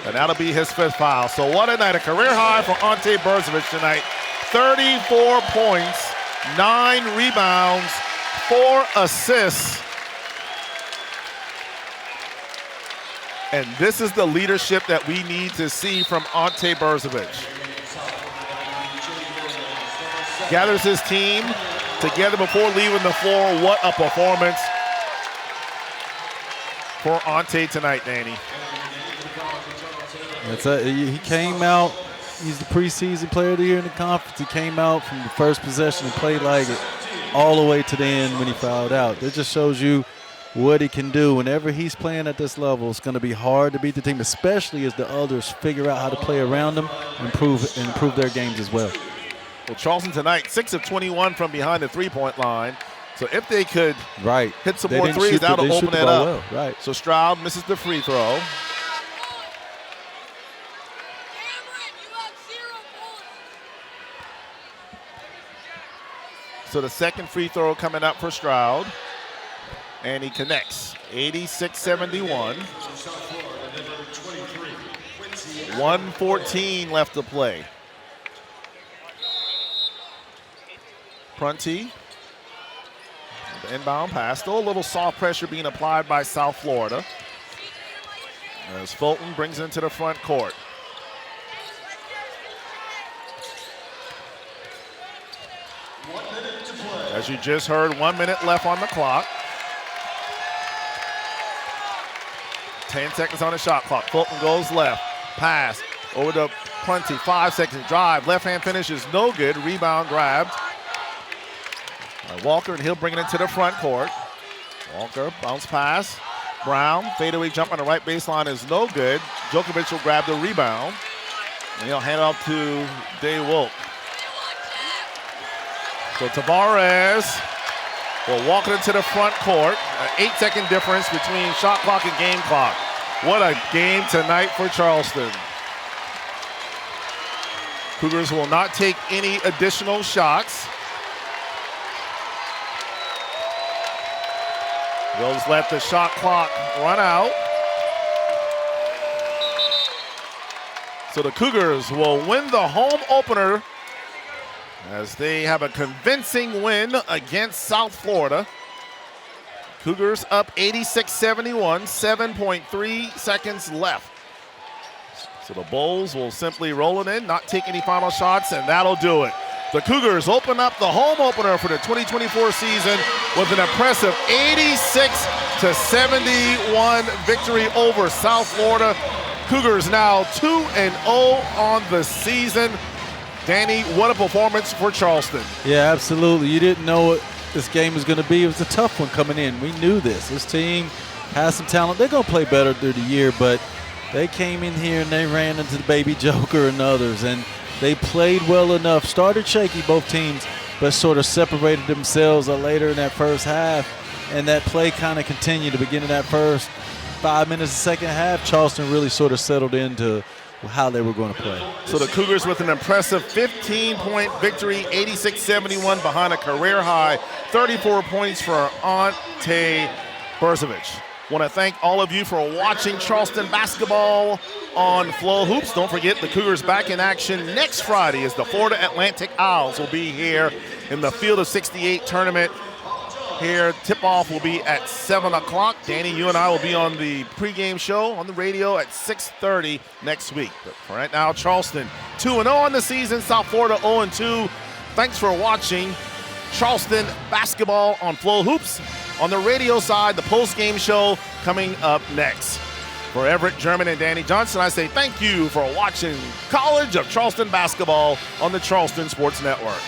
And that'll be his 5th foul. So what a night, a career high for Ante Burswich tonight. 34 points, 9 rebounds, 4 assists. And this is the leadership that we need to see from Ante Burswich. Gathers his team together before leaving the floor. What a performance for Ante tonight, Danny. He came out. He's the preseason player of the year in the conference. He came out from the first possession and played like it all the way to the end when he fouled out. It just shows you what he can do. Whenever he's playing at this level, it's going to be hard to beat the team, especially as the others figure out how to play around them and improve their games as well. Well, Charleston tonight, 6 of 21 from behind the three-point line. So if they could hit some more threes, that'll open it up. Well. Right. So Stroud misses the free throw. So the second free throw coming up for Stroud. And he connects. 86-71. 1:14 left to play. Prunty. The inbound pass. Still a little soft pressure being applied by South Florida. As Fulton brings it into the front court. As you just heard, 1 minute left on the clock. 10 seconds on the shot clock. Fulton goes left. Pass over to Prunty. 5 seconds drive. Left hand finish is no good. Rebound grabbed by Walker, and he'll bring it into the front court. Walker, bounce pass. Brown, fadeaway jump on the right baseline is no good. Djokovic will grab the rebound. And he'll hand it off to Day Wolk. So Tavares will walk it into the front court. An 8-second difference between shot clock and game clock. What a game tonight for Charleston. Cougars will not take any additional shots. They'll just let the shot clock run out. So the Cougars will win the home opener as they have a convincing win against South Florida. Cougars up 86-71, 7.3 seconds left. So the Bulls will simply roll it in, not take any final shots, and that'll do it. The Cougars open up the home opener for the 2024 season with an impressive 86-71 victory over South Florida. Cougars now 2-0 on the season. Danny, what a performance for Charleston. Yeah, absolutely. You didn't know what this game was going to be. It was a tough one coming in. We knew this. This team has some talent. They're going to play better through the year, but they came in here and they ran into the Baby Joker and others, and they played well enough. Started shaky, both teams, but sort of separated themselves later in that first half, and that play kind of continued. The beginning of that first 5 minutes of the second half, Charleston really sort of settled into how they were going to play. So the Cougars with an impressive 15-point victory, 86-71 behind a career-high 34 points for Ante Berzovic. Want to thank all of you for watching Charleston basketball on FloHoops. Don't forget the Cougars back in action next Friday as the Florida Atlantic Owls will be here in the Field of 68 tournament. Here, tip-off will be at 7 o'clock. Danny, you and I will be on the pregame show on the radio at 6:30 next week. But for right now, Charleston 2-0 on the season, South Florida 0-2. Thanks for watching Charleston basketball on FloHoops. On the radio side, the post-game show coming up next. For Everett German and Danny Johnson, I say thank you for watching College of Charleston basketball on the Charleston Sports Network.